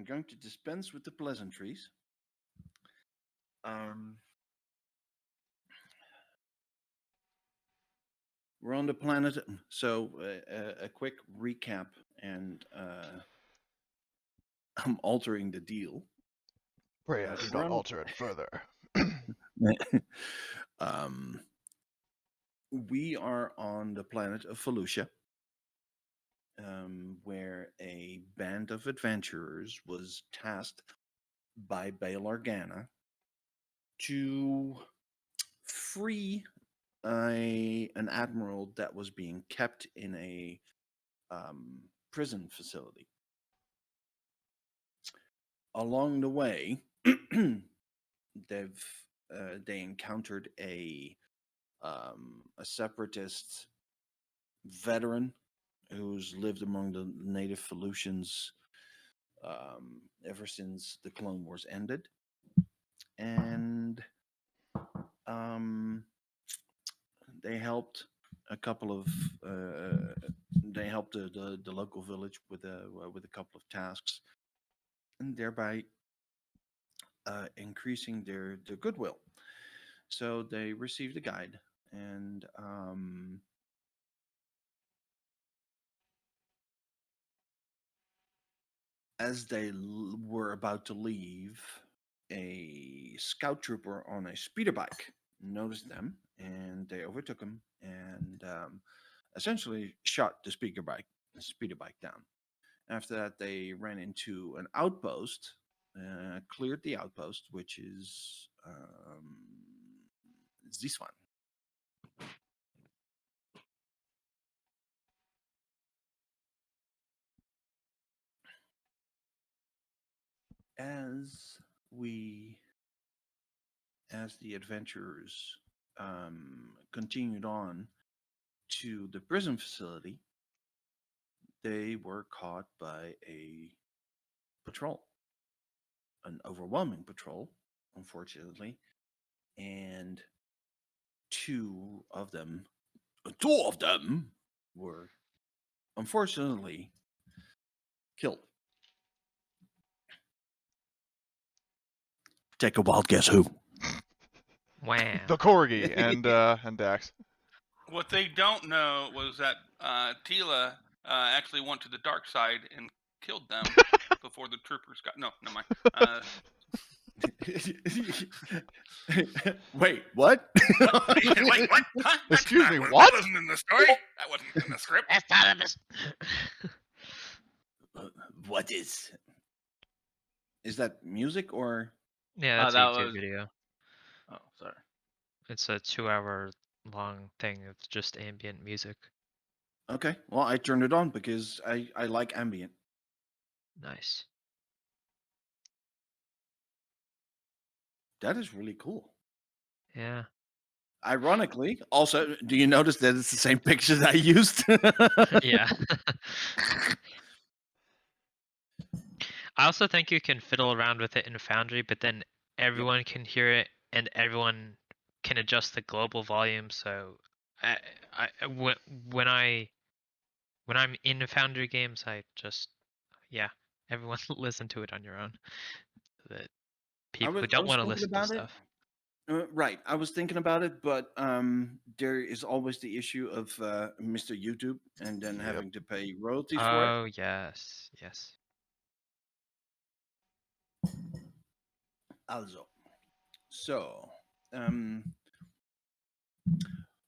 I'm going to dispense with the pleasantries. We're on the planet, so a quick recap, and I'm altering the deal. Pray I do not alter it further. We are on the planet of Felucia, where a band of adventurers was tasked by Bail Organa to free an admiral that was being kept in a prison facility. Along the way, they encountered a separatist veteran who's lived among the native Felucians ever since the Clone Wars ended, and they helped a couple of they helped the local village with a couple of tasks, and thereby increasing their goodwill. So they received a guide, and as they were about to leave, a scout trooper on a speeder bike noticed them, and they overtook him and essentially shot the speeder bike down. After that, they ran into an outpost, cleared the outpost, which is this one. As the adventurers continued on to the prison facility, they were caught by a patrol, an overwhelming patrol, unfortunately, and two of them were unfortunately killed. Take a wild guess who? Wow. The Corgi and Dax. What they don't know was that Tila actually went to the dark side and killed them before the troopers got. No, never mind. Wait, what? Wait, what? Huh? Excuse me, what? That wasn't in the story. That wasn't in the script. That's not of this. What is? Is that music or? Yeah, that's a YouTube video. Oh, sorry. It's a 2-hour long thing. It's just ambient music. Okay, well, I turned it on because I like ambient. Nice. That is really cool. Yeah. Ironically, also, do you notice that it's the same picture that I used? Yeah. I also think you can fiddle around with it in Foundry, but then everyone can hear it and everyone can adjust the global volume. So when I'm in Foundry games, I just everyone listen to it on your own. That people who don't want to listen to stuff. Right, I was thinking about it, but there is always the issue of Mr. YouTube and then having to pay royalties for it. Oh yes. Also, so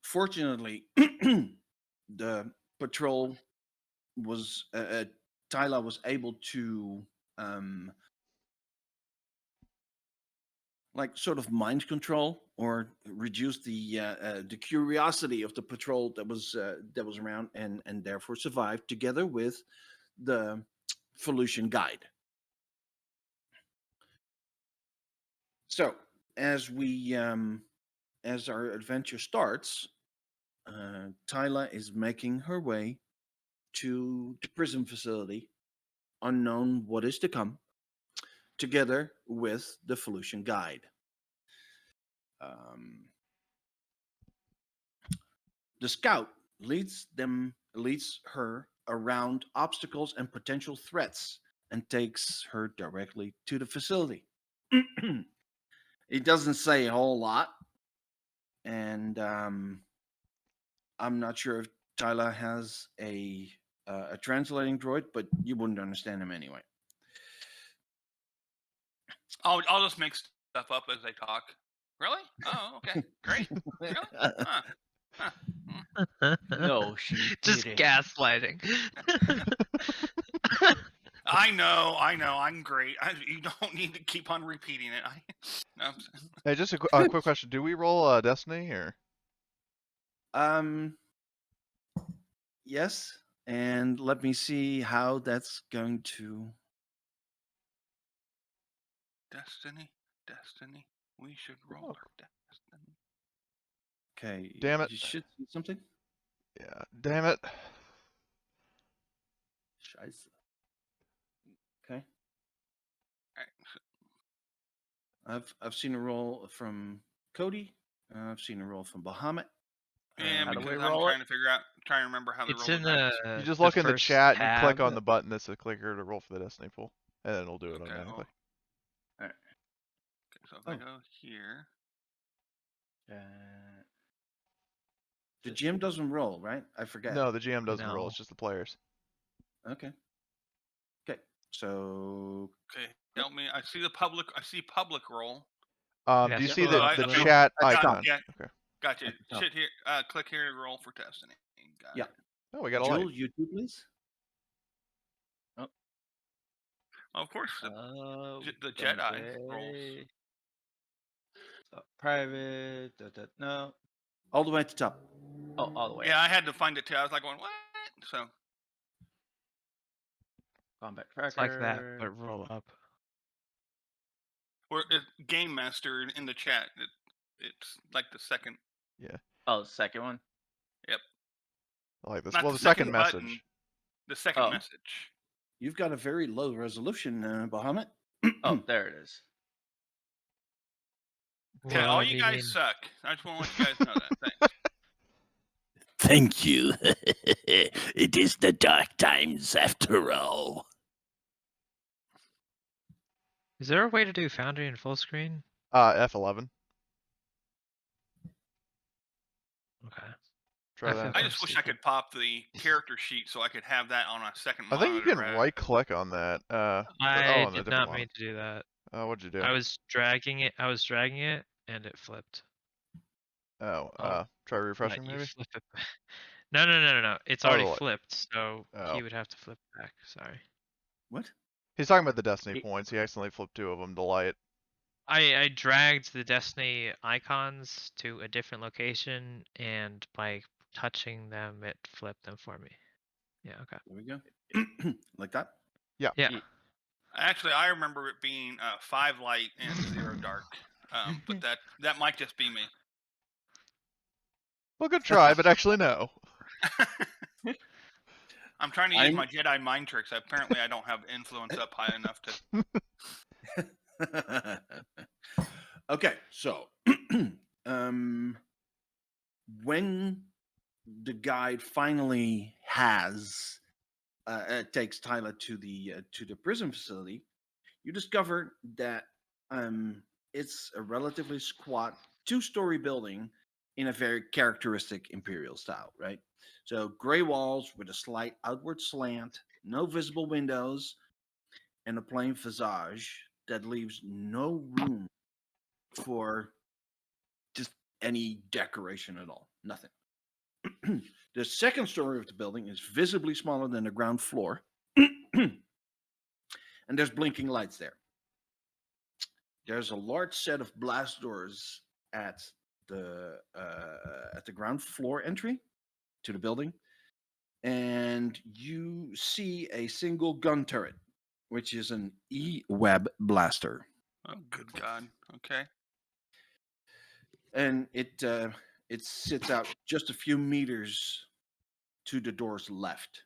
fortunately, the patrol was Tyler was able to like sort of mind control or reduce the curiosity of the patrol that was around and therefore survived together with the Felucian guide. So as our adventure starts, Tyla is making her way to the prison facility, unknown what is to come, together with the Felucian guide. The scout leads her around obstacles and potential threats and takes her directly to the facility. He doesn't say a whole lot, and I'm not sure if Tyler has a translating droid, but you wouldn't understand him anyway. I'll just make stuff up as they talk. Really? Oh, okay. Great. Really? Huh. Huh. No, she Just didn't. gaslighting. I know. I'm great. You don't need to keep on repeating it. No, Hey, just a quick question. Do we roll Destiny or? Yes, and let me see how that's going to. Destiny. We should roll our destiny. Okay, Damn it. You should see something. Yeah. Damn it. Scheiße. Okay, Alright, so- I've seen a roll from Cody. I've seen a roll from Bahamut. Yeah, How do because we I'm roll trying to trying to remember how to It's roll in the dice. the. You just the look in the first chat and you click tab. on the button that's a clicker to roll for the Destiny pool, and then it'll do it Okay, automatically. Okay, so if I go here. The GM doesn't roll, right? I forget. No, the GM doesn't roll. No. It's just the players. Okay. Okay. So Okay, help me. I see public roll. Do you Yeah, see so the, I- the okay. chat Got it. icon? Yeah. Okay. Gotcha. At the top. Shit here. Click here to roll for Destiny. Got Yeah. it. Oh, we got a Joel, light. you too, please. Well, of course, the gonna Jedi rolls. say- private. No. All the way at the top. Oh, all the way. Yeah, I had to find it too. I was like, going, what? So Combat tracker. It's like that, but roll up. or Game Master in the chat. It's like the second. Oh, the second one. I like this. Not Well, the the second second message. button. The second Oh. message. You've got a very low resolution, Bahamut. Oh, there it is. Yeah, all What do you you guys mean? suck. I just want to let you guys know that. Thanks. Thank you. It is the dark times after all. Is there a way to do Foundry in full screen? F11. Okay. Try I that. feel I just wish I could pop the character sheet so I could have that on a second I monitor. think you can rather- right click on that. I on the did different not one. mean to do that. What'd you do? I was dragging it, and it flipped. Oh, Oh. try Let refreshing you maybe? flip it back. No. It's Oh, already the light. flipped, so Oh. he would have to flip back. Sorry. What? He's talking about the Destiny He- points. He accidentally flipped 2 of them to light. I dragged the Destiny icons to a different location, and by touching them, it flipped them for me. Yeah, okay. There we go. Like that? Yeah. Actually, I remember it being 5 light and 0 dark. But that might just be me. Well, good try, but actually no. I'm trying to use I'm- my Jedi mind tricks. Apparently, I don't have influence up high enough to. Okay, so when the guide finally takes Tyler to the prison facility, you discover that it's a relatively squat 2-story building in a very characteristic Imperial style, right? So gray walls with a slight outward slant, no visible windows, and a plain visage that leaves no room for just any decoration at all. Nothing. The second story of the building is visibly smaller than the ground floor, and there's blinking lights there. There's a large set of blast doors at the ground floor entry to the building, and you see a single gun turret, which is an E-Web blaster, Oh, good God. Okay. and it sits out just a few meters to the door's left.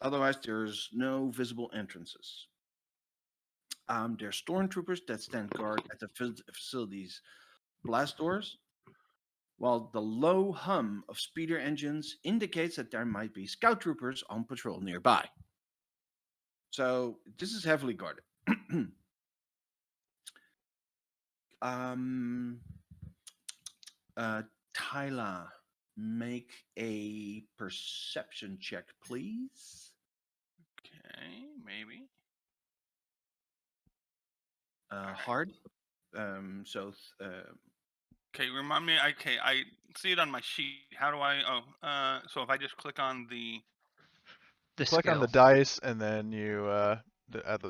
Otherwise, there's no visible entrances. There's stormtroopers that stand guard at the facility's blast doors, while the low hum of speeder engines indicates that there might be scout troopers on patrol nearby. So this is heavily guarded. um, Tyler, make a perception check, please. Okay, maybe. Uh, hard. So Okay, remind me. Okay, I see it on my sheet. How do I? Oh, so if I just click on the. The Click on the skill. dice, and then you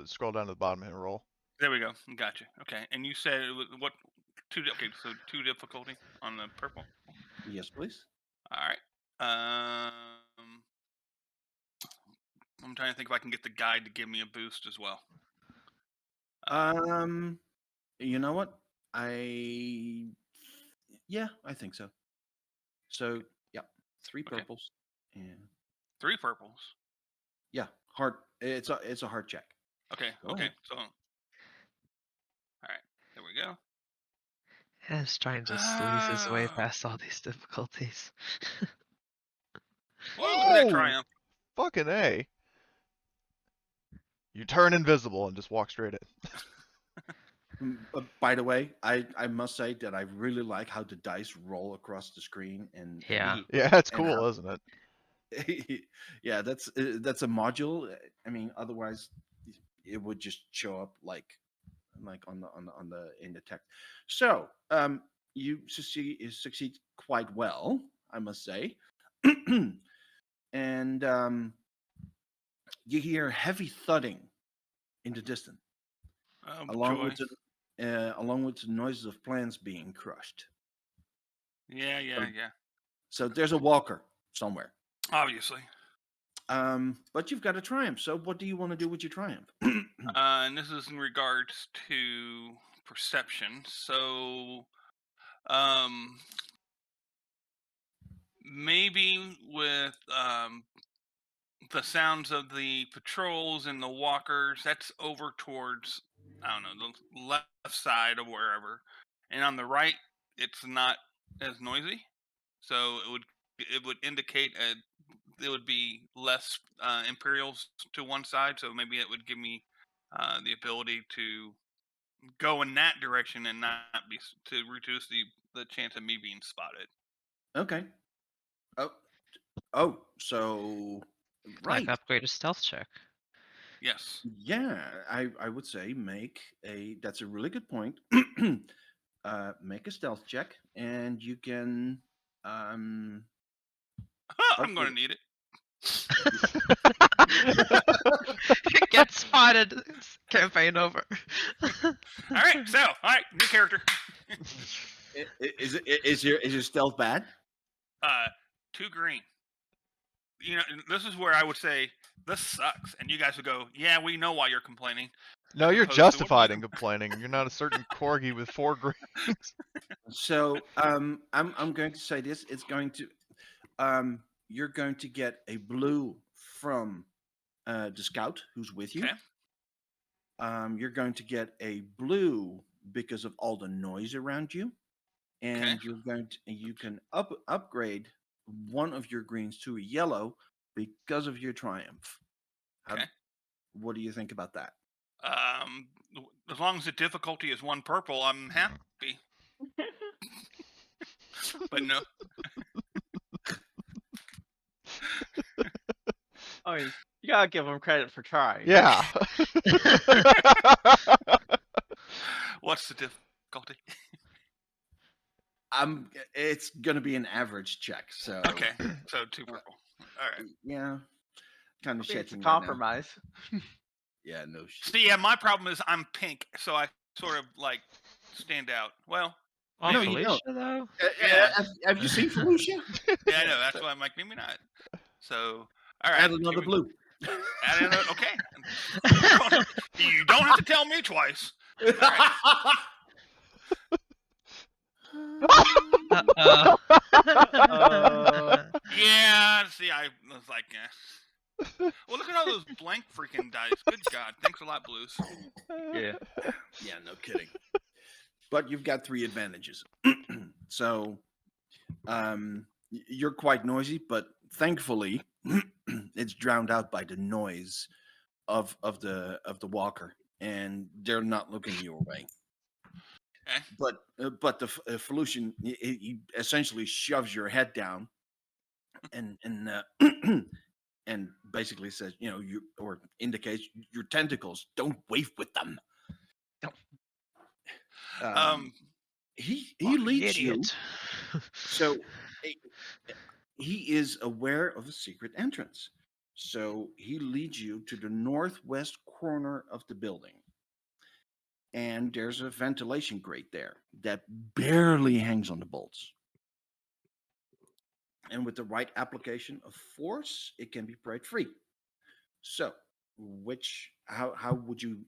scroll down to the bottom and roll. There we go. Gotcha. Okay, and you said it was what? Okay, so 2 difficulty on the purple. yes, please. All right. I'm trying to think if I can get the guide to give me a boost as well. You know what? Yeah, I think so. So yeah, 3 Okay. purples and 3 purples. yeah, hard. It's a hard check. Okay. Go Okay. ahead. So. All right. There we go. He's trying to sleaze his way past all these difficulties. Whoa! Look at that Oh! triumph. Fucking A. You turn invisible and just walk straight in. By the way, I must say that I really like how the dice roll across the screen and Yeah. Yeah, it's And cool, how- isn't it? yeah, that's a module. I mean, otherwise it would just show up like on the in the text. So you succeed quite well, I must say. And you hear heavy thudding in the distance, Oh, along joy. with the noises of plants being crushed. Yeah. So there's a walker somewhere. Obviously. But you've got a triumph. So what do you want to do with your triumph? And this is in regards to perception. So, maybe with the sounds of the patrols and the walkers, that's over towards, I don't know, the left side or wherever, and on the right, it's not as noisy. So it would indicate it would be less Imperials to one side. So maybe it would give me the ability to go in that direction and not be to reduce the chance of me being spotted. Okay. So right. Like upgrade a stealth check. Yes. Yeah, I would say that's a really good point. Make a stealth check, and you can I'm going to need it. Get spotted. It's campaign over. All right, new character. Is your stealth bad? 2 green. You know, this is where I would say this sucks, and you guys would go, "Yeah, we know why you're complaining." No, As you're opposed to, "What justified was in complaining. You're not a certain corgi with 4 greens. So I'm going to say this. It's going to you're going to get a blue from the scout who's with you. Okay. You're going to get a blue because of all the noise around you, and you can upgrade one of your greens to a yellow because of your triumph. Okay. What do you think about that? As long as the difficulty is 1 purple, I'm happy. But no. I mean, you gotta give him credit for trying. Yeah. What's the difficulty? It's going to be an average check. So Okay, so 2 purple. All right. yeah, kind of I think it's a shaking right now. compromise. Yeah, no shit. See, yeah, my problem is I'm pink, so I sort of like stand out. Well, Oh, No, you Felicia don't. though. Yeah. Have you seen Felicia? yeah, I know. That's why I'm like, maybe not. So, all right. Add another blue. Add another. Okay. You don't have to tell me twice. All right. Yeah. See, I was like, well, look at all those blank freaking dice. Good God. Thanks a lot, Blues. Yeah. Yeah, no kidding. But you've got 3 advantages. So you're quite noisy, but thankfully it's drowned out by the noise of the walker, and they're not looking your way. Okay. But the Felucian, he essentially shoves your head down, and and basically says, or indicates your tentacles. Don't wave with them. He Fucking leads you. idiot. So he is aware of a secret entrance. So he leads you to the northwest corner of the building. And there's a ventilation grate there that barely hangs on the bolts. And with the right application of force, it can be pried free. So, how would you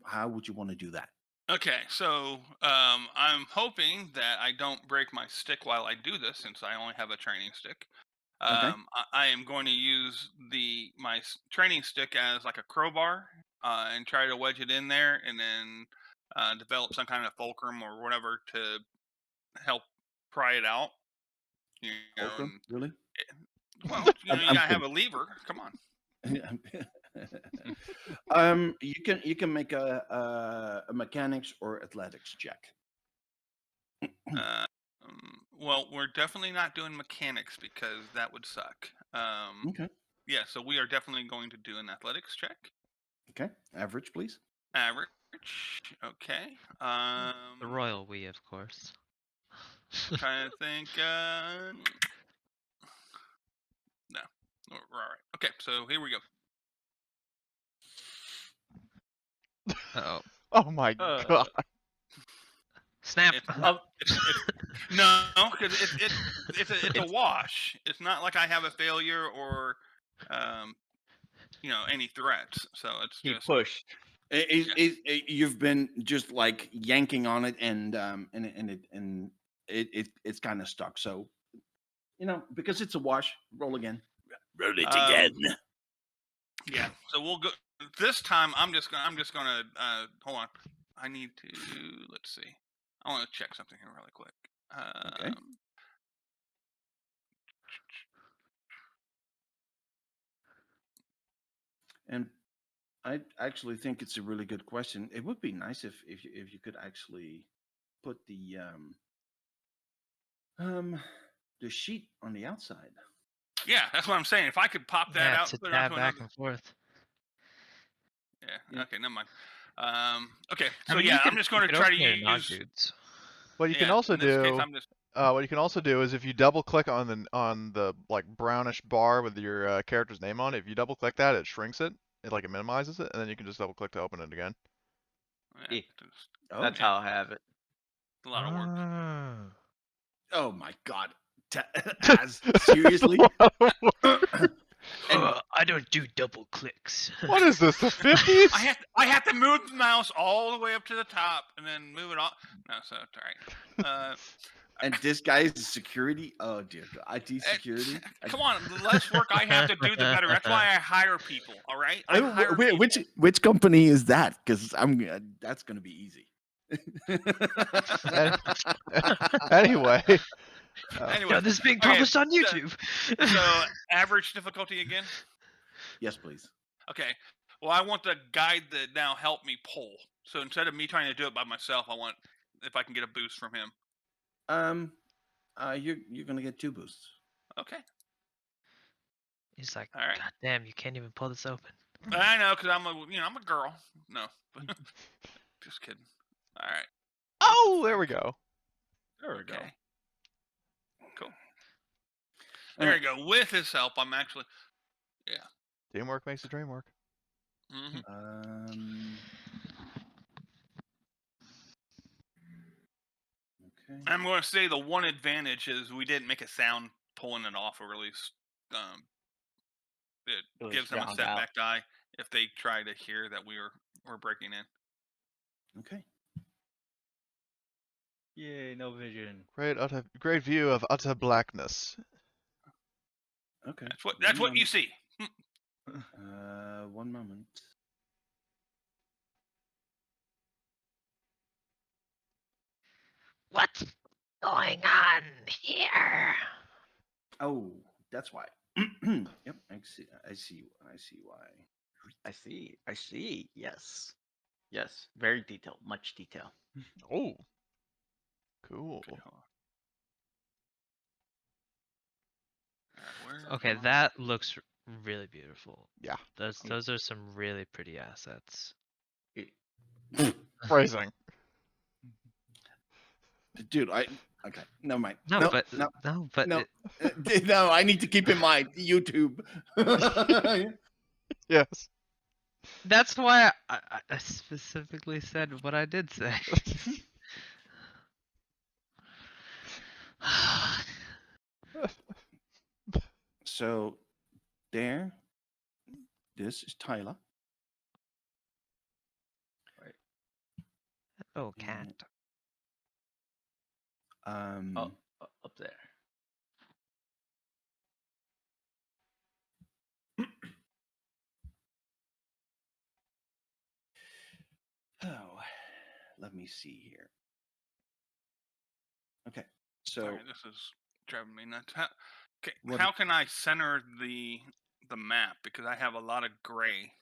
want to do that? Okay, so I'm hoping that I don't break my stick while I do this, since I only have a training stick. Okay. I am going to use my training stick as like a crowbar and try to wedge it in there, and then develop some kind of fulcrum or whatever to help pry it out. You know, Fulcrum? Really? well, you I'm gotta have kidding. a lever. Come on. You can make a mechanics or athletics check. Well, we're definitely not doing mechanics because that would suck. Okay. Yeah, so we are definitely going to do an athletics check. Okay. Average, please. Average. Okay. The royal we, of course. Trying to think. No. We're all right. Okay, so here we go. Uh-oh. Oh my god. Snap. No, because it's a wash. It's not like I have a failure or any threats. So it's He just pushed. You've been just like yanking on it, and it's kind of stuck. So, because it's a wash, roll again. Roll it again. Yeah. So we'll go this time. I'm just gonna hold on. I need to, let's see. I want to check something here really quick. Okay. And I actually think it's a really good question. It would be nice if you could actually put the sheet on the outside. Yeah, that's what I'm saying. If I could pop that Yeah, out, to put it out tab to back another. and forth. Yeah. Okay. Never mind. Okay. I So mean, yeah, you I'm could- just you going to could try to open it in use. dudes. What you can Yeah, also in this case, do, I'm just. what you can also do is if you double click on the like brownish bar with your character's name on it, if you double click that, it shrinks it. It minimizes it, and then you can just double click to open it again. Yeah, Yeah. Oh, That's how I have it. it's a lot of work. Ah. oh my God! As seriously? I don't do double clicks. What is this, the 50s? I have to move the mouse all the way up to the top and then move it on. No, so it's all right. And this guy is security. Oh dear God. IT security. Come on, the less work I have to do, the better. That's why I hire people. All right. I hire people. Which company is that? Because that's going to be easy. Anyway. Anyway, Yo, this is being okay, published on YouTube. So average difficulty again. Yes, please. Okay. Well, I want the guide that now help me pull. So instead of me trying to do it by myself, I want if I can get a boost from him. You're gonna get 2 boosts. Okay. He's like, All right. God damn, you can't even pull this open. I know, because I'm a girl. No, just kidding. All right. Oh, there we go. There we go. Okay. Cool. There you go. With his help, I'm actually. Yeah. Teamwork makes the dream work. Mm-hmm. Okay. I'm going to say the one advantage is we didn't make a sound pulling it off, or at least it gives them a drowned setback die if they try to hear that we're breaking in. Okay. Yay, no vision. Great view of utter blackness. Okay. That's what you see. 1 moment. What's going on here? Oh, that's why. Yep, I see why. I see. I see. Yes. Yes. Very detailed. Much detail. Oh, cool. Okay, hold on. Alright, where's Okay, my- that looks really beautiful. Yeah. Those are some really pretty assets. Phrasing. Dude, okay, never mind. No, no, but no, no, but no, it- no. I need to keep in mind YouTube. Yes. that's why I specifically said what I did say. So, there. This is Tyler. Oh, cat. Oh, up there. Oh, let me see here. Okay, so Sorry, this is driving me nuts. How, okay, What- how can I center the map because I have a lot of gray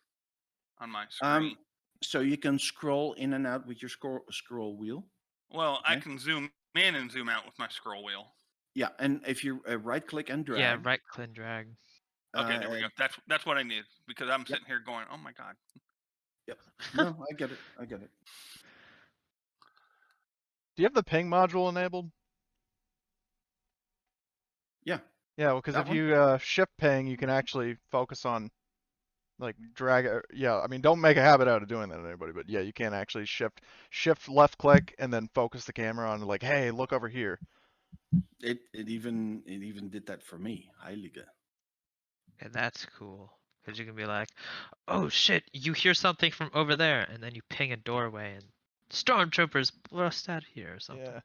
on my screen? so you can scroll in and out with your scroll wheel. Well, I okay. can zoom in and zoom out with my scroll wheel. Yeah, and if you right click and drag. Yeah, right click and drag. Okay, there we go. That's what I need because I'm Yep. sitting here going, "Oh my god." Yep. No, I get it. I get it. Do you have the ping module enabled? Yeah. Yeah, well, because That if one? you shift ping, you can actually focus on, like, drag. Yeah, I mean, don't make a habit out of doing that to anybody, but yeah, you can actually shift left click and then focus the camera on, like, hey, look over here. It even did that for me. Heilige. Okay, that's cool. Because you can be like, oh shit, you hear something from over there, and then you ping a doorway, and stormtroopers burst out here or something. Yeah.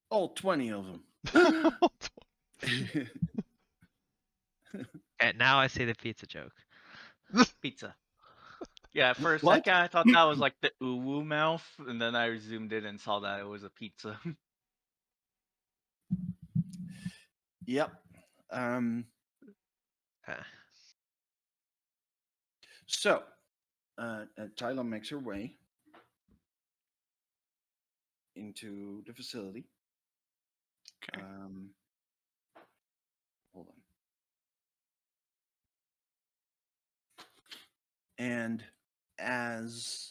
All 20 of them. Okay, now I see the pizza joke. Pizza. Yeah, for a What? second I thought that was like the uwu mouth, and then I zoomed in and saw that it was a pizza. Yep. Okay. So, Tyler makes her way into the facility. Okay. Hold on. And as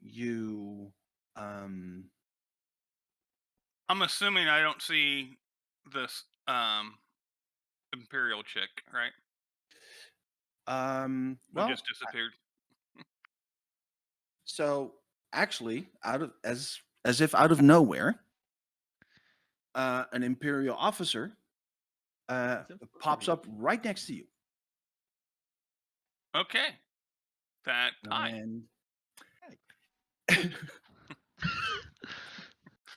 you I'm assuming I don't see this Imperial chick, right? Who well, just disappeared. so actually out of as if out of nowhere, an Imperial officer pops up right next to you. Okay. That hi. And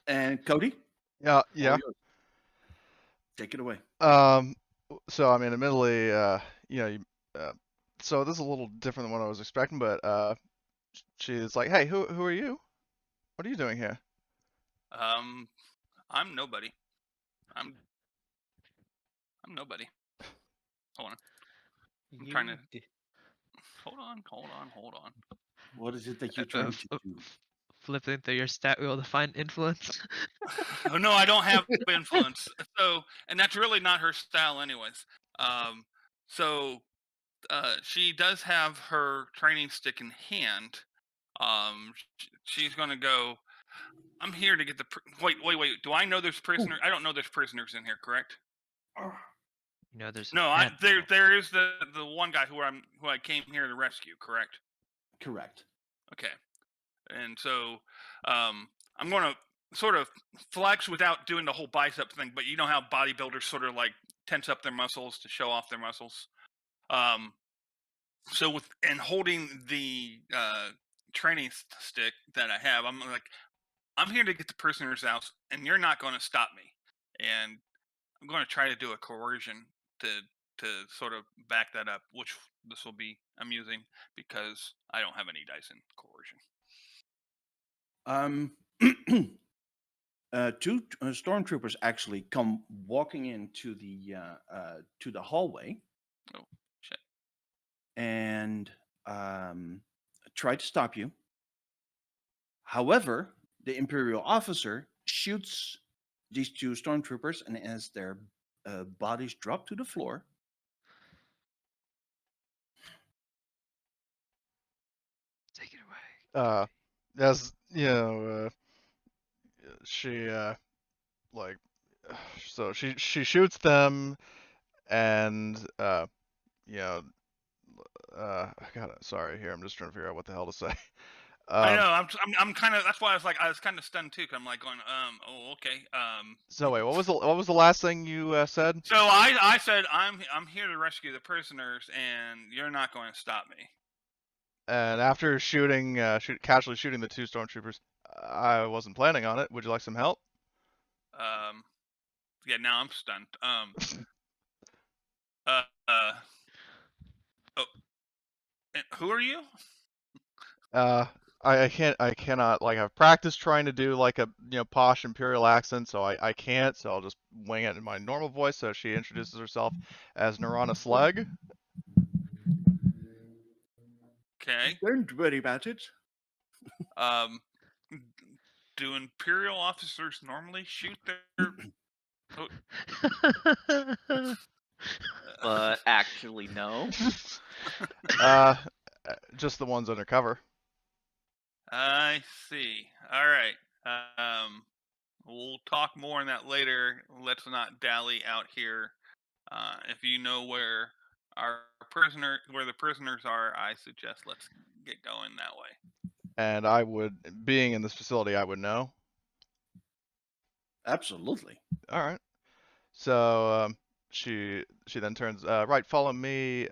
and Cody, Yeah, all yeah. yours. Take it away. So I mean, admittedly, you know, so this is a little different than what I was expecting, but she's like, hey, who are you? What are you doing here? I'm nobody. I'm nobody. Hold on. I'm trying to hold on. What is it that you're trying to do? Flipping through your stat wheel to find influence. Oh no, I don't have influence. So, and that's really not her style, anyways. So she does have her training stick in hand. She's gonna go. I'm here to get the. Wait. Do I know there's prisoners? I don't know there's prisoners in here, correct? You know, there's a No, cat. there is the one guy who I came here to rescue, correct? Correct. Okay. And so I'm going to sort of flex without doing the whole bicep thing, but you know how bodybuilders sort of like tense up their muscles to show off their muscles. So with and holding the training stick that I have, I'm like, I'm here to get the prisoners out, and you're not going to stop me. And I'm going to try to do a coercion to sort of back that up, which this will be amusing because I don't have any dice in coercion. Two stormtroopers actually come walking into the hallway. Oh shit! and try to stop you. However, the Imperial officer shoots these two stormtroopers, and as their bodies drop to the floor, Take it away. As you know, she like, so she shoots them, and you know, God, sorry, here I'm just trying to figure out what the hell to say. I know. I'm kind of. That's why I was kind of stunned too. 'Cause I'm like going, oh, okay. So wait, what was the last thing you said? So I said I'm here to rescue the prisoners, and you're not going to stop me. And after casually shooting the two stormtroopers, I wasn't planning on it. Would you like some help? Yeah. Now I'm stunned. Oh, and who are you? I cannot, like, I've practiced trying to do like a posh Imperial accent, so I can't. So I'll just wing it in my normal voice. So she introduces herself as Narana Slegg. Okay. don't worry about it. Do Imperial officers normally shoot their? But actually, no. Just the ones undercover. I see. All right. We'll talk more on that later. Let's not dally out here. If you know where the prisoners are, I suggest let's get going that way. And being in this facility, I would know. Absolutely. All right. So she then turns right. Follow me.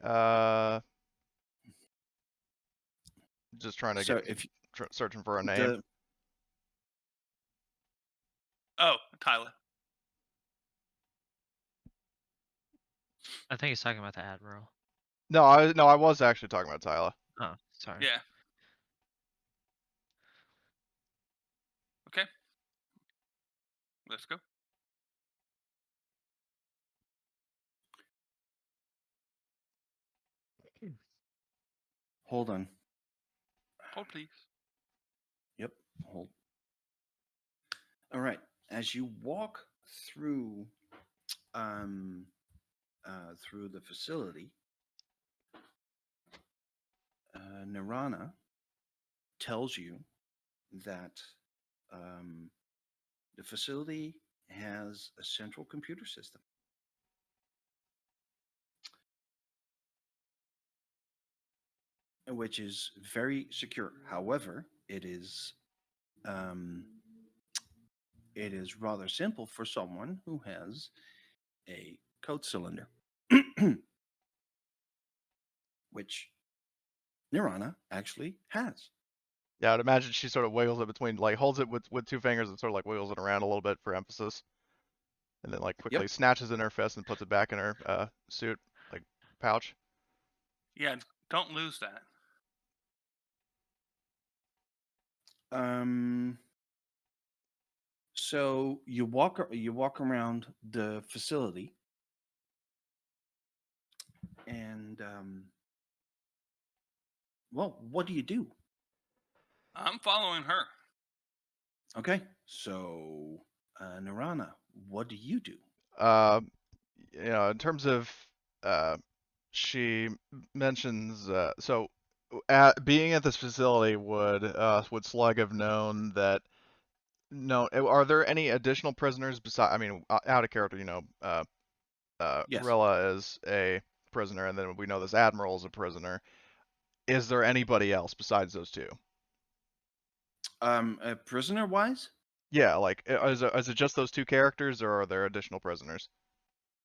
Just trying to So get if searching for a name. the Oh, Tyler. I think he's talking about the Admiral. No, I was actually talking about Tyler. Oh, sorry. Yeah. Okay. Let's go. hold on. Hold, please. Yep, hold. All right. As you walk through through the facility, Narana tells you that the facility has a central computer system, which is very secure. However, it is rather simple for someone who has a code cylinder, which Nirana actually has. Yeah, I'd imagine she sort of wiggles it between, like, holds it with two fingers and sort of like wiggles it around a little bit for emphasis, and then like quickly snatches it in her fist and puts it back in her suit, like, pouch. Yeah, don't lose that. So you walk around the facility, and well, what do you do? I'm following her. Okay, so Narana, what do you do? In terms of she mentions so being at this facility, would Slegg have known that? No, are there any additional prisoners besides? I mean, out of character, Yes. Rella is a prisoner, and then we know this Admiral is a prisoner. Is there anybody else besides those two? Prisoner wise? Yeah, like, is it just those two characters, or are there additional prisoners?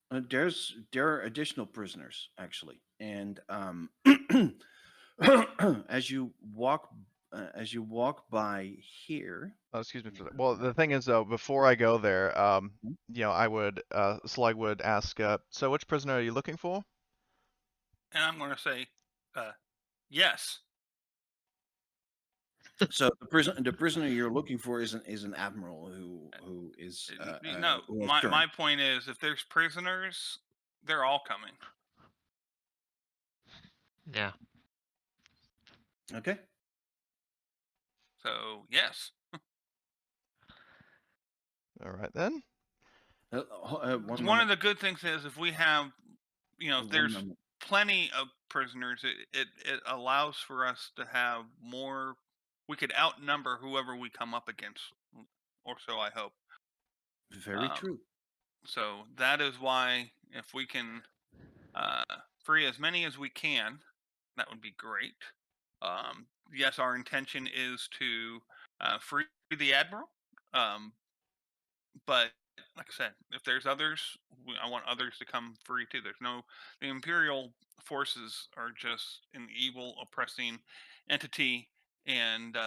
There are additional prisoners actually, and as you walk by here. Oh, excuse me for that. Well, the thing is, though, before I go there, I would Slegg would ask, so which prisoner are you looking for? And I'm going to say, yes. So the prisoner you're looking for is an admiral who is No, who has my point is, if there's prisoners, they're all coming. Yeah. Okay. So yes, All right then. one of the good things is if we have, if One there's moment. plenty of prisoners, it allows for us to have more. We could outnumber whoever we come up against, or so I hope. Very Um, true. So that is why if we can free as many as we can, that would be great. Yes, our intention is to free the admiral, but like I said, if there's others, I want others to come free too. The Imperial forces are just an evil, oppressing entity, and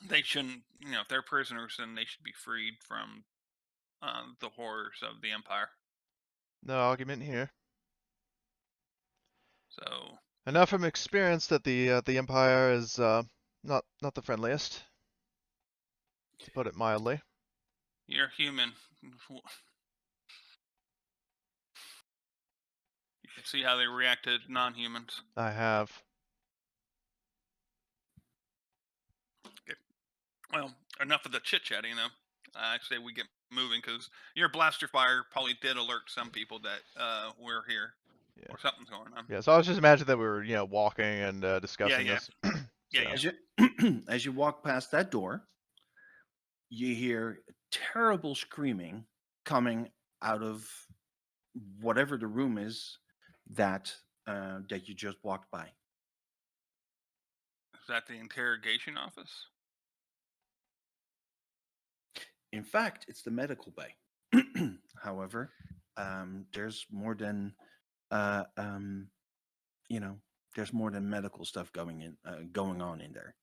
they shouldn't. If they're prisoners, then they should be freed from the horrors of the Empire. No argument here. So I know from experience that the Empire is not the friendliest, to put it mildly. you're human. You should see how they react to non-humans. I have. Well, enough of the chit-chatting, though. I say we get moving because your blaster fire probably did alert some people that we're here Yeah. or something's going on. Yeah. So I was just imagining that we were walking and discussing yeah. this. Yeah, So, yeah. As you walk past that door, you hear terrible screaming coming out of whatever the room is that that you just walked by. Is that the interrogation office? In fact, it's the medical bay. However, there's more than there's more than medical stuff going on in there.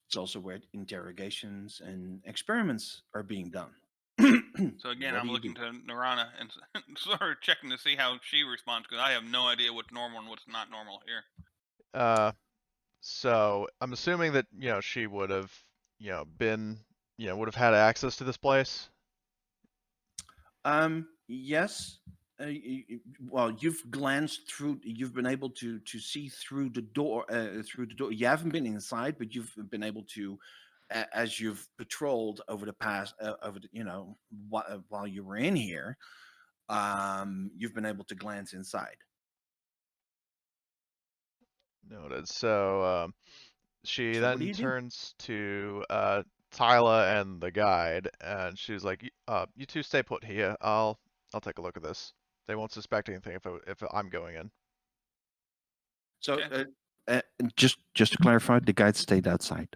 It's also where interrogations and experiments are being done. So again, What I'm do you looking do? to Narana and sort of checking to see how she responds because I have no idea what's normal and what's not normal here. so I'm assuming that she would have been would have had access to this place. Yes. Well, you've glanced through. You've been able to see through the door. Through the door. You haven't been inside, but you've been able to, as you've patrolled over the past, while you were in here, you've been able to glance inside. Noted. So she So what do then you do? turns to Tyla and the guide, and she's like, "You two stay put here. I'll take a look at this. They won't suspect anything if I'm going in." So, Okay. just to clarify, the guide stayed outside.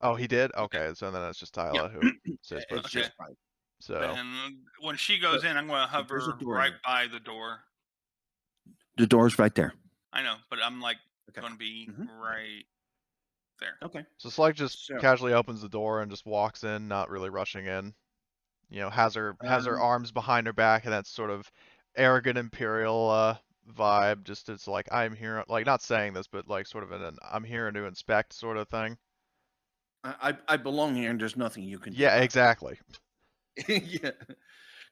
Oh, he did. Okay. Okay, so then it's just Yeah. Tyla who stays put. It's Okay. just fine. So Then when she goes in, I'm going to there's a hover door right there. by the door. The door's right there. I know, but I'm like Okay. going to be Mhm. right there. Okay. so Slegg just So, casually opens the door and just walks in, not really rushing in. Has her arms behind her back and that sort of arrogant Imperial vibe. Just it's like I'm here, like not saying this, but like sort of an I'm here to inspect sort of thing. I belong here, and there's nothing you can do. Yeah, about it. exactly. Yeah.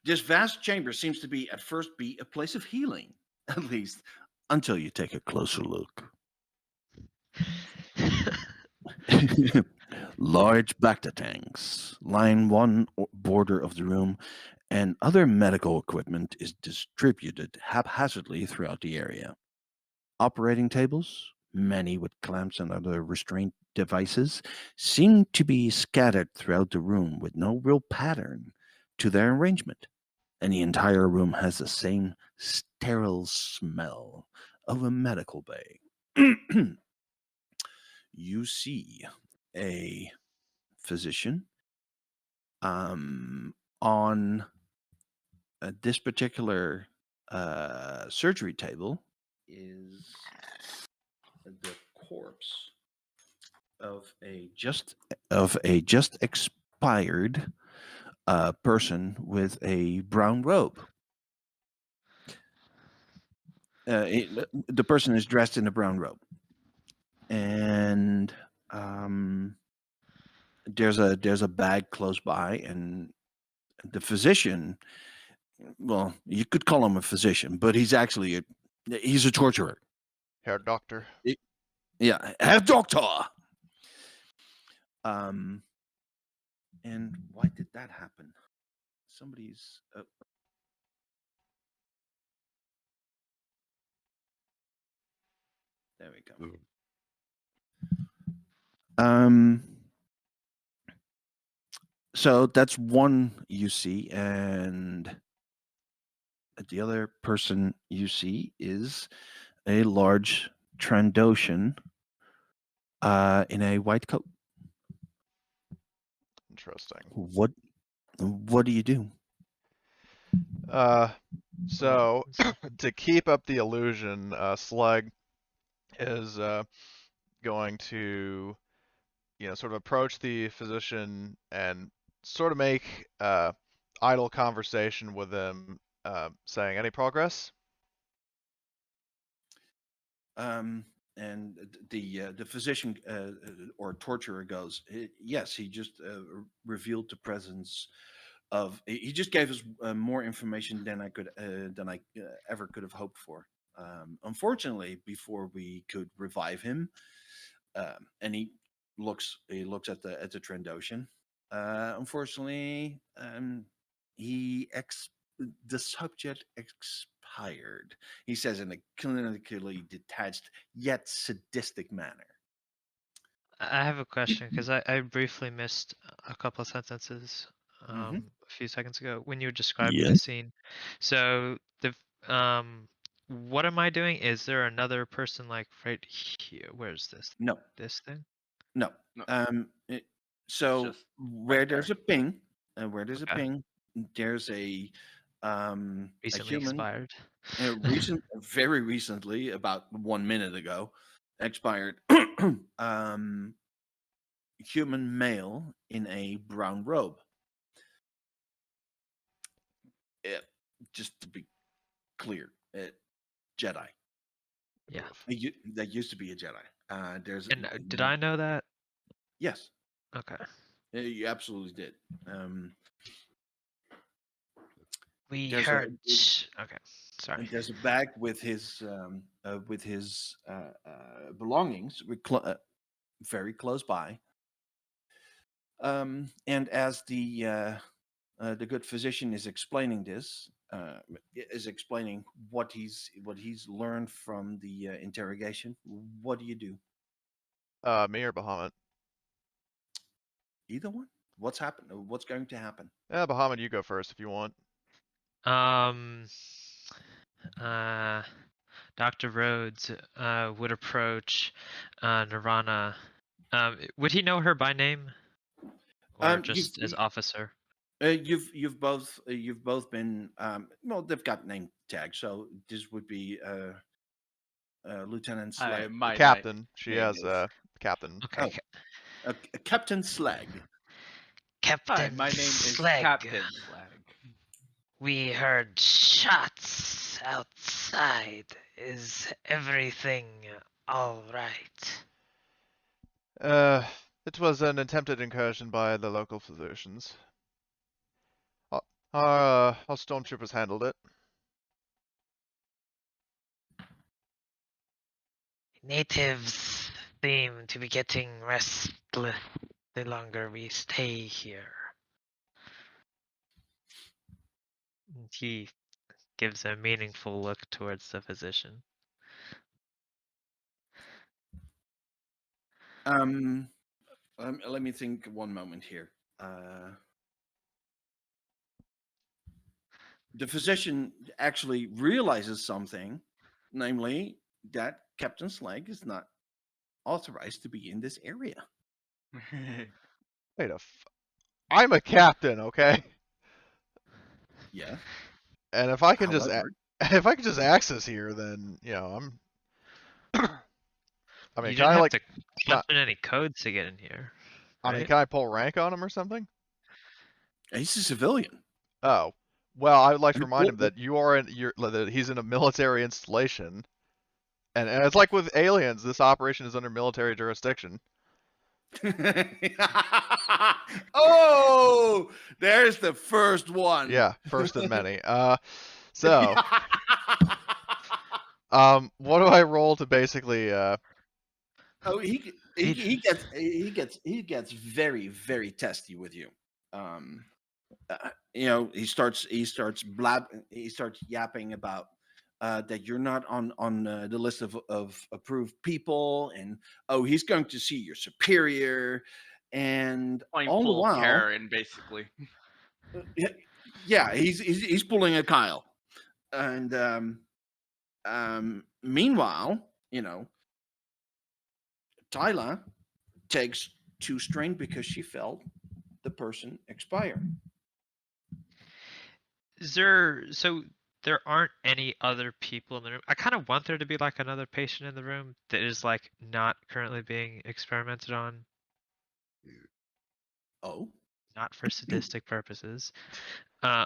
This vast chamber seems to be at first be a place of healing, at least until you take a closer look. Large Bacta tanks line one border of the room, and other medical equipment is distributed haphazardly throughout the area. Operating tables, many with clamps and other restraint devices, seem to be scattered throughout the room with no real pattern to their arrangement. And the entire room has the same sterile smell of a medical bay. You see a physician on this particular surgery table is the corpse of a just expired person with a brown robe. The person is dressed in a brown robe, and there's a bag close by, and the physician well, you could call him a physician, but he's actually he's a torturer. Herr Doctor. Yeah, Herr Doctor. And why did that happen? Somebody's. There we go. So that's one you see, and the other person you see is a large Trandoshan in a white coat. Interesting. What do you do? So to keep up the illusion, Slegg is going to, sort of approach the physician and sort of make idle conversation with him, saying, "Any progress?" And the physician or torturer goes, yes, he just revealed the presence of. He just gave us more information than I ever could have hoped for. Unfortunately, before we could revive him, and he looks at the Trandoshan. Unfortunately, the subject expired. He says in a clinically detached yet sadistic manner. I have a question because I briefly missed a couple of sentences a few seconds ago when you were describing the scene. So what am I doing? Is there another person like right here? Where's this? No. This thing? No. No. So just where right there's there. a ping, there's a Okay. ping, there's a Recently human expired. very recently, about 1 minute ago, expired human male in a brown robe. Just to be clear, Jedi. Yeah. That used to be a Jedi. There's And did I know that? Yes, Okay. you absolutely did. We There's heard. Okay. Sorry. And there's a bag with his belongings very close by. And as the good physician is explaining this, is explaining what he's learned from the interrogation, what do you do? Me or Bahamut? Either one. What's happened? What's going to happen? Bahamut, you go first if you want. Dr. Rhodes would approach Nirvana. Would he know her by name, or just as officer? You've both been well. They've got name tags, so this would be Lieutenant Slegg. My Captain. She name has is- Captain. Okay. Captain Slegg. Captain Hi, my name is Slegg. Captain Slegg. We heard shots outside. Is everything all right? It was an attempted incursion by the local physicians. Our stormtroopers handled it. Natives seem to be getting restless the longer we stay here. He gives a meaningful look towards the physician. Let me think one moment here. The physician actually realizes something, namely that Captain Slegg is not authorized to be in this area. Wait I'm a captain, okay? Yeah. And if I can However, just access here, then I'm. I mean, You can didn't I have to punch in any codes to get in here. I mean, right? can I pull rank on him or something? he's a civilian. Oh, well, I would like I to mean, remind him that that he's in a military installation, and it's like with aliens, this operation is under military jurisdiction. Oh, there's the first one. Yeah, first of many. So, what do I roll to basically? Oh, he gets very, very testy with you. You know, he starts yapping about that you're not on the list of approved people, and he's going to see your superior, and Playing all the full while, Karen, basically. yeah, he's pulling a Kyle, and meanwhile, you know, Tyla takes 2 strain because she felt the person expire. There aren't any other people in the room. I kind of want there to be like another patient in the room that is like not currently being experimented on, Oh, not for sadistic purposes. Uh,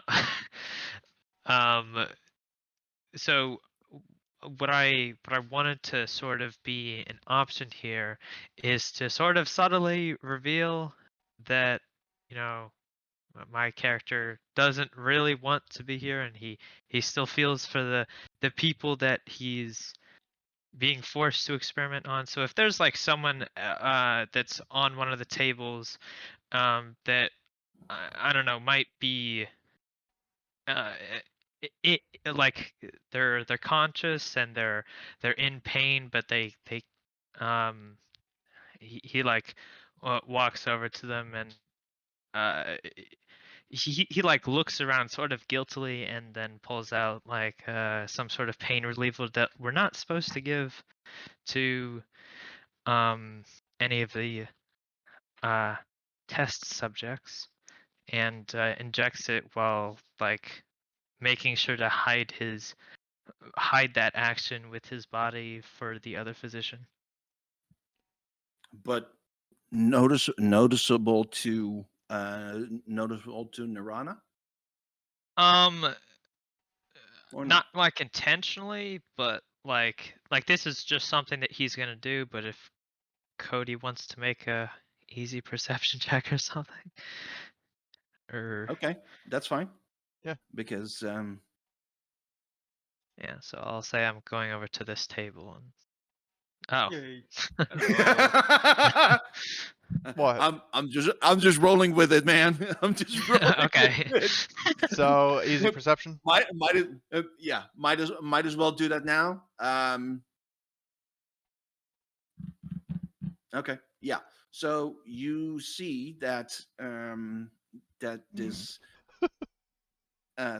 um, so what I wanted to sort of be an option here is to sort of subtly reveal that, you know, my character doesn't really want to be here, and he still feels for the people that he's being forced to experiment on. So if there's like someone that's on one of the tables that I don't know, might be like they're conscious and they're in pain, but they he like walks over to them and he like looks around sort of guiltily and then pulls out like some sort of pain reliever that we're not supposed to give to any of the test subjects, and injects it while like making sure to hide that action with his body for the other physician. but noticeable to Nirana? Or Not like intentionally, but like this is just something that he's gonna do. But if Cody wants to make a easy perception check or something, or Okay, that's fine. Yeah. Because yeah, so I'll say I'm going over to this table and Yay. What? I'm just rolling with it, man. I'm just rolling Okay. with it. So easy perception. might as well do that now. Okay, yeah. So you see that that this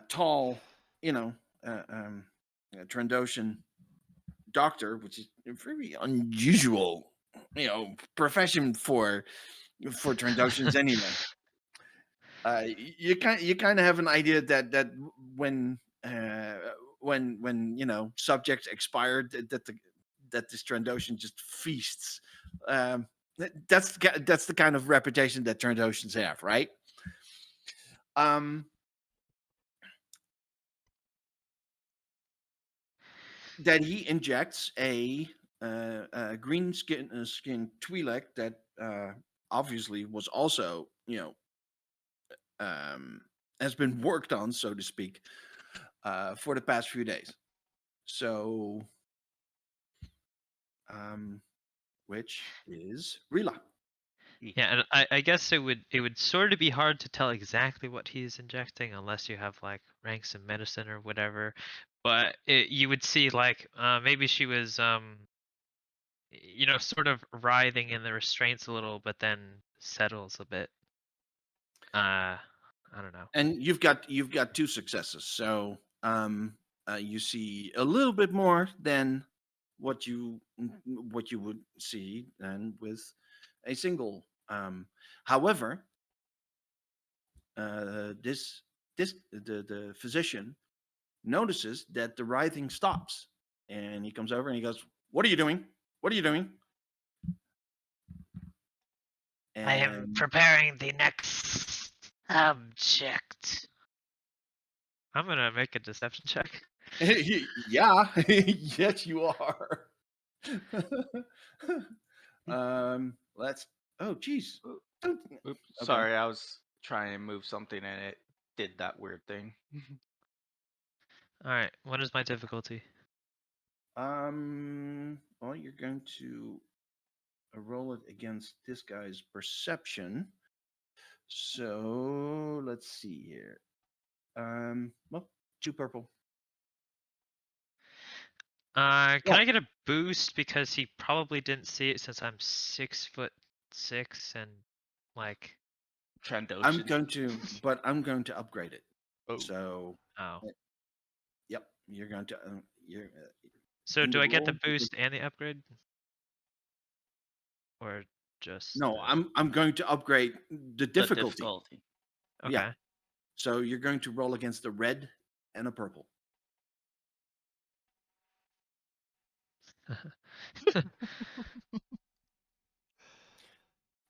tall, you know, Trandoshan doctor, which is a very unusual, you know, profession for Trandoshans anyway. You kind of have an idea that when you know subjects expired, that this Trandoshan just feasts. That's the kind of reputation that Trandoshans have, right? That he injects a green skin Twi'lek that obviously was also, you know, has been worked on, so to speak, for the past few days. So, which is Rila. Yeah, and I guess it would sort of be hard to tell exactly what he's injecting unless you have like ranks in medicine or whatever. But you would see like maybe she was you know, sort of writhing in the restraints a little, but then settles a bit. I don't know. And you've got 2 successes, so you see a little bit more than what you would see and with a single. However, the physician notices that the writhing stops, and he comes over and he goes, "What are you doing? What are you doing?" I am preparing the next subject. I'm gonna make a deception check. Yeah, yes, you are. Let's Oh, geez. Don't. Oops, Okay. sorry, I was trying to move something and it did that weird thing. All right. What is my difficulty? Well, you're going to roll it against this guy's perception. So let's see here. Well, 2 purple. Can Yeah. I get a boost because he probably didn't see it since I'm 6'6" and like Trandoshan. I'm going to upgrade it. Oh. So, oh. yep, you're going to you're. So in do the I get the roll, you boost and the upgrade? Or just No, the... I'm going to upgrade the The difficulty. difficulty. Okay. Yeah. So you're going to roll against a red and a purple.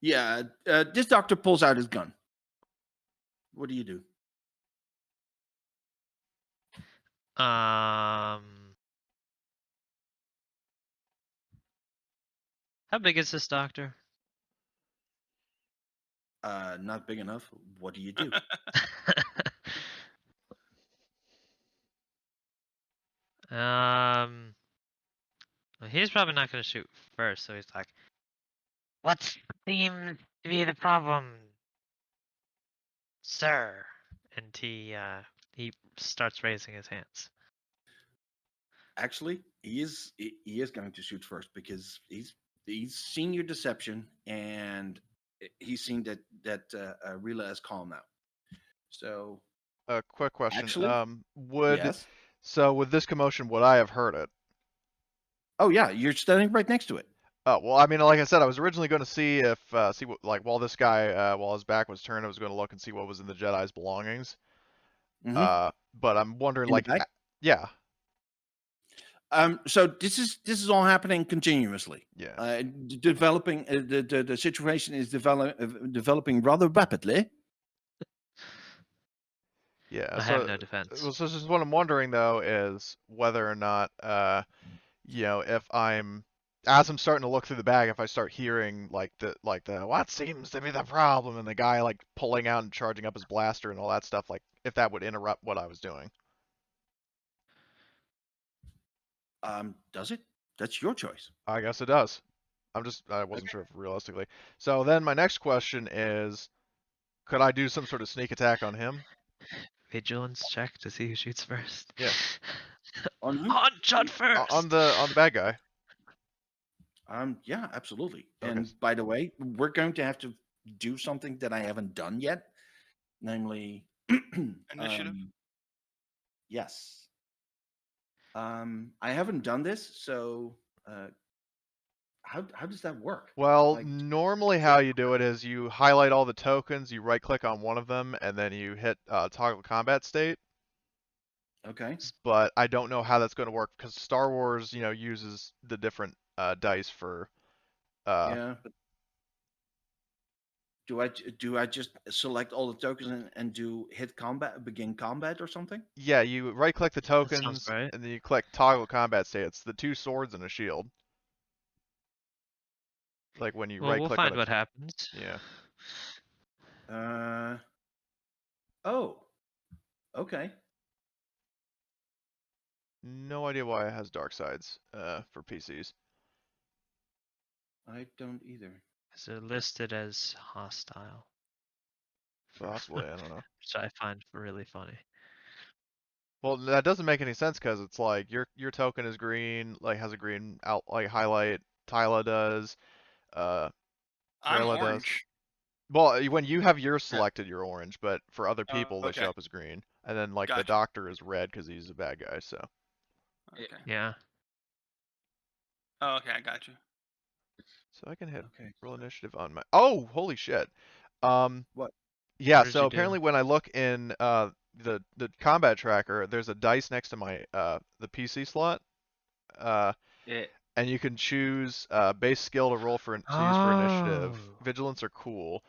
Yeah, this doctor pulls out his gun. What do you do? How big is this doctor? Not big enough. What do you do? Well, he's probably not going to shoot first, so he's like, "What seems to be the problem, sir?" And he starts raising his hands. Actually, he is going to shoot first because he's seen your deception and he's seen that Rila is calm now. So, A quick question. Actually, Would yes. so with this commotion, would I have heard it? Oh yeah, you're standing right next to it. Oh well, I mean, like I said, I was originally going to see if see what, like while this guy while his back was turned, I was going to look and see what was in the Jedi's belongings. Mhm. But I'm wondering, In the like, back? yeah, So this is all happening continuously. yeah. Developing the situation is developing rather rapidly. Yeah, I so have no defense. well, so just what I'm wondering though is whether or not you know, if as I'm starting to look through the bag, if I start hearing like the what seems to be the problem, and the guy like pulling out and charging up his blaster and all that stuff, like if that would interrupt what I was doing. Does it? That's your choice. I guess it does. I wasn't sure if realistically. So then my next question is, could I do some sort of sneak attack on him? Vigilance check to see who shoots first. Yeah. On who? On shot first. On the bad guy. Yeah, absolutely. Okay. And by the way, we're going to have to do something that I haven't done yet, namely Initiative? Yes. I haven't done this, so how does that work? Well, Like, normally how you do it is you highlight all the tokens, you right click on one of them, and then you hit toggle combat state. okay. But I don't know how that's going to work because Star Wars, you know, uses the different dice for. Yeah, but do I just select all the tokens and do begin combat or something? Yeah, you right click the sounds tokens right. and then you click toggle combat state. It's the 2 swords and a shield. Like when you Well, right we'll click find on it. what happens. Yeah. Oh. Okay. No idea why it has dark sides for PCs. I don't either. Is it listed as hostile? Possibly, I don't know. Which I find really funny. Well, that doesn't make any sense because it's like your token is green, like has a green out like highlight. Tyla does. I'm Rayla does. orange. Well, when you have yours selected, you're orange, but for other people, they okay. show up as green. And then like the Gotcha. doctor is red because he's a bad guy. So. Okay. Yeah. Oh, okay, I got you. So I can hit Okay. roll initiative on my. Oh, holy shit. What? Yeah. What did So you do? apparently, when I look in the combat tracker, there's a dice next to my the PC slot. And you can choose base skill to roll to use for initiative. Oh. Vigilance are cool.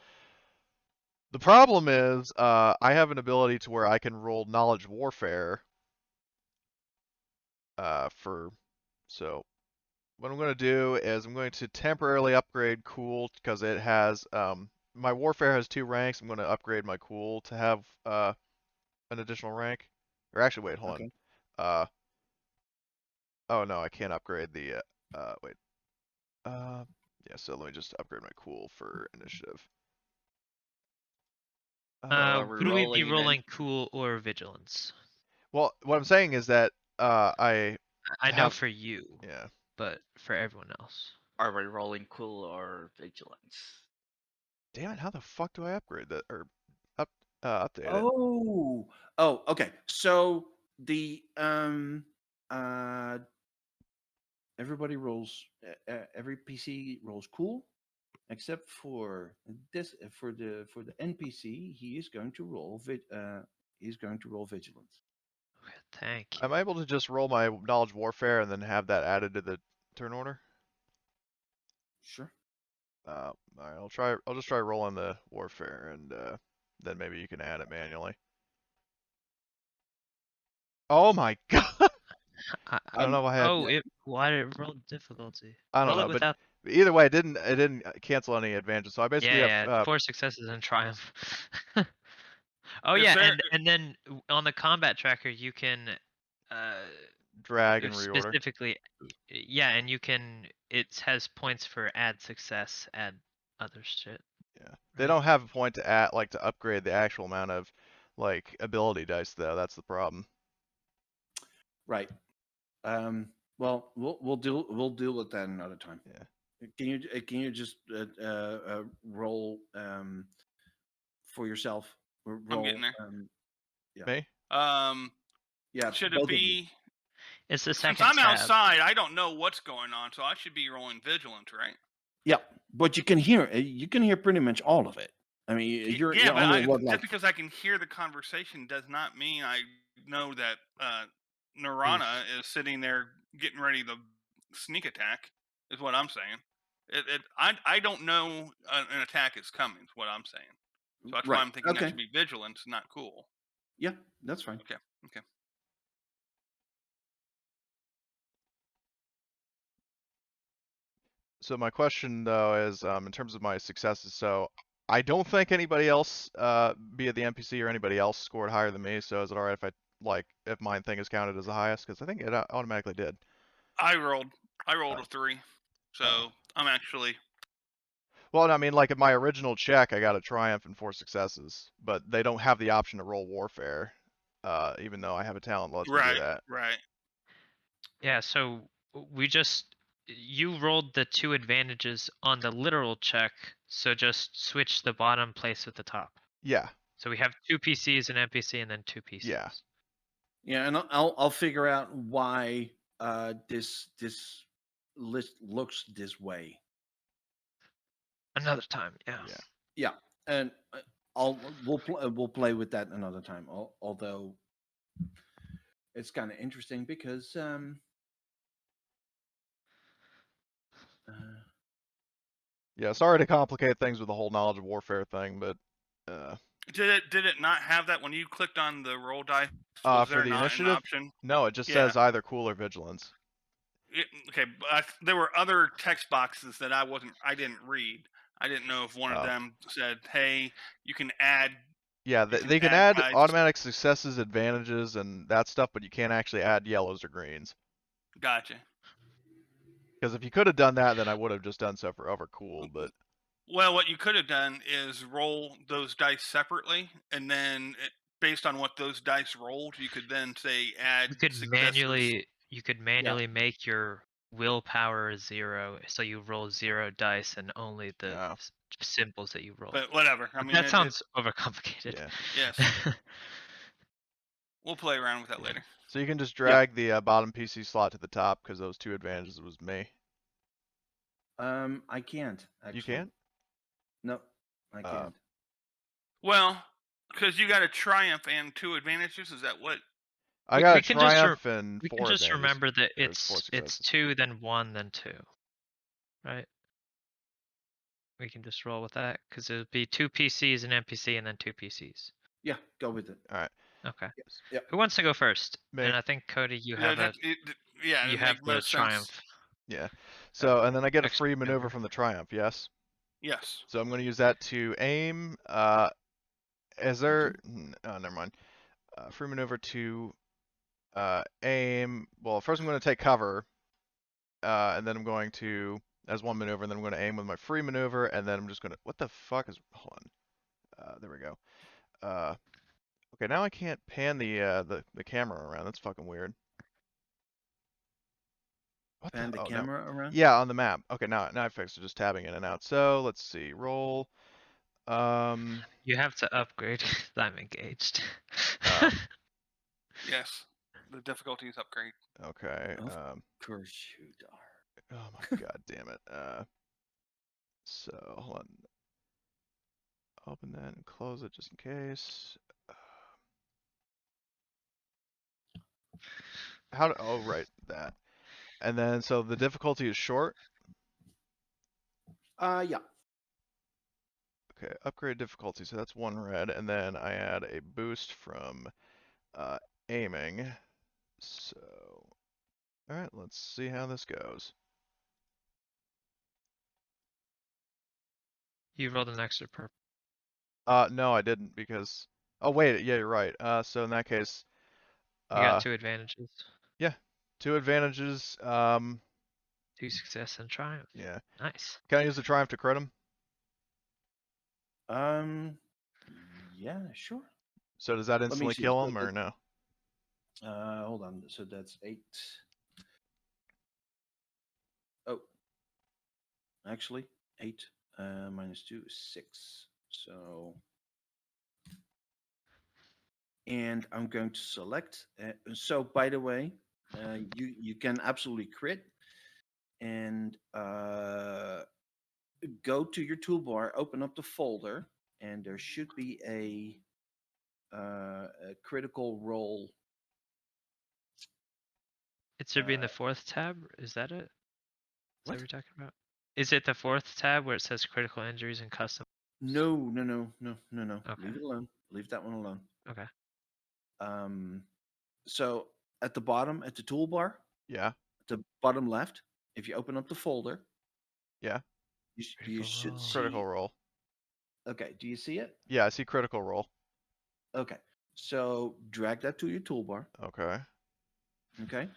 The problem is I have an ability to where I can roll knowledge warfare. So what I'm going to do is I'm going to temporarily upgrade cool because it has my warfare has 2 ranks. I'm going to upgrade my cool to have an additional rank. Or actually, wait, hold Okay. on. Oh no, I can't upgrade the wait. Yeah, so let me just upgrade my cool for initiative. are we Would we be rolling it in? rolling cool or vigilance? Well, what I'm saying is that I I know have- for you, yeah. but for everyone else. Are we rolling cool or vigilance? Damn it! How the fuck do I upgrade that or update it? Oh, okay. So the everybody rolls. Every PC rolls cool, except for this. For the NPC, he is going to roll. He's going to roll vigilance. Okay, thank you. Am I able to just roll my knowledge warfare and then have that added to the turn order? Sure. All right, I'll just try rolling the warfare and then maybe you can add it manually. Oh my god! I don't know if I had. Oh, why did it roll difficulty? I don't Roll know, it without. but either way, it didn't cancel any advantages. So I basically Yeah, have 4 successes and triumph. Oh Is yeah, there- and then on the combat tracker you can drag and reorder. specifically, yeah, and you can. It has points for add success, add other shit. Yeah, they right? don't have a point to add like to upgrade the actual amount of like ability dice though. That's the problem. Right. Well, we'll deal with that another time. Yeah. Can you just roll for yourself? Roll, I'm getting there. Yeah. Me? Yeah. Should both it of you. be? It's the Since second I'm tab. outside, I don't know what's going on, so I should be rolling vigilance, right? Yeah, but you can hear pretty much all of it. I mean, you're but only what, just like, because I can hear the conversation does not mean I know that Narana is sitting there getting ready to sneak attack. Is what I'm saying. I don't know an attack is coming. Is what I'm saying. So that's why right. I'm thinking that Okay. should be vigilance, not cool. Yeah, that's fine. Okay. So my question though is, in terms of my successes, so I don't think anybody else, be it the NPC or anybody else, scored higher than me. So is it all right if if mine thing is counted as the highest? Because I think it automatically did. I rolled a 3, so I'm actually. Well, I mean, like at my original check, I got a triumph and 4 successes, but they don't have the option to roll warfare, even though I have a talent that lets me do that. Right. Yeah, so you rolled the 2 advantages on the literal check, so just switch the bottom place with the top. Yeah. So we have 2 PCs, an NPC, and then 2 PCs. Yeah. Yeah, and I'll figure out why this list looks this way. Another time, yeah. Yeah. Yeah, and we'll play with that another time. Although it's kind of interesting because Yeah, sorry to complicate things with the whole knowledge of warfare thing, but Did it not have that when you clicked on the roll dice? Was for there the not initiative, an option? no, it just Yeah. says either cool or vigilance. Okay, but there were other text boxes that I didn't read. I didn't know if one of them said, "Hey, you can add." Yeah, you they can add dice. automatic successes, advantages, and that stuff, but you can't actually add yellows or greens. Gotcha. Because if you could have done that, then I would have just done so for over cool, but Well, what you could have done is roll those dice separately, and then based on what those dice rolled, you could then say add. You could successes. manually make your willpower 0, so you roll 0 dice and only the symbols that you roll. But whatever. I mean, that sounds overcomplicated. yeah. Yes. We'll play around with that later. So you can just drag the bottom PC slot to the top because those 2 advantages was me. I can't actually. You can't? No, I can't. Well, because you got a triumph and 2 advantages. Is that what? I got a triumph and 4 We can just advantages. remember that There's 4 it's successes. 2, then 1, then 2, right? We can just roll with that because it would be 2 PCs, an NPC, and then 2 PCs. Yeah, go with it. All right. Okay. Yeah. Who wants to go first? Me. And I think Cody, you Yeah, have you you have have the most sense. triumph. Yeah. So and then I get a Extra free maneuver maneuver. from the Triumph. Yes. Yes. So I'm going to use that to aim. Is there? Oh, never mind. Free maneuver to aim. Well, first I'm going to take cover, and then I'm going to as one maneuver, and then I'm going to aim with my free maneuver, and then I'm just going to. What the fuck is? Hold on. There we go. Okay, now I can't pan the camera around. That's fucking weird. What Pan the the? Oh, no. camera around. Yeah, on the map. Okay, now I fixed it. Just tabbing in and out. So let's see. Roll. You have to upgrade. I'm engaged. Oh. Yes. The difficulty is upgrade. Okay. Of course you are. Oh my god damn it. So hold on. Open that and close it just in case. How do? Oh right, that. And then so the difficulty is short. Yeah. Okay, upgrade difficulty. So that's 1 red, and then I add a boost from aiming. So, all right, let's see how this goes. You rolled an extra purple. No, I didn't because. Oh wait, yeah, you're right. So in that case, You got 2 advantages. yeah, 2 advantages. 2 success and triumph. Yeah. Nice. Can I use the Triumph to crit him? Yeah, sure. So does that me instantly see, kill so him or no? Hold on. So that's 8. Oh, actually, 8 minus 2 is 6. So, and I'm going to select. So, by the way, you can absolutely crit, and go to your toolbar, open up the folder, and there should be a critical role. It should be in the 4th tab. Is that it? Is that What? what you're talking about? Is it the 4th tab where it says critical injuries and custom? No. Okay. Leave it alone. Leave that one alone. Okay. So at the bottom, at the toolbar, Yeah. at the bottom left, if you open up the folder, Yeah. you Critical should role. see. Critical roll. Okay, do you see it? Yeah, I see critical roll. Okay, so drag that to your toolbar. Okay. Okay,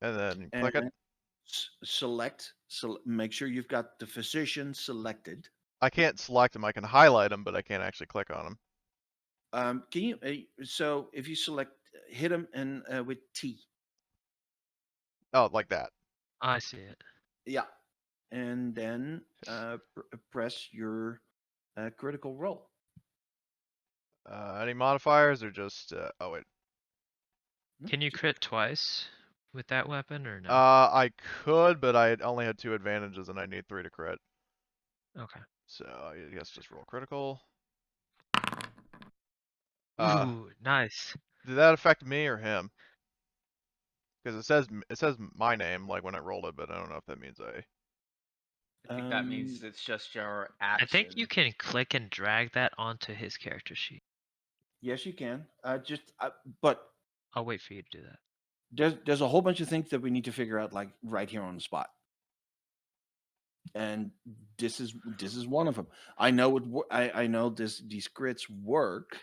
And then and click it. select. Make sure you've got the physician selected. I can't select him. I can highlight him, but I can't actually click on him. Can you? So if you select, hit him and with T. Oh, like that. I see it. Yeah, and then press your critical roll. Any modifiers or just? Oh wait. Can you crit twice with that weapon or no? I could, but I only had 2 advantages and I need 3 to crit. Okay. So I guess just roll critical. Ooh, nice. Did that affect me or him? Because it says my name like when I rolled it, but I don't know if that means I. I think that means it's just your I action. think you can click and drag that onto his character sheet. Yes, you can. But I'll wait for you to do that. there's a whole bunch of things that we need to figure out, like right here on the spot. And this is one of them. I know it. I know these crits work,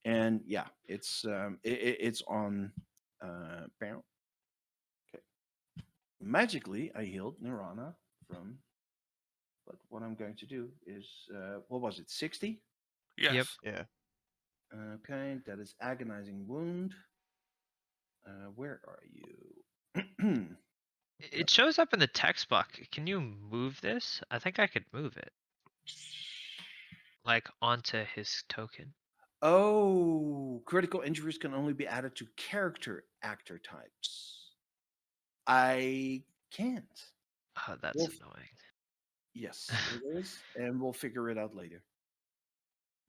and yeah, it's it's on. Barrel. Okay. Magically, I healed Nirana from. But what I'm going to do is, what was it? 60. Yes. Yeah. Okay, that is agonizing wound. Where are you? It shows up in the text box. Can you move this? I think I could move it. Like onto his token. Oh, critical injuries can only be added to character actor types. I can't. Oh, that's Well, annoying. Yes, it is, and we'll figure it out later.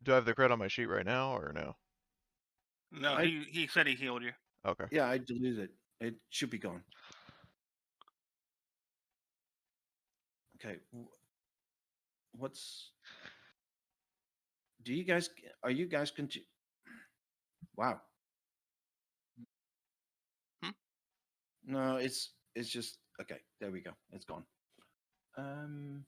Do I have the crit on my sheet right now or no? No, I- he said he healed you. Okay. Yeah, I deleted it. It should be gone. Okay. What's? Do you guys? Are you guys Wow. Hmm? No, it's just Okay, there we go. It's gone. And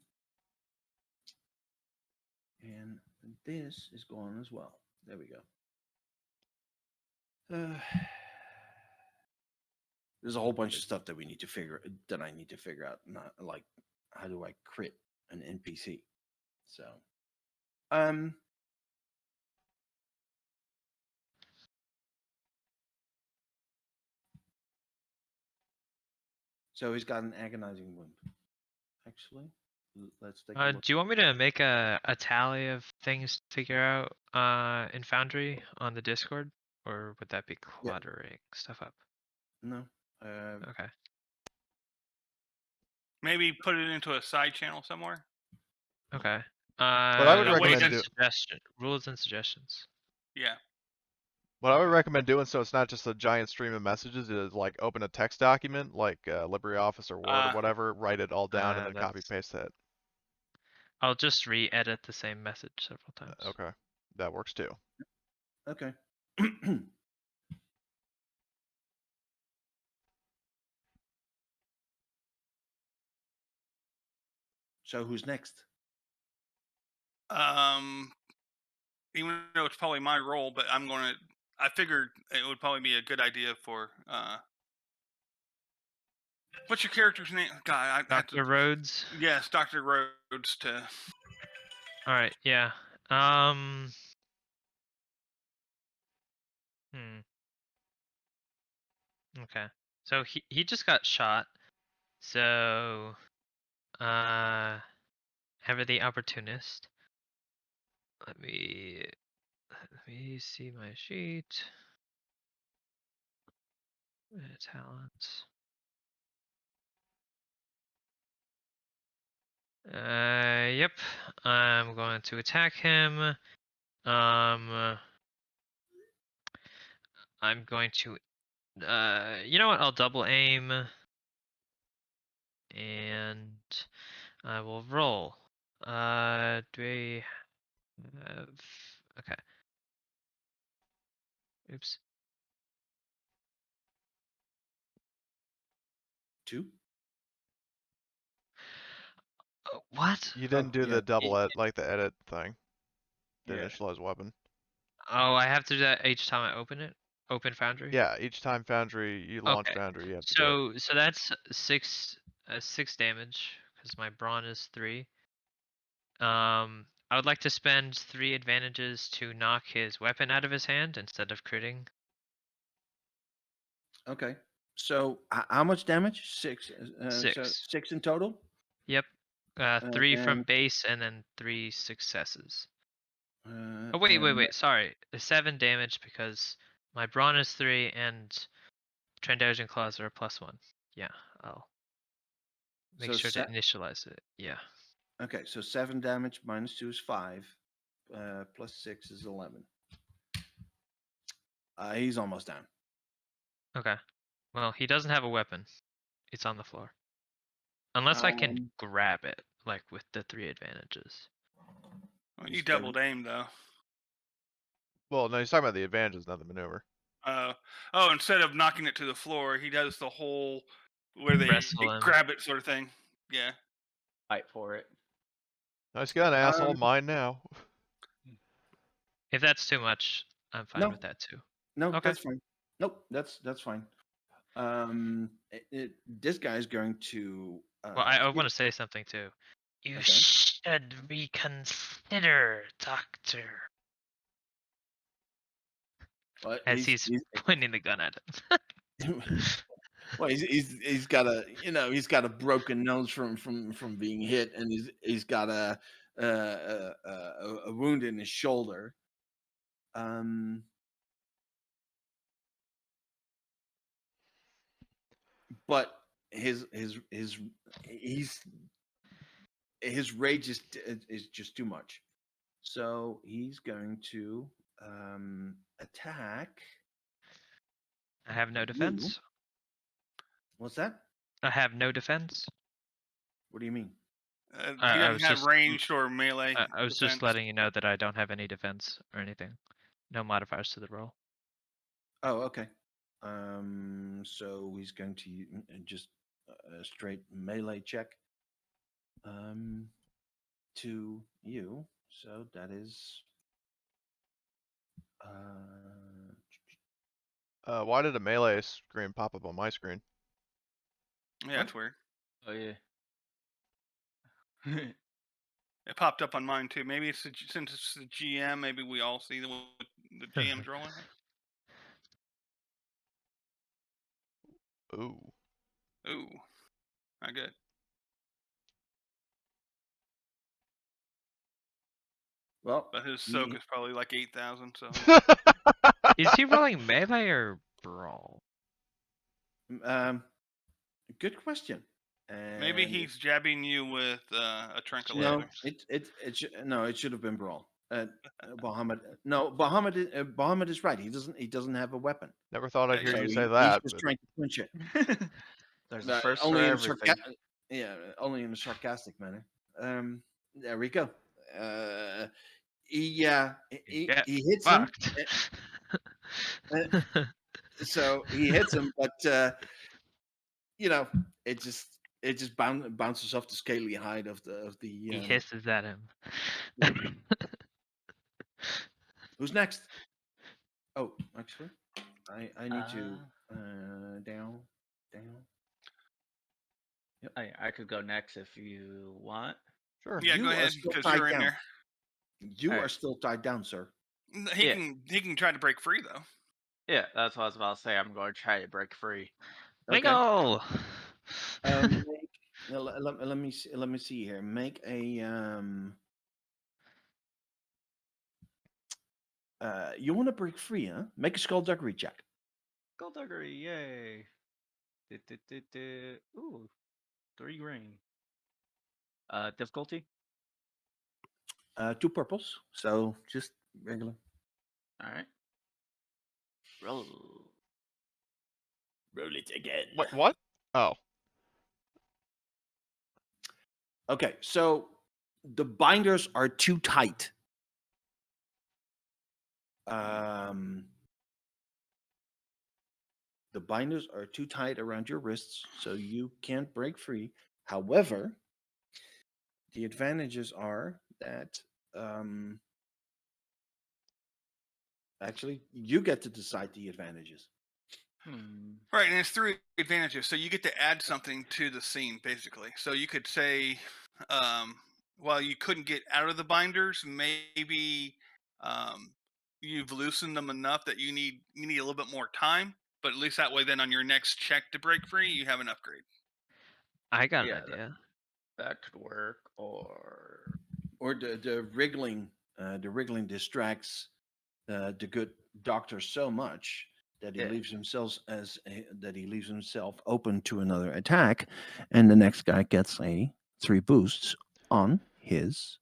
this is gone as well. There we go. There's a whole bunch of stuff that I need to figure out. Not like, how do I crit an NPC? So, so he's got an agonizing wound. Actually, let's take a look. Do you want me to make a tally of things to figure out in Foundry on the Discord, or would that be cluttering stuff up? No. Okay. Maybe put it into a side channel somewhere. Okay. I would that way recommend rules and suggestions. Yeah. What I would recommend doing, so it's not just a giant stream of messages, is like open a text document like LibreOffice or Word or whatever, write it all down, and then copy paste that. I'll just re-edit the same message several times. Okay, that works too. Okay. So who's next? Even though it's probably my role, but I figured it would probably be a good idea for what's your character's name? God, Dr. Rhodes. Yes, Dr. Rhodes to. All right. Yeah. Okay. So he just got shot. So Ever the Opportunist. Let me see my sheet. Talents. Yep. I'm going to attack him. I'm going to you know what? I'll double aim. And I will roll. Do we have... Okay. Oops. 2. What? You didn't do yeah. the double like the edit thing. The Yeah. initialize weapon. Oh, I have to do that each time I open it? Open Foundry? Yeah, each time Foundry you launch Okay. Foundry, you have to do it. So that's 6 damage because my brawn is 3. I would like to spend 3 advantages to knock his weapon out of his hand instead of critting. Okay. So how much damage? 6. 6. So 6 in total. Yep. 3 from and- base and then 3 successes. Uh, Oh wait, and- sorry. 7 damage because my brawn is 3 and Trandoshan claws are a +1. Yeah, I'll make So sure to initialize it. Yeah. Okay, so 7 damage minus 2 is 5. Plus 6 is 11. He's almost down. Okay. Well, he doesn't have a weapon. It's on the floor. Unless I can grab it, like with the 3 advantages. Well, you doubled aim though. Well, no, he's talking about the advantages, not the maneuver. Instead of knocking it to the floor, he does the whole where they grab it sort of thing. Yeah. Fight for it. Nice gun, asshole. Mine now. If that's too much, I'm fine with that too. No, Okay. that's fine. Nope, that's fine. This guy's going to. Well, I want to say something too. You should reconsider, Doctor. Well, As he's pointing the gun at him. Well, he's got a broken nose from being hit, and he's got a wound in his shoulder. But his rage is just too much. So he's going to attack. I have no defense. What's that? I have no defense. What do you mean? He doesn't have ranged or melee. I was just letting you know that I don't have any defense or anything. No modifiers to the roll. Oh, okay. So he's going to just a straight melee check to you. So that is. Why did a melee screen pop up on my screen? Yeah, that's weird. Oh yeah. It popped up on mine too. Maybe it's since it's the GM. Maybe we all see the GM's rolling. Ooh. Ooh, not good. Well, But his soak is probably like 8,000. So Is he rolling melee or brawl? Good question. maybe And he's jabbing you with a no, tranquilizer. it should have been brawl. Bahamut. No, Bahamut is right. He doesn't have a weapon. Never thought I'd hear So you say he's that. just but- trying to punch it. There's a first for Only in everything. only in a sarcastic manner. There we go. He hits him. Fucked. So he hits him, but it just bounces off the scaly hide of the. He hisses at him. Who's next? Oh, actually, I need to down. Yep. I could go next if you want. Sure. Yeah, You go are ahead still because tied you're in down. there. You Alright. are still tied down, sir. He Yeah. can try to break free though. Yeah, that's what I was about to say. I'm going to try to break free. Mingo! Let me see, here. Make a you want to break free, huh? Make a skullduggery check. Skullduggery, yay. Ooh, 3 green. Difficulty? 2 purples, so just regular. Alright. Roll. Roll it again. Wait, what? Oh. Okay, so the binders are too tight. The binders are too tight around your wrists, so you can't break free. However, the advantages are that actually you get to decide the advantages. Right, and it's 3 advantages. So you get to add something to the scene, basically. So you could say, while you couldn't get out of the binders, maybe you've loosened them enough that you need a little bit more time. But at least that way, then on your next check to break free, you have an upgrade. I got Yeah, an idea. That could work, or the wriggling distracts the good doctor so much that he leaves himself open to another attack, and the next guy gets a 3 boosts on his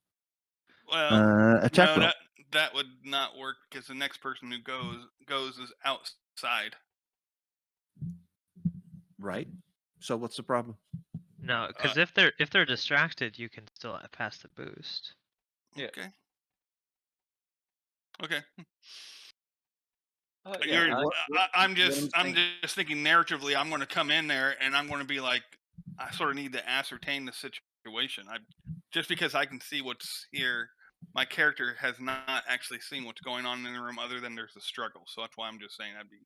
attack roll. That would not work because the next person who goes is outside. Right. So what's the problem? No, because if they're distracted, you can still pass the boost. Yeah. Okay. Yeah, I'm just thinking narratively. I'm going to come in there and I'm going to be like, I sort of need to ascertain the situation. Just because I can see what's here, my character has not actually seen what's going on in the room other than there's a struggle. So that's why I'm just saying that'd be.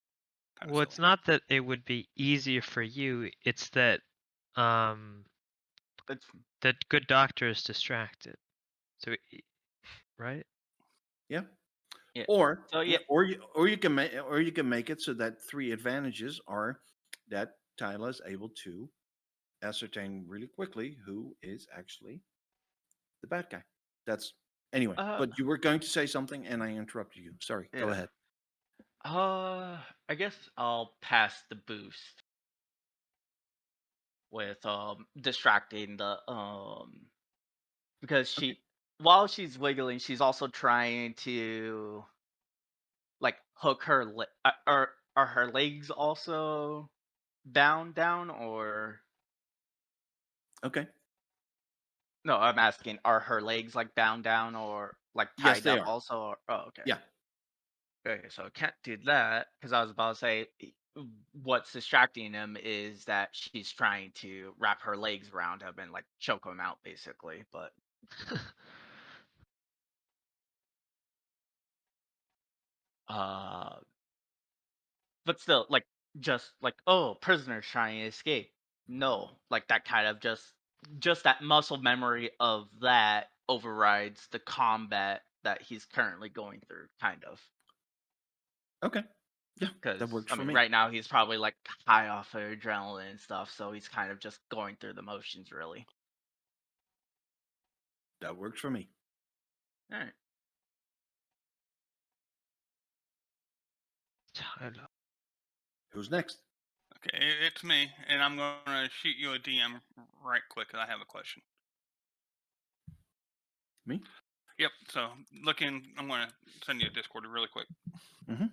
Well, it's not that it would be easier for you. It's that that good doctor is distracted. So, right? Yeah. Yeah. Or So, yeah. or you can make it so that 3 advantages are that Tyler is able to ascertain really quickly who is actually the bad guy. That's anyway. But you were going to say something, and I interrupted you. Sorry. Go ahead. I guess I'll pass the boost with distracting the because while she's wiggling, she's also trying to like hook her are her legs also bound down, or Okay. no, I'm asking, are her legs like bound down or like Yes, tied they up are. also? Or, oh, okay. Yeah. Okay, so I can't do that because I was about to say what's distracting him is that she's trying to wrap her legs around him and like choke him out, basically. But but still, like, just like, oh, prisoners trying to escape. No, like that kind of just that muscle memory of that overrides the combat that he's currently going through, kind of. Okay. Yeah, Because that works I for mean, me. right now he's probably like high off of adrenaline and stuff, so he's kind of just going through the motions, really. That works for me. All right. Tyler. Who's next? Okay, it's me, and I'm going to shoot you a DM right quick. I have a question. Me? Yep. So I'm going to send you a Discord really quick. Mm-hmm.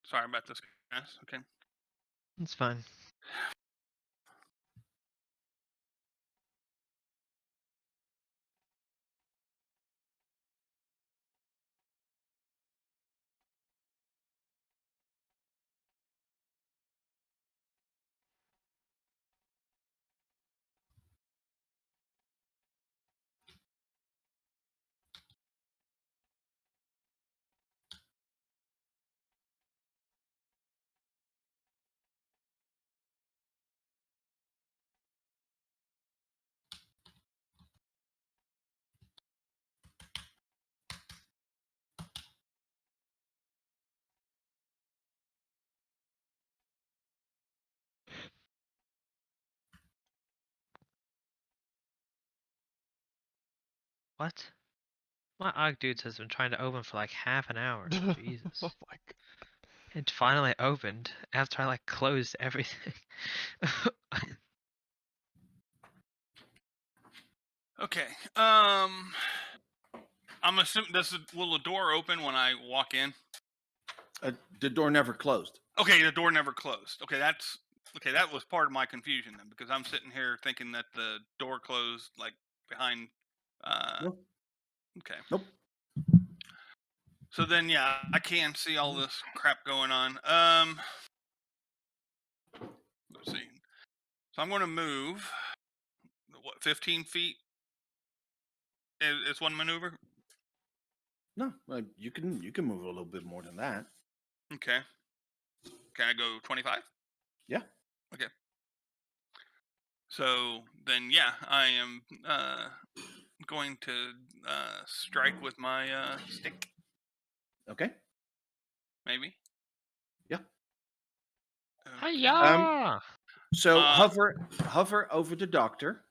Sorry about this, guys. Okay. It's fine. What? My Arc Dudes has been trying to open for like half an hour. Jesus. Oh my god. It finally opened after I like closed everything. Okay. I'm assuming will the door open when I walk in? The door never closed. Okay, the door never closed. Okay, that was part of my confusion then, because I'm sitting here thinking that the door closed like behind. Nope. Okay. Nope. So then, yeah, I can see all this crap going on. Let's see. So I'm going to move. What, 15 feet? Is one maneuver? No, you can move a little bit more than that. Okay. Can I go 25? Yeah. Okay. So then, yeah, I am going to strike with my stick, Okay. maybe. Yeah. Okay. Hiya! So Uh, hover over the doctor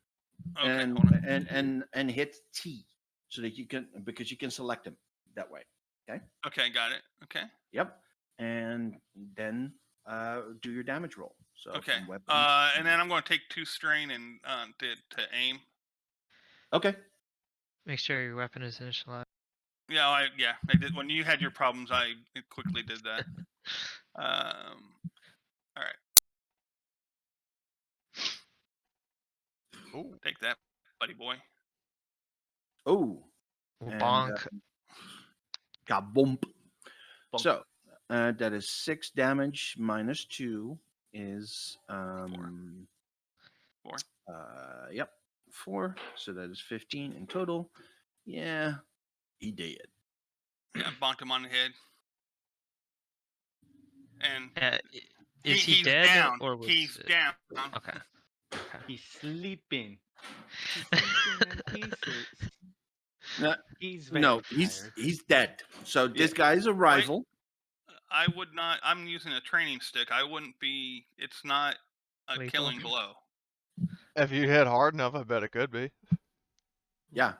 Okay, and hold on. and hit T so that you can select him that way. Okay. Okay, got it. Okay. Yep. And then do your damage roll. So Okay. from weapons. And then I'm going to take 2 strain and to aim. Okay. Make sure your weapon is initialized. Yeah, I did. When you had your problems, I quickly did that. All right. Ooh. Take that, buddy boy. Oh. Bonk. Got bump. Bonk. So that is 6 damage minus 2 is 4. Yep, 4. So that is 15 in total. Yeah, he did. Yeah, bonked him on the head. And Is he he's dead down. or was He's it- down. Okay. He's sleeping. He's sleeping in pieces. He's very No, tired. he's dead. So this Yeah. guy is a rival. I would not. I'm using a training stick. I wouldn't be. It's not a Lethal. killing blow. If you hit hard enough, I bet it could be. Yeah.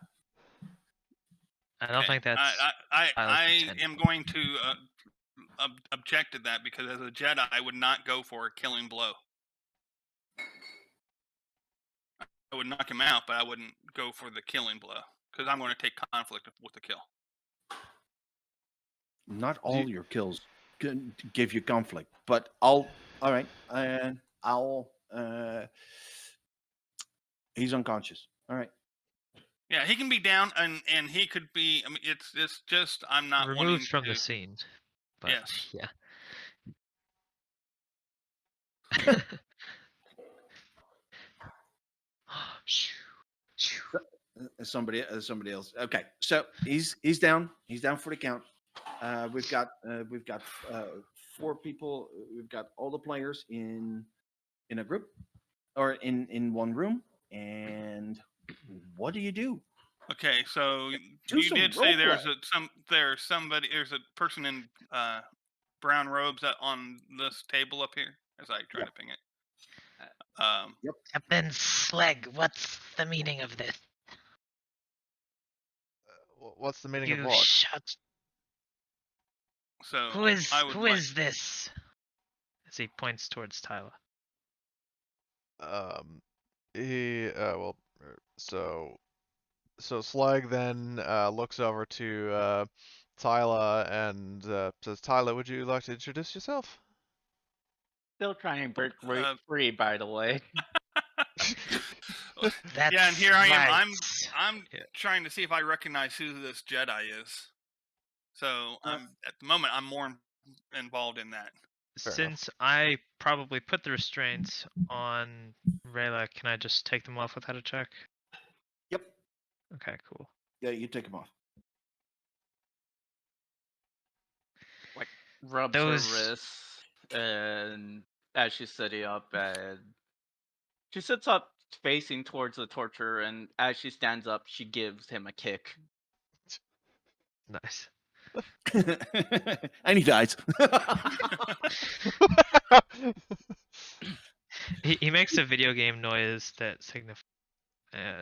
I don't Okay. think that's. I Tyler's intent. am going to object to that, because as a Jedi, I would not go for a killing blow. I would knock him out, but I wouldn't go for the killing blow, because I'm going to take conflict with the kill. not all your kills can give you conflict, but all right, and I'll. He's unconscious. All right. Yeah, he can be down, and he could be. I mean, it's just I'm not wanting Removed from to. the scene. But Yes. yeah. Somebody else. Okay, so he's down. He's down for the count. We've got 4 people. We've got all the players in a group or in one room. And what do you do? Okay, so Do you some did say roleplay. there's a person in brown robes on this table up here as I try to ping it. Captain Slegg, what's the meaning of this? What's the meaning of You what? shut. So Who is I would who like, is this? As he points towards Tyler. So Slegg then looks over to Tyler and says, "Tyler, would you like to introduce yourself?" Still trying to break free, by the way. That's yeah, and here I am. right. I'm Yeah. trying to see if I recognize who this Jedi is. So I'm at the moment I'm more involved in that. Fair Since I probably put the restraints on Rayla, can I just take them off without a check? Yep. Okay, cool. Yeah, you take him off. Like rubs Those- her wrists, and as she's sitting up, and she sits up facing towards the torturer, and as she stands up, she gives him a kick. Nice. And he dies. He makes a video game noise that signifies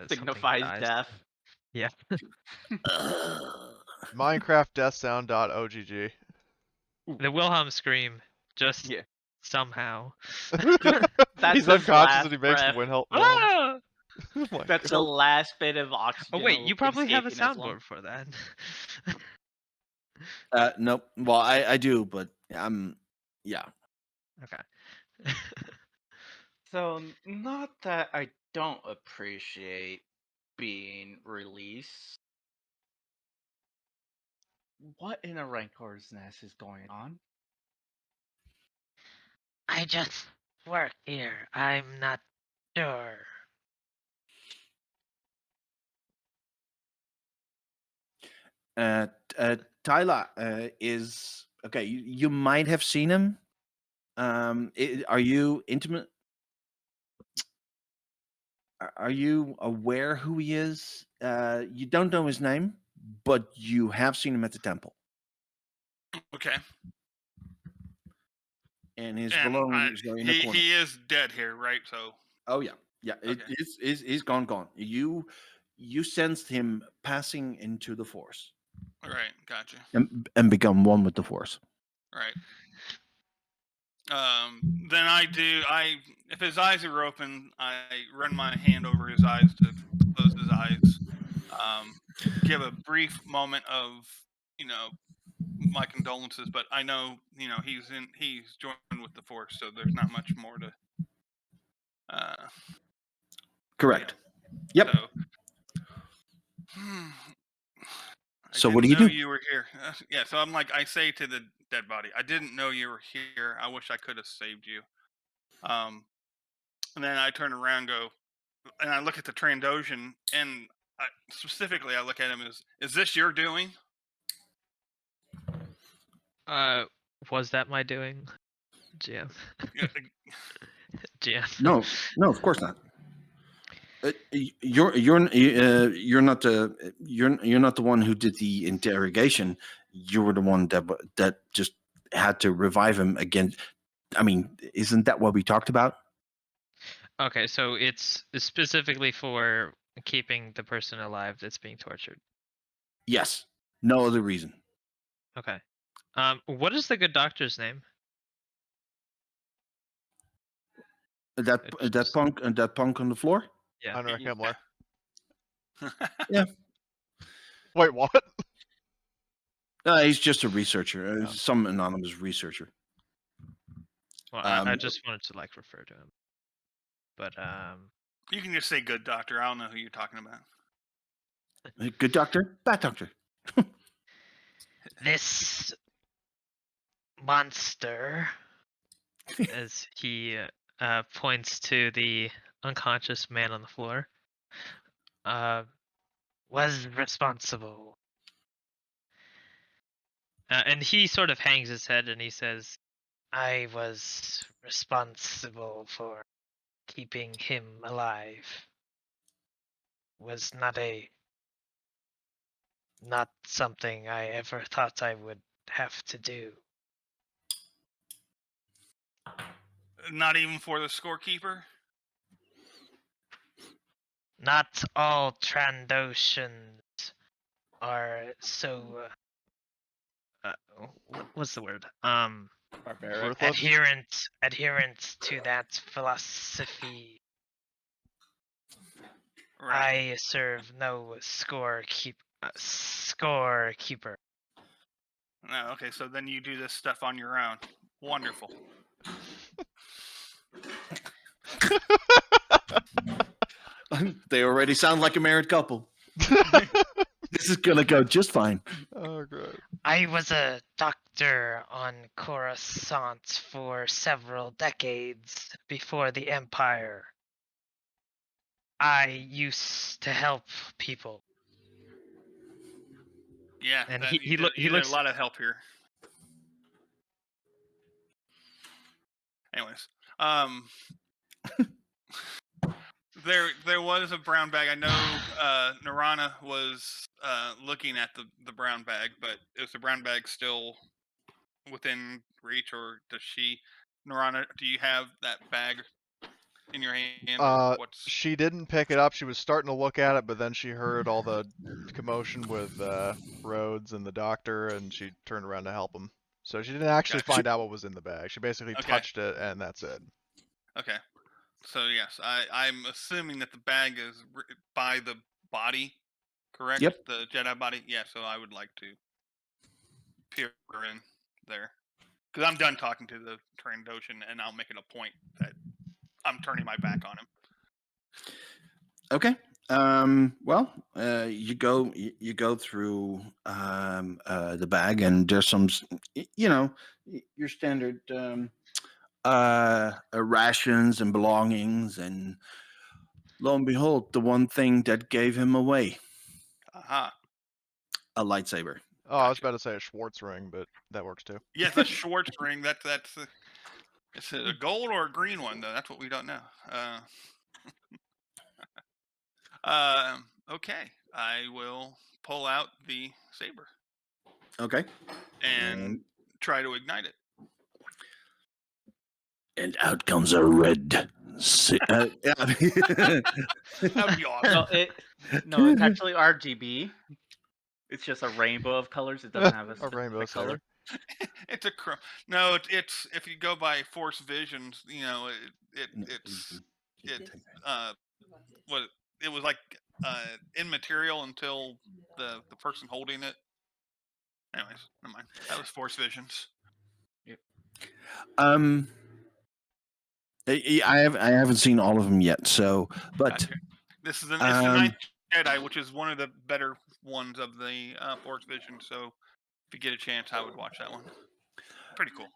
Signifies death. Yeah. Minecraft death sound.ogg. The Wilhelm scream, just Yeah. somehow. That's He's his unconscious last and he makes breath. the Wilhelm. Ah! Oh my That's God. the last bit of oxygen. Oh wait, you probably have a escaping his lungs. soundboard for that. Nope. Well, I do, but yeah. Okay. So, not that I don't appreciate being released. What in a Rancor's nest is going on? I just work here. I'm not sure. Tyler is okay. You might have seen him. Are you intimate? Are you aware who he is? You don't know his name, but you have seen him at the temple. Okay. And his And belongings are in the corner. he is dead here, right? So. Oh yeah, yeah. Okay. He's gone. You sensed him passing into the Force. All right, gotcha. And become one with the Force. Right. Then I if his eyes are open, I run my hand over his eyes to close his eyes. Give a brief moment of, my condolences, but I know, he's joined with the Force, so there's not much more to. Correct. Yep. So what do you do? You were here. Yeah. So I'm like, I say to the dead body, I didn't know you were here. I wish I could have saved you. And then I turn around, and go, and I look at the Trandoshan, and specifically, I look at him as, is this your doing? Was that my doing, GM? GM. No, of course not. You're not the one who did the interrogation. You were the one that just had to revive him again. I mean, isn't that what we talked about? Okay, so it's specifically for keeping the person alive that's being tortured. Yes. No other reason. Okay. What is the good doctor's name? That punk on the floor? Yeah. Heinrich Himmler. Yeah. Wait, what? He's just a researcher, Yeah. some anonymous researcher. Well, I Um, just wanted to like refer to him. But You can just say good doctor. I don't know who you're talking about. Good doctor, bad doctor. this monster, as he points to the unconscious man on the floor, was responsible. And he sort of hangs his head and he says, I was responsible for keeping him alive. Was not something I ever thought I would have to do. Not even for the scorekeeper. Not all Trandoshans are so what's the word? Barbaric. Worthless? Adherent to that philosophy. Right. I serve no scorekeeper. No, okay, so then you do this stuff on your own. Wonderful. They already sound like a married couple. This is gonna go just fine. Oh, great. I was a doctor on Coruscant for several decades before the Empire. I used to help people. Yeah, And that- he you did looks- a lot of help here. Anyways, there was a brown bag. I know Narana was looking at the brown bag, but is the brown bag still within reach, or does she? Narana, do you have that bag in your hand? Or what's She didn't pick it up. She was starting to look at it, but then she heard all the commotion with Rhodes and the doctor, and she turned around to help him. So she didn't actually Gotcha. find out what was in the bag. She basically Okay. touched it, and that's it. okay? So yes, I'm assuming that the bag is by the body, correct? Yep. The Jedi body. Yeah. So I would like to peer in there, because I'm done talking to the Trandoshan, and I'll make it a point that I'm turning my back on him. Okay. Well, you go through the bag, and there's some, your standard rations and belongings, and lo and behold, the one thing that gave him away, Aha. a lightsaber. Oh, I was Gotcha. about to say a Schwartz ring, but that works too. Yes, a Schwartz ring. That's it's a gold or a green one though. That's what we don't know. Okay, I will pull out the saber Okay. and try to ignite it. And out comes a red. Yeah. That would be awesome. No, it's actually RGB. It's just a rainbow of colors. It doesn't have a specific rainbow color. It's a no. It's if you go by Force Visions, it's what it was like immaterial until the person holding it. Anyways, never mind. That was Force Visions. I haven't seen all of them yet, so but Gotcha. This is it's the Ninth Jedi, which is one of the better ones of the Force Vision. So if you get a chance, I would watch that one. Pretty cool.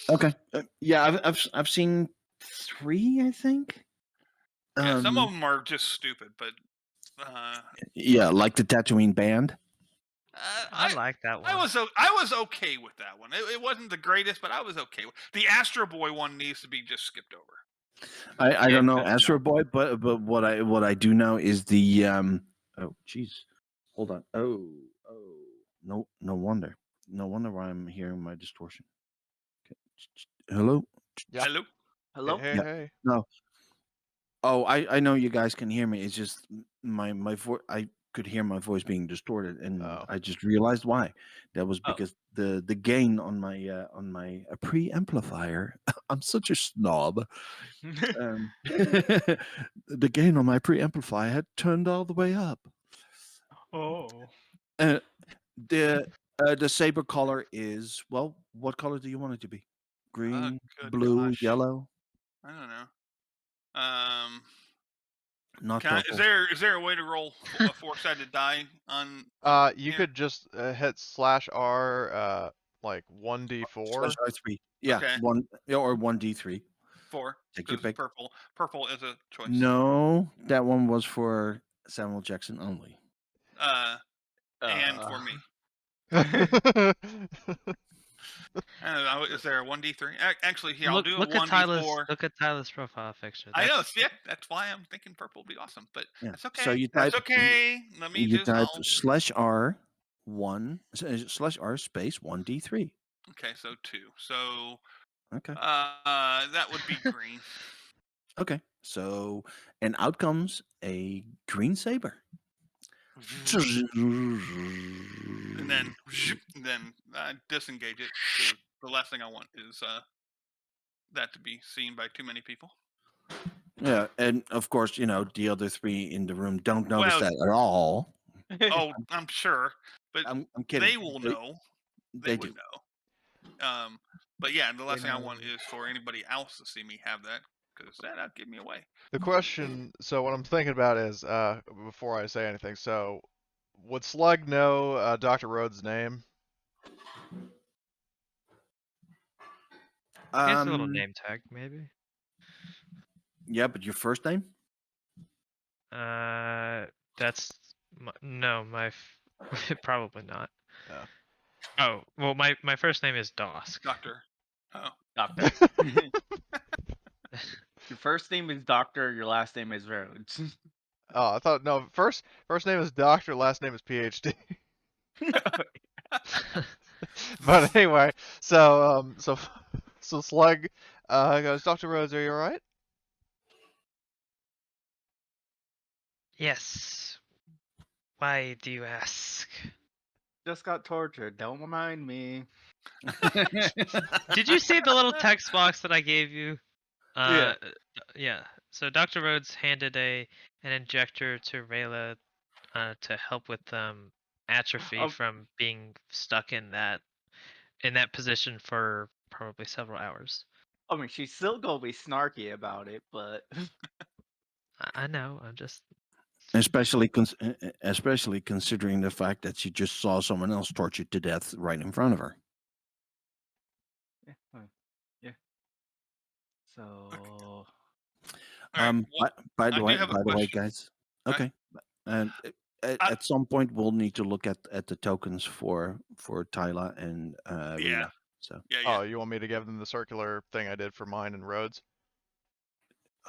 okay, yeah, I've seen 3, I think. Yeah, some of them are just stupid, but yeah, like the Tatooine band. I like that one. I was okay with that one. It wasn't the greatest, but I was okay with the Astro Boy one. Needs to be just skipped over. I don't know good to Astro know. Boy, but what I do know is the oh jeez, hold on. Oh no wonder why I'm hearing my distortion. Okay. Hello. Yeah. Hello. Hello? Hey, Yeah. hey. No. Oh, I know you guys can hear me. It's just my voice. I could hear my voice being distorted, and Oh. I just realized why. That was Oh. because the gain on my preamplifier. I'm such a snob. The gain on my preamplifier had turned all the way up. Oh. The The saber color is, well, what color do you want it to be? Green, good blue, gosh. yellow? I don't know. Not Is purple. there a way to roll a 4-sided die on? You here? could just hit /R, like 1d4. /R3. Yeah, Okay. 1 or 1d3. 4. Take your Because pick. purple. Purple is a choice. No, that one was for Samuel Jackson only. And for me. I don't know. Is there a 1d3? Actually, here I'll do a Look at 1d4. Tyler's profile picture. I know. See, that's why I'm thinking purple would be awesome. But Yeah. that's okay. So you That's type okay. Let me you just. type /R 1 /R space 1d3. Okay, so 2. So Okay. that would be green. Okay. So and out comes a green saber. And then disengage it. 'Cause the last thing I want is that to be seen by too many people. Yeah, and of course, the other 3 in the room don't notice Well, that at all. Oh, I'm sure, but I'm kidding. they will know. They would do. know. But yeah, the last thing I know. want is for anybody else to see me have that, because that'd give me away. The question, so what I'm thinking about is, before I say anything, so would Slegg know Dr. Rhodes' name? He has a little name tag, maybe. Yeah, but your first name? That's probably not. Yeah. Oh, well, my first name is Dosk. Doctor. Oh. Doctor. Your first name is Doctor. Your last name is Rhodes. Oh, I thought no. First name is Doctor. Last name is PhD. But anyway, so Slegg goes, Dr. Rhodes, are you all right? Yes. Why do you ask? Just got tortured. Don't mind me. Did you see the little text box that I gave you? Yeah. Yeah. So Dr. Rhodes handed an injector to Rayla to help with atrophy from being stuck in that position for probably several hours. I mean, she's still gonna be snarky about it, but I know. I'm just Especially considering the fact that she just saw someone else tortured to death right in front of her. yeah. So All right, by the way, question. guys. Okay. And at some point we'll need to look at the tokens for Tyla and Rita. So Yeah. Oh, you want me to give them the circular thing I did for mine and Rhodes?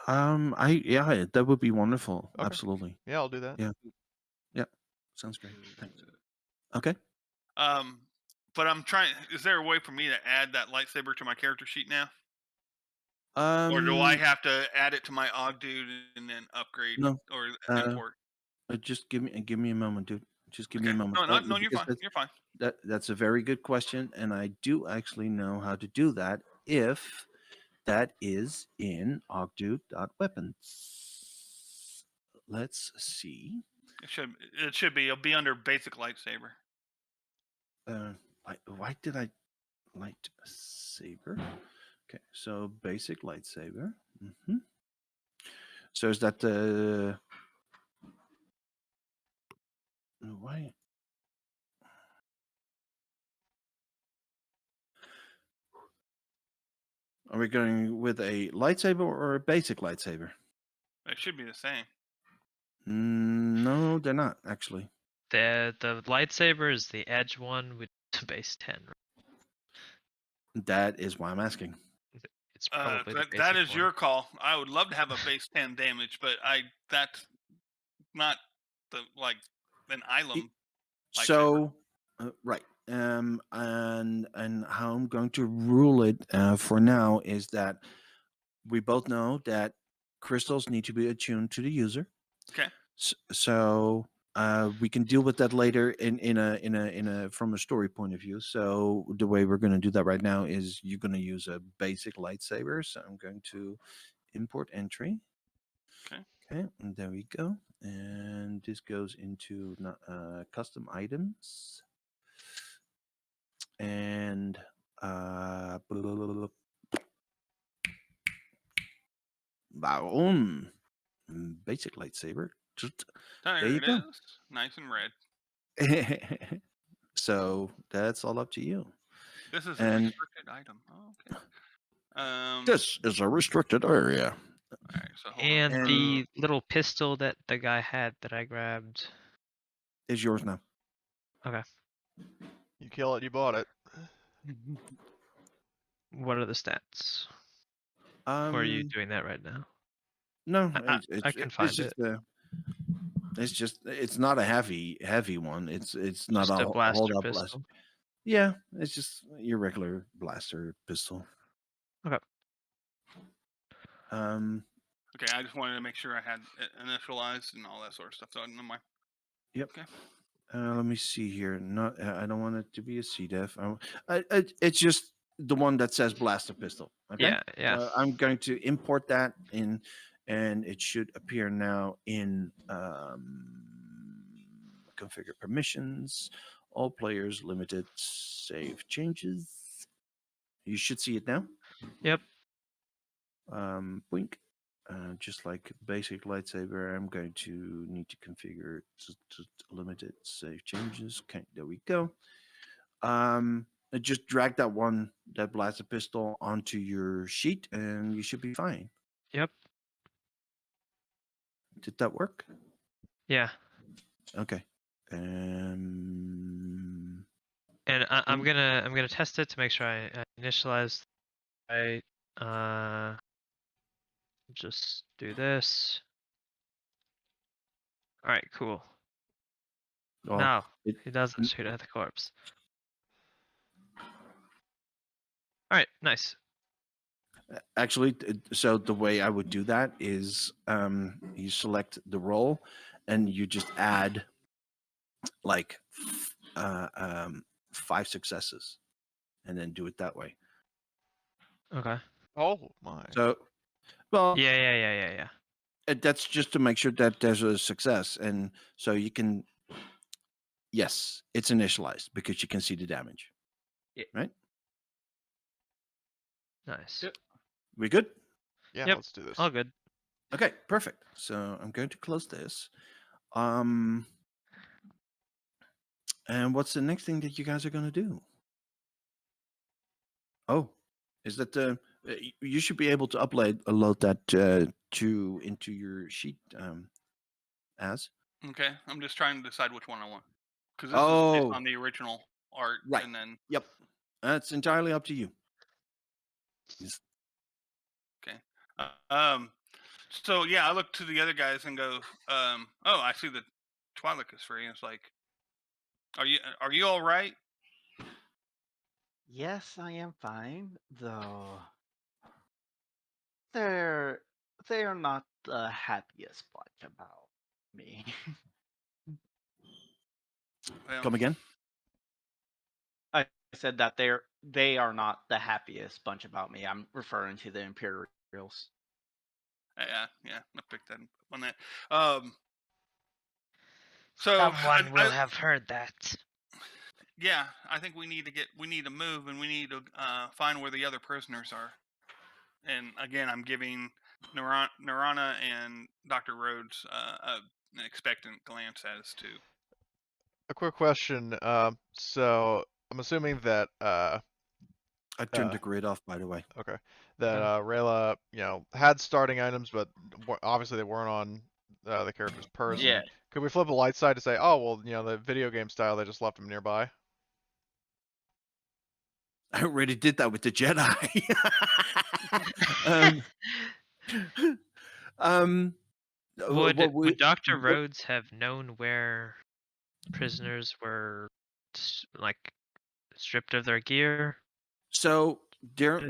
that would be wonderful. Okay. Absolutely. Yeah, I'll do that. Yeah. Sounds great. Thanks. Okay. But I'm trying. Is there a way for me to add that lightsaber to my character sheet now? Or do I have to add it to my Ogdude and then upgrade No. or import? Just give me a moment, dude. Just give me a Okay. moment. No, you're Because fine. You're fine. That's a very good question, and I do actually know how to do that if that is in Ogdude.weapons. Let's see. It should be. It'll be under basic lightsaber. Why did I lightsaber? Okay, so basic lightsaber. So is that the why? Are we going with a lightsaber or a basic lightsaber? It should be the same. No, they're not actually. the lightsaber is the edge one with base 10. That is why I'm asking. It's probably the that is basic your one. call. I would love to have a base 10 damage, but that's not an Ilum. So right. And how I'm going to rule it for now is that we both know that crystals need to be attuned to the user. Okay. So we can deal with that later in a from a story point of view. So the way we're going to do that right now is you're going to use a basic lightsaber. So I'm going to import entry. Okay, and there we go. And this goes into custom items. and Baum, basic lightsaber. There you There it go. is. Nice and red. So that's all up to you. This is a And restricted item. Oh, okay. this is a restricted area. All right. So hold on. And And- the little pistol that the guy had that I grabbed. Is yours now. You kill it, you bought it. What are the stats? Or are you doing that right now? No, I can find it's just it. it's not a heavy one. It's not Just a a blaster hold up pistol. blaster. Yeah, it's just your regular blaster pistol. Okay. Okay, I just wanted to make sure I had it initialized and all that sort of stuff. So never mind. Yep. Okay. Let me see here. Not, I don't want it to be a C-def. It's just the one that says blaster pistol. Okay. Yeah. I'm going to import that in, and it should appear now in configure permissions. All players limited. Save changes. You should see it now. Yep. Blink. Just like basic lightsaber, I'm going to need to configure to limited save changes. Okay, there we go. Just drag that blaster pistol onto your sheet, and you should be fine. Yep. Did that work? Yeah. Okay. And I'm gonna test it to make sure I initialize right. Just do this. All right, cool. Well, No, it- he doesn't shoot at the corpse. All right, nice. Actually, so the way I would do that is you select the role, and you just add like 5 successes, and then do it that way. Okay. Oh my. So, well, Yeah. that's just to make sure that there's a success, and so you can. Yes, it's initialized because you can see the damage. Yeah. Right? Nice. Yep. We good? Yeah, Yep. let's do this. All good. Okay, perfect. So I'm going to close this. And what's the next thing that you guys are going to do? Oh, is that you should be able to load that into your sheet as. Okay. I'm just trying to decide which one I want because this is Oh, based on the original art, right. and then Yep. That's entirely up to you. okay. So yeah, I look to the other guys and go, oh, I see the Twi'lek is free. And it's like, are you all right? Yes, I am fine, though. They are not the happiest bunch about me. Well, Come again? I said that they are not the happiest bunch about me. I'm referring to the Imperials. yeah, I picked that up on that. So Someone will I- have heard that. yeah, I think we need to move, and we need to find where the other prisoners are. And again, I'm giving Narana and Dr. Rhodes an expectant glance as to. A quick question. So I'm assuming that I turned the grid off, by the way. okay, that Rayla, had starting items, but obviously they weren't on the character's person. Yeah. Could we flip the light side to say, oh well, the video game style, they just left them nearby? I already did that with the Jedi. Would Dr. Rhodes have known where prisoners were like stripped of their gear? So they're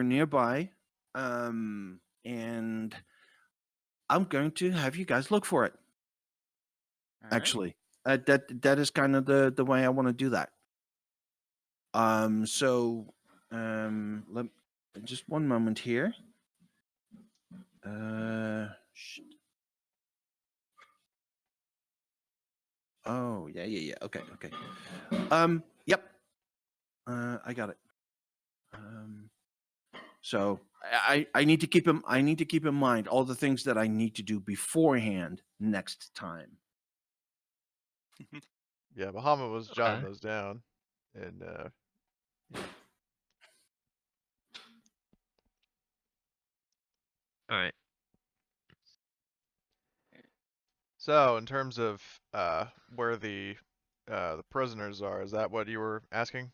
nearby, and I'm going to have you guys look for it. All right. Actually, that is kind of the way I want to do that. Let just one moment here. Shit. Oh yeah. Okay. Yep. I got it. So I need to keep him. I need to keep in mind all the things that I need to do beforehand next time. Yeah, Bahamut was jotting Okay. those down, and All right. so in terms of where the prisoners are, is that what you were asking?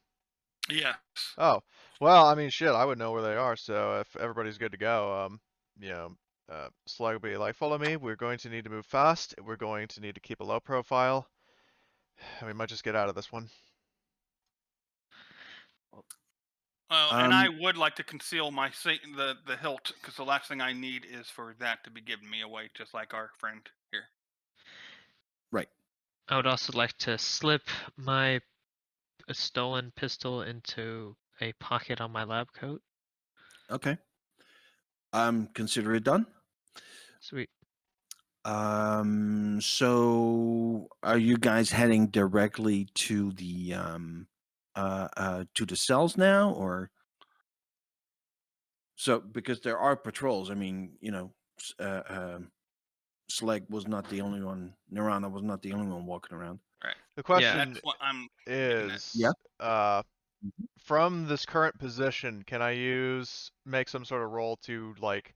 Yes. Oh, well, I mean, shit, I would know where they are. So if everybody's good to go, you know, Slegg will be like, follow me. We're going to need to move fast. We're going to need to keep a low profile. We might just get out of this one. Well, and I Um, would like to conceal my the hilt, because the last thing I need is for that to be given me away, just like our friend here. right. I would also like to slip my stolen pistol into a pocket on my lab coat. Okay. Consider it done. Sweet. So are you guys heading directly to the cells now, or so because there are patrols? I mean, Slegg was not the only one. Nirana was not the only one walking around. Right. The Yeah. question That's what I'm getting at. is, Yeah. from this current position, can I make some sort of roll to like,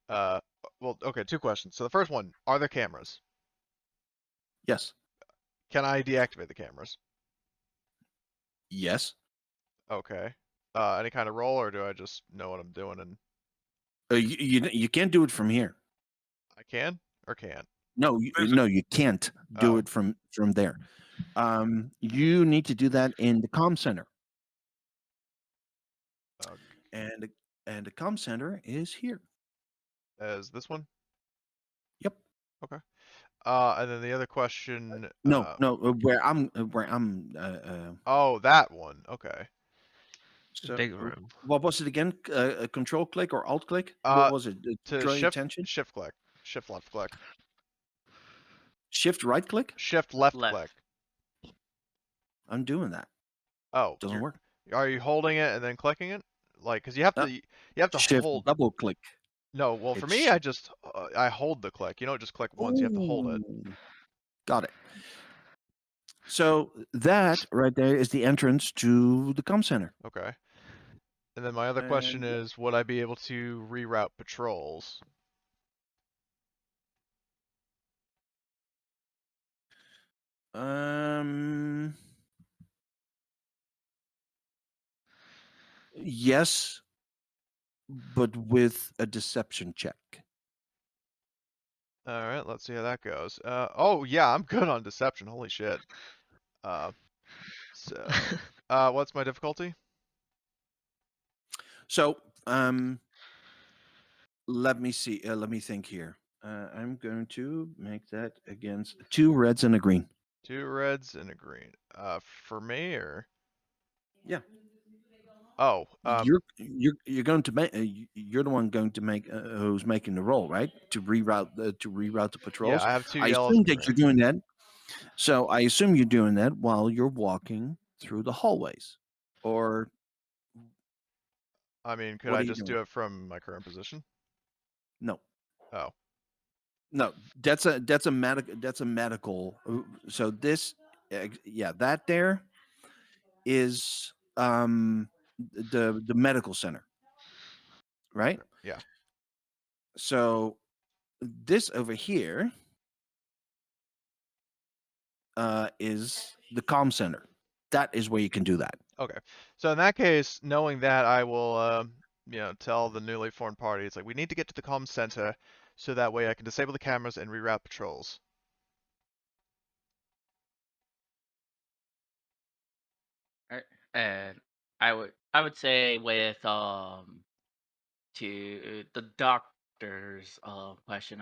well, okay, two questions. So the first one, are there cameras? Yes. Can I deactivate the cameras? Yes. Okay. Any kind of roll, or do I just know what I'm doing and You can't do it from here. I can or can't? No, There's a- no, you can't do Oh. it from there. You need to do that in the comm center, and the comm center is here. As this one? Yep. Okay. And then the other question. No, where I'm. Oh, that one. Okay. The So, big room. what was it again? A control click or alt click? Uh, What was it? To Draw your attention. shift click, shift left click, Shift right click. shift left Left. click. I'm doing that. Oh, Doesn't work. Are you holding it and then clicking it? Like, cause you have to Shift hold. double click. No, well, for It's me, I just I hold the click. You don't just click once. You have to hold it. Ooh, got it. So that right there is the entrance to the comm center. Okay. And then my other question And- is, would I be able to reroute patrols? Yes, but with a deception check. All right, let's see how that goes. Oh yeah, I'm good on deception. Holy shit. So, what's my difficulty? So, let me see. Let me think here. I'm going to make that against 2 reds and a green. 2 reds and a green. For me or? Yeah. Oh, You're going to make. You're the one going to make who's making the roll, right? To reroute the patrols. yeah, I have 2 I yellows assume and a that you're green. doing that. So I assume you're doing that while you're walking through the hallways, or I mean, could what I are you just doing? do it from my current position? No. Oh, No, that's a medical. So this, yeah, that there is the medical center, right? yeah. So this over here is the comm center. That is where you can do that. Okay. So in that case, knowing that, I will, tell the newly formed party, it's like, we need to get to the comm center so that way I can disable the cameras and reroute patrols. Alright, and I would say with to the doctor's question,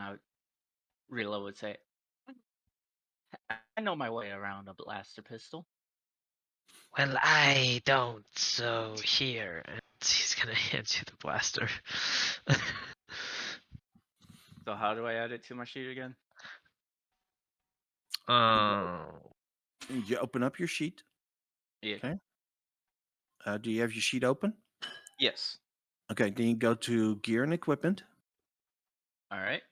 Rila would say, I know my way around a blaster pistol. Well, I don't. So here, and he's gonna hand you the blaster. So how do I add it to my sheet again? Oh. You open up your sheet. Yeah. Okay. Do you have your sheet open? Yes. Okay, then you go to gear and equipment, All right.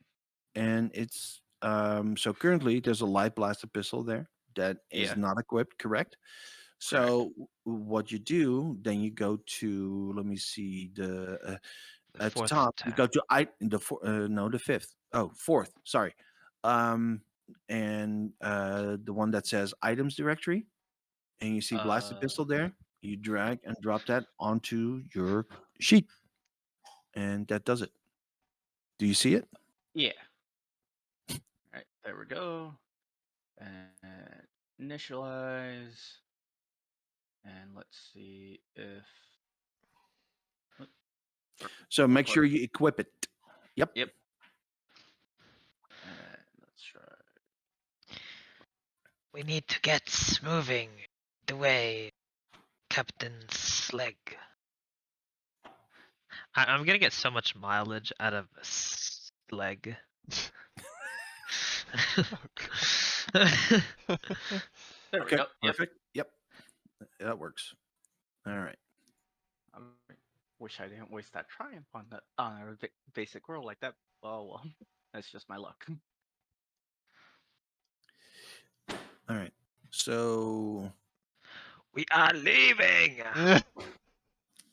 and it's so currently there's a light blaster pistol there that is Yeah. not equipped, correct? So what you do, then you go to, let me see, the The at the fourth top you tab. go to the fifth. Oh, fourth, sorry. And the one that says items directory, and you see blaster pistol there. You drag and drop that onto your sheet, and that does it. Do you see it? Yeah. All right. There we go. And initialize. And let's see if. So make Record. sure you equip it. Yep. Yep. And let's try. We need to get moving the way, Captain Slegg. I'm gonna get so much mileage out of Slegg. There we Okay. go. Yep. Perfect. Yep. That works. All right. I wish I didn't waste that triumph on a basic roll like that. Oh well, that's just my luck. All right. So We are leaving.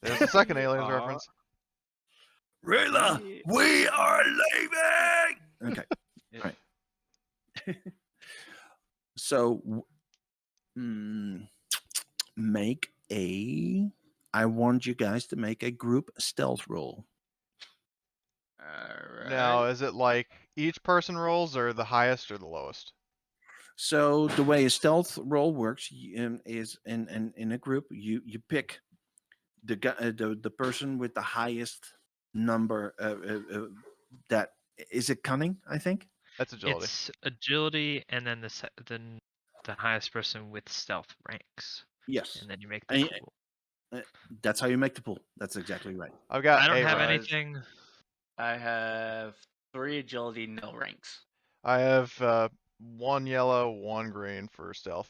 There's the second aliens are- reference. Rayla, we are leaving. Okay. Yeah. All right. So make a. I want you guys to make a group stealth roll. All right. Now, is it like each person rolls, or the highest or the lowest? So the way a stealth roll works is in a group. You pick the person with the highest number. That is it. Cunning, I think. That's agility. It's agility, and then the highest person with stealth ranks, Yes. and then you make the And- pool. That's how you make the pool. That's exactly right. I've got I don't 8 have ranks. anything. I have 3 agility, no ranks. I have 1 yellow, 1 green for stealth.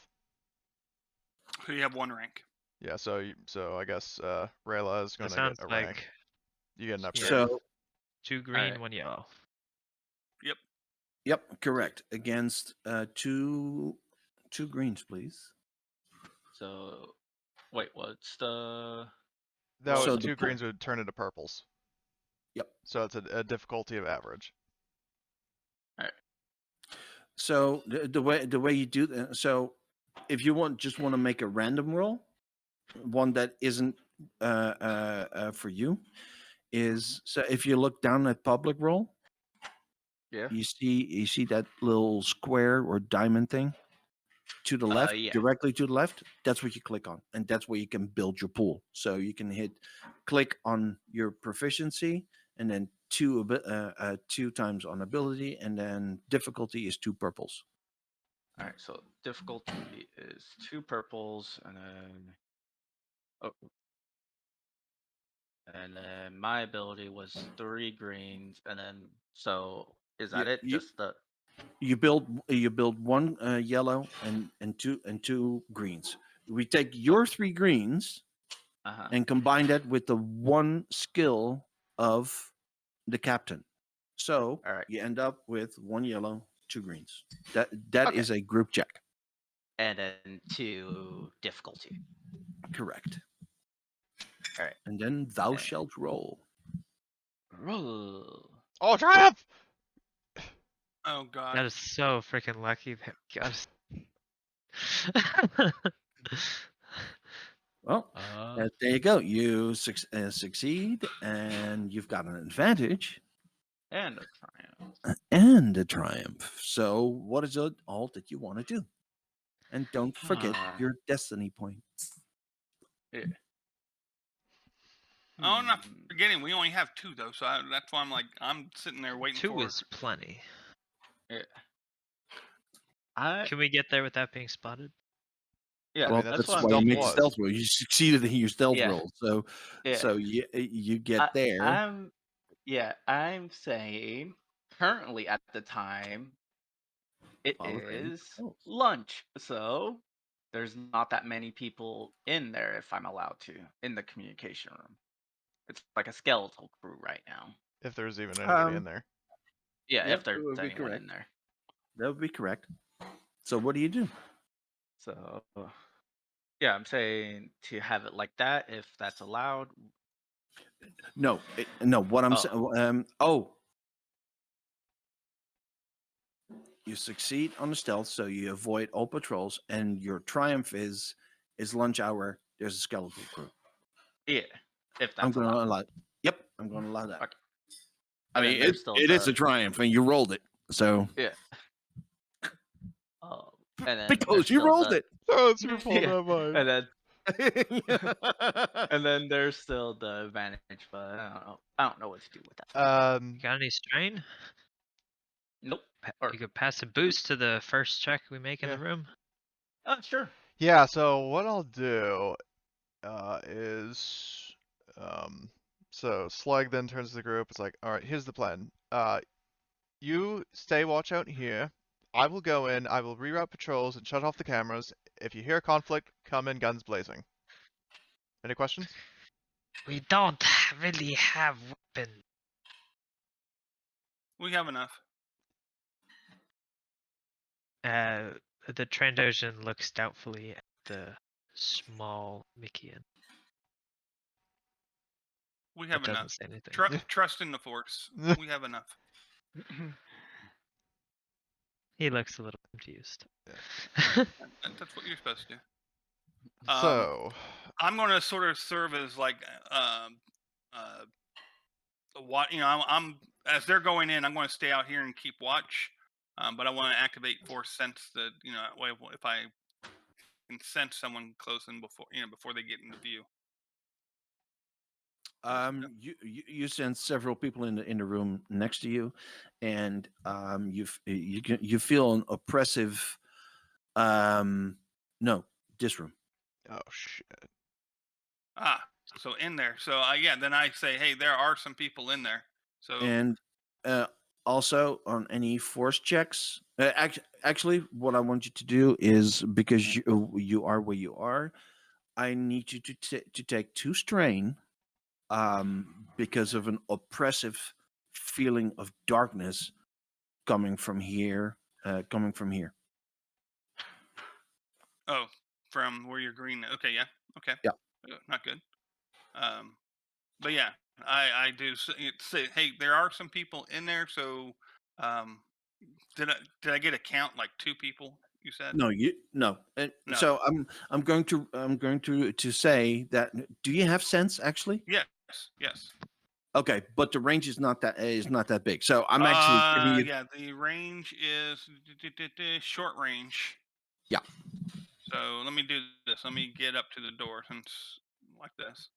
So you have 1 rank. Yeah, so I guess Rayla is That gonna sounds get a like rank. You get an upgrade. So 2 green, Alright. 1 yellow. yep, correct. Against two greens, please. So, wait, what's the? That So would the 2 pool- greens would turn into purples. Yep. So it's a difficulty of average. So the way you do that. So if you want to make a random roll, one that isn't for you, is so if you look down at public roll, Yeah. you see that little square or diamond thing to the left, Yeah. directly to the left. That's what you click on, and that's where you can build your pool. So you can click on your proficiency, and then 2 times on ability, and then difficulty is 2 purples. All right. So difficulty is 2 purples, and then my ability was 3 greens, and then so is that it? Just the. You build 1 yellow and 2 greens. We take your 3 greens and combine that with the 1 skill of the captain. So All right. you end up with 1 yellow, 2 greens. That is a group check. And then 2 difficulty. Correct. All right. And then thou shalt roll. Roll. Oh, triumph! Oh god. That is so freaking lucky. That Well, there you go. You succeed, and you've got an advantage And a triumph. and a triumph. So, what is it all that you want to do? And don't forget your destiny points. Yeah. Oh, I'm not forgetting. We only have 2 though, so that's why I'm sitting there waiting 2 for. is plenty. Yeah. Can we get there without being spotted? Yeah. I Well, mean, that's what why you stealth make a was. stealth roll. You succeeded in your stealth Yeah. roll, so Yeah. so you get there. I'm saying currently at the time it Follow Granny. is Oh. lunch. So there's not that many people in there if I'm allowed to in the communication room. It's like a skeletal crew right now. If there's even anybody in Um, there. Yeah, Yep, if that there's would be anyone correct. in there. That would be correct. So what do you do? So yeah, I'm saying to have it like that if that's allowed. No, no. What I'm Oh. saying. You succeed on the stealth, so you avoid all patrols, and your triumph is lunch hour. There's a skeletal crew. Yeah, if I'm that's going to allowed. allow. Yep, I'm going to allow that. Okay. I And mean, then there's still it is a triumph, and you rolled it. So yeah. And then there's because you still rolled the- it. Oh, it's your fault, Yeah, not mine. and then and then there's still the advantage, but I don't know what to do with that. You got any strain? Nope. You could pass a boost to the first check we make in Yeah. the room. Sure. Yeah, so what I'll do is so Slegg then turns to the group. It's like, all right, here's the plan. You stay watch out here. I will go in, I will reroute patrols and shut off the cameras. If you hear a conflict, come in guns blazing. Any questions? We don't really have weapons. We have enough. The Trandoshan looks doubtfully at the small Mikian. We But have doesn't enough. say anything. Trust in the Force. We have enough. He looks a little confused. That's what you're supposed to do. So I'm going to sort of serve as like what I'm as they're going in. I'm going to stay out here and keep watch. But I want to activate Force sense that that way if I can sense someone close in before they get into view. You sense several people in the room next to you, and you feel an oppressive. No, this room. oh shit. So in there. So then I say, hey, there are some people in there. So And also on any force checks, actually, what I want you to do is because you are where you are, I need you to take 2 strain, because of an oppressive feeling of darkness coming from here. Oh, from where you're green. Okay, yeah. Okay. Yeah. Not good. But yeah, I do say, hey, there are some people in there. So, did I get a count like 2 people? You said No. No. So I'm going to say that. Do you have sense actually? Yes. Okay, but the range is not that big. So I'm actually giving you. Yeah, the range is short range. Yeah. So let me do this. Let me get up to the door since like this.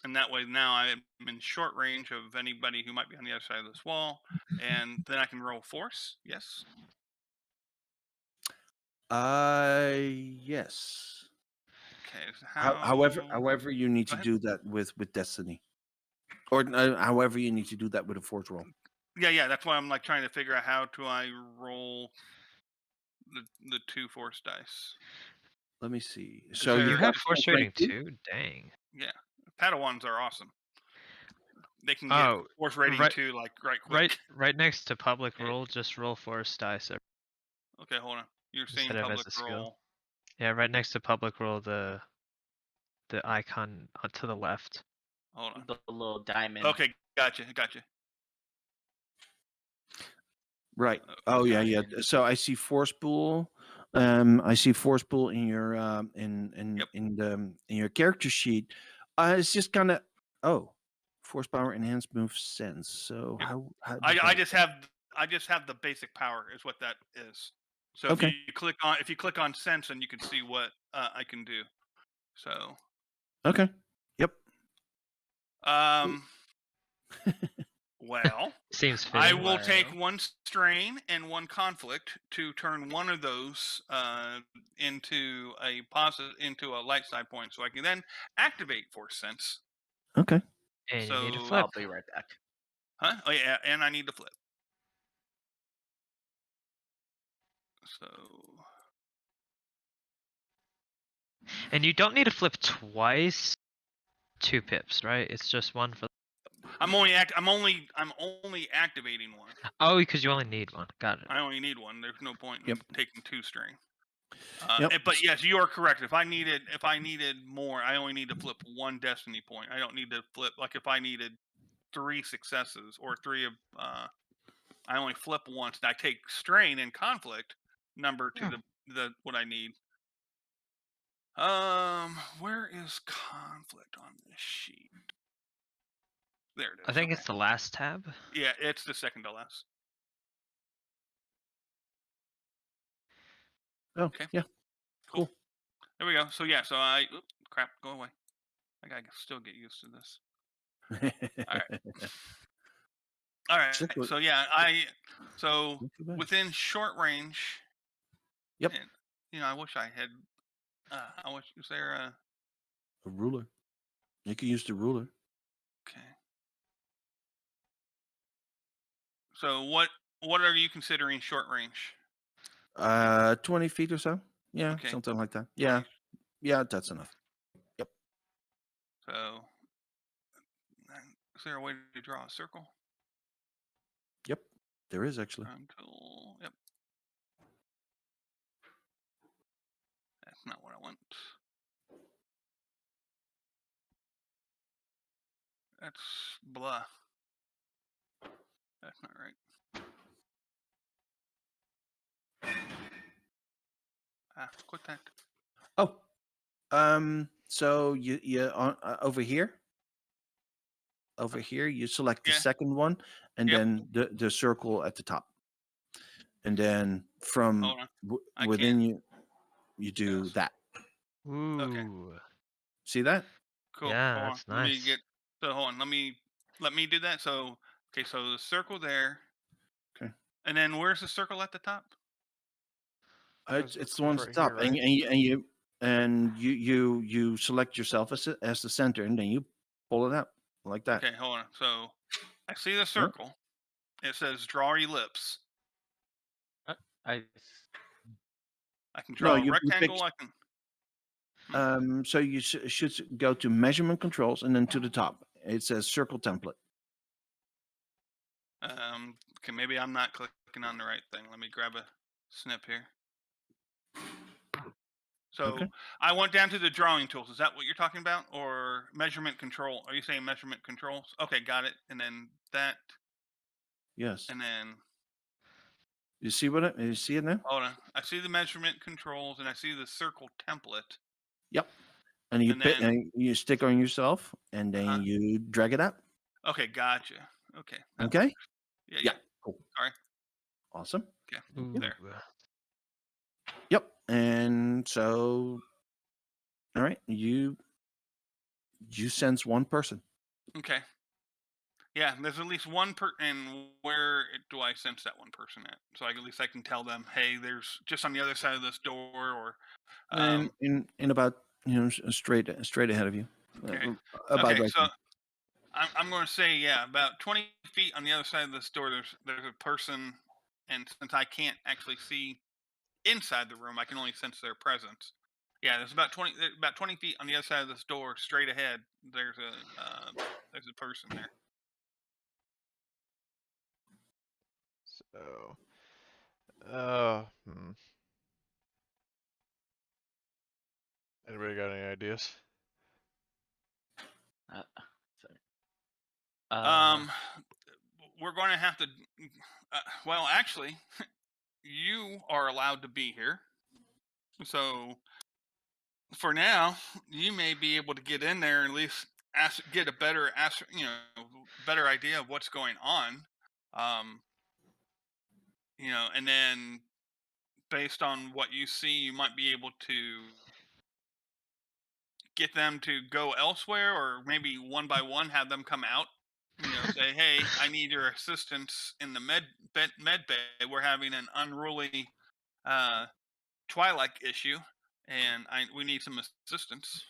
And that way now I'm in short range of anybody who might be on the other side of this wall, and then I can roll force. Yes. Yes. Okay. So However, you need Go to ahead. do that with destiny, or however you need to do that with a force roll. Yeah. That's why I'm like trying to figure out how do I roll the 2 force dice. Let me see. So You you've have got force rating too? Dang. Yeah, Padawans are awesome. They can get Oh, force rating right- too, like right quick. Right next to public Yeah. roll, just roll force dice. Okay, hold on. You're saying Instead of as public a skill. roll. Yeah, right next to public roll, the icon to the left. Hold on. The little diamond. Okay, gotcha. Right. Oh yeah. diamond. So I see force pool. I see force pool in your Yep. in your character sheet. It's just kind of force power enhanced move sense. So Yep. how does I that- just have the basic power is what that is. So Okay. if you click on sense, and you can see what I can do. So Okay. Yep. well, Seems I fitting. will take 1 strain and 1 conflict to turn one of those into a light side point, so I can then activate force sense. Okay. And you need to So- flip. I'll be right back. Huh? Oh yeah, and I need to flip. So And you don't need to flip twice. 2 pips, right? It's just one for. I'm only activating one. Oh, because you only need one. Got it. I only need one. There's no point in Yep. taking 2 string. Yep. But yes, you are correct. If I needed more, I only need to flip 1 destiny point. I don't need to flip like if I needed 3 successes or 3 of. I only flip once. And I take strain and conflict number to the what I need. Where is conflict on this sheet? There it is. I think okay. it's the last tab. Yeah, it's the second to last. Oh, Okay. yeah. Cool. There we go. So yeah, so crap, go away. I gotta still get used to this. All right. Simply- So yeah, so Not too bad. within short range. Yep. And, I wish I had. I wish is there a. A ruler. You can use the ruler. Okay. So what are you considering short range? 20 feet or so. Yeah, Okay. something like that. Yeah, yeah, that's enough. So is there a way to draw a circle? Yep, there is actually. Yep. That's not what I want. That's blah. That's not right. Quit that. Oh, so you on over here. Over here, you select the Yeah. second one, and Yep. then the circle at the top, and then from Hold on. I within you do Yes. that. Ooh. See that? Cool. Yeah, Hold on. that's Let nice. me get. So hold on. Let me do that. So okay. So the circle there. Okay. And then where's the circle at the top? It's the one at the right top, here, and you select yourself as the center, and then you pull it out like that. Okay. Hold on. So I see the circle. It says draw ellipse. I I can draw you a pick- rectangle. I can. So you should go to measurement controls, and then to the top it says circle template. Okay, maybe I'm not clicking on the right thing. Let me grab a snip here. So Okay. I went down to the drawing tools. Is that what you're talking about? Or measurement control? Are you saying measurement controls? Okay, got it. And then that, Yes. and then, You see you see it now? hold on. I see the measurement controls and I see the circle template. Yep. And you And pick, then- and you stick on yourself, and then Uh-huh. you drag it out. Okay, gotcha. Okay. that Okay. works. Yeah. Cool. Sorry. Awesome. Okay. Ooh. There. Yep. And so, all right, you sense one person. Okay. Yeah, there's at least one and where do I sense that one person at? So at least I can tell them, hey, there's just on the other side of this door, or And in about straight ahead of you. Okay. About okay. right So there. I'm going to say, yeah, about 20 feet on the other side of this door. There's a person, and since I can't actually see inside the room, I can only sense their presence. Yeah, there's about 20 feet on the other side of this door, straight ahead. There's a person there. So, anybody got any ideas? sorry. We're going to have to. Well, actually, you are allowed to be here. So for now, you may be able to get in there and at least get a better better idea of what's going on. And then based on what you see, you might be able to get them to go elsewhere, or maybe one by one have them come out. Say, hey, I need your assistance in the med bay. We're having an unruly Twilight issue, and we need some assistance.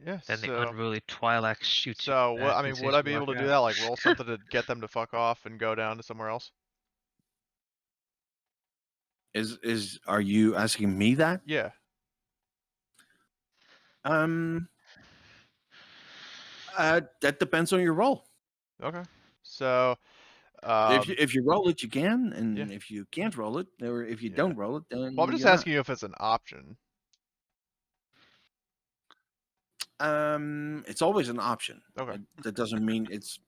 Yeah. Then the so, unruly Twi'lek shoots you. so what? back I mean, as would soon I as be you able to walk do out. that? Like, roll something to get them to fuck off and go down to somewhere else? Are you asking me that? Yeah. That depends on your roll. Okay. So, If you roll it, you can, and yeah. if you can't roll it, or if you Yeah. don't roll it, then well, I'm just you're not. asking you if it's an option. It's always an option. Okay. That doesn't mean it's.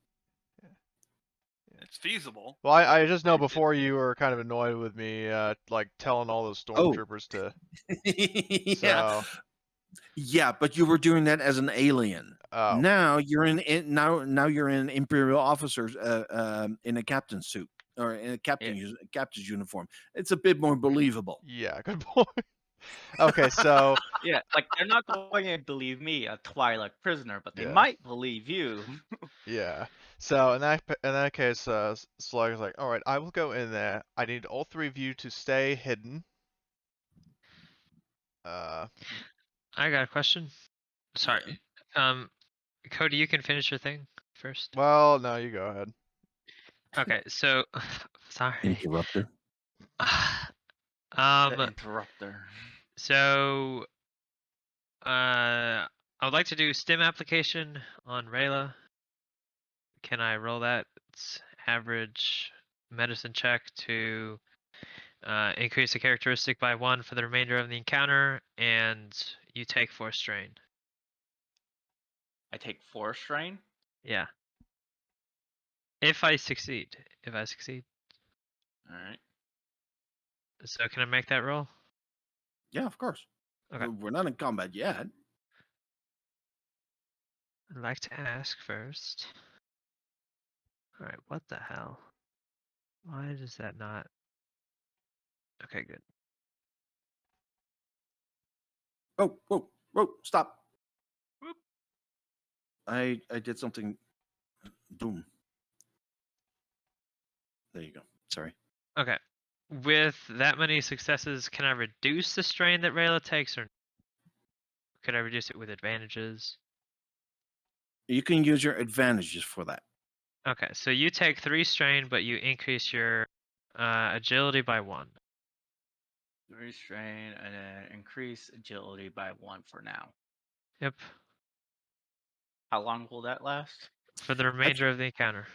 It's feasible. Well, I just know It- before you were kind of annoyed with me, like telling all those Oh. stormtroopers to. Yeah. So, Yeah, but you were doing that as an alien. oh, Now you're now you're in Imperial officers in a captain's suit or in a captain's uniform. It's a bit more believable. yeah, good point. Okay, so Yeah, like they're not going to believe me, a Twilight prisoner, but they Yeah. might believe you. yeah, so in that case, Slegg is like, all right, I will go in there. I need all three of you to stay hidden. I got a question. Sorry. Cody, you can finish your thing first. Well, no, you go ahead. Okay, so sorry. Interrupter. The interrupter. So I would like to do stim application on Rayla. Can I roll that? It's average medicine check to increase the characteristic by 1 for the remainder of the encounter, and you take 4 strain. I take 4 strain. Yeah. If I succeed. All right. So can I make that roll? Yeah, of course. Okay. We're not in combat yet. I'd like to ask first. Alright, what the hell? Why does that not... Okay, good. Oh, whoa, stop. Whoop. I did something. Boom. There you go. Sorry. Okay. With that many successes, can I reduce the strain that Rayla takes, or could I reduce it with advantages? You can use your advantages for that. Okay, so you take 3 strain, but you increase your agility by 1. 3 strain and then increase agility by 1 for now. Yep. How long will that last? For the remainder of the encounter.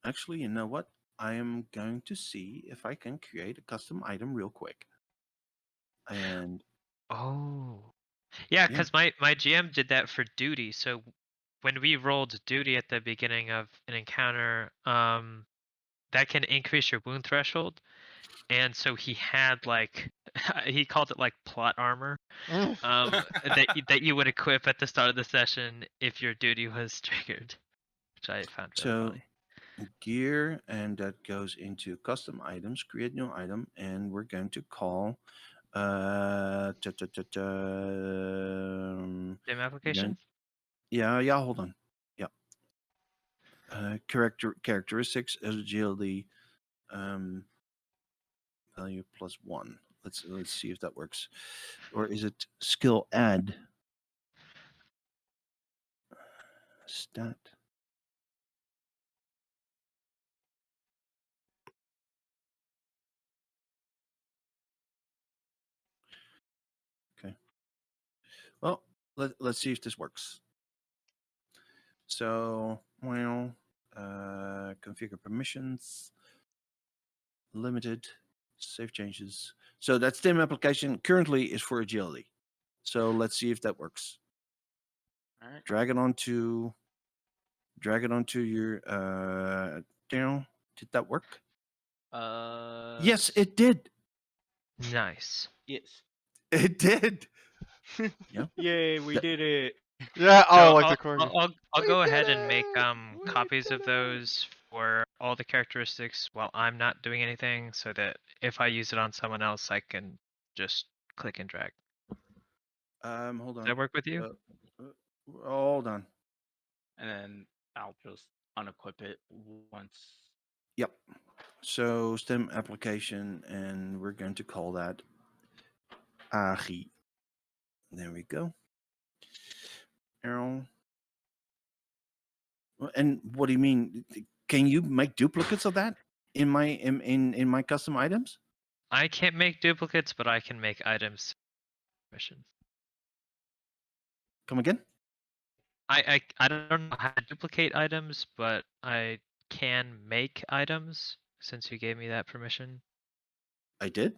Actually, you know what? I am going to see if I can create a custom item real quick. And Oh. Yeah, because my GM did that for duty. So when we rolled duty at the beginning of an encounter, that can increase your wound threshold. And so he had like he called it like plot armor, that you would equip at the start of the session if your duty was triggered, which I found really so funny. gear, and that goes into custom items, create new item, and we're going to call Dim application. yeah, hold on. Yeah. Characteristics, agility, value plus 1. Let's see if that works. Or is it skill add? Stat. Okay. Well, let's see if this works. So, well, configure permissions, limited, save changes. So that stem application currently is for agility. So let's see if that works. All right. Drag it onto your down. Did that work? Yes, it did. Nice. Yes. It did. Yeah. Yay, we did it. Yeah, So like the corgi. I'll We go did ahead and make it! We copies did of those for all the characteristics while I'm not doing anything, so that if I use it on someone else, I can just click and drag. Hold on. Does that work with you? Hold on. And then I'll just unequip it once. Yep. So stem application, and we're going to call that Agi. There we go. Arrow. And what do you mean? Can you make duplicates of that in my custom items? I can't make duplicates, but I can make items. Mission. Come again? I don't know how to duplicate items, but I can make items since you gave me that permission. I did.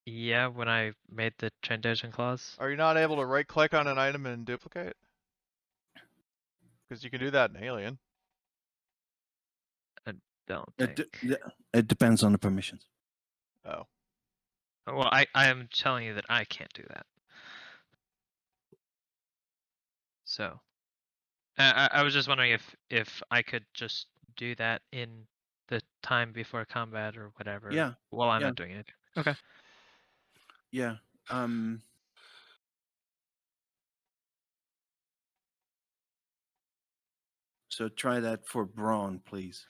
Yeah, when I made the transition clause. Are you not able to right click on an item and duplicate? Because you can do that in Alien. I don't It, think. d- it depends on the permissions. Oh. Well, I am telling you that I can't do that. So, I was just wondering if I could just do that in the time before combat or whatever. Yeah, While I'm yeah. not doing it. Okay. Yeah. So try that for Braun, please.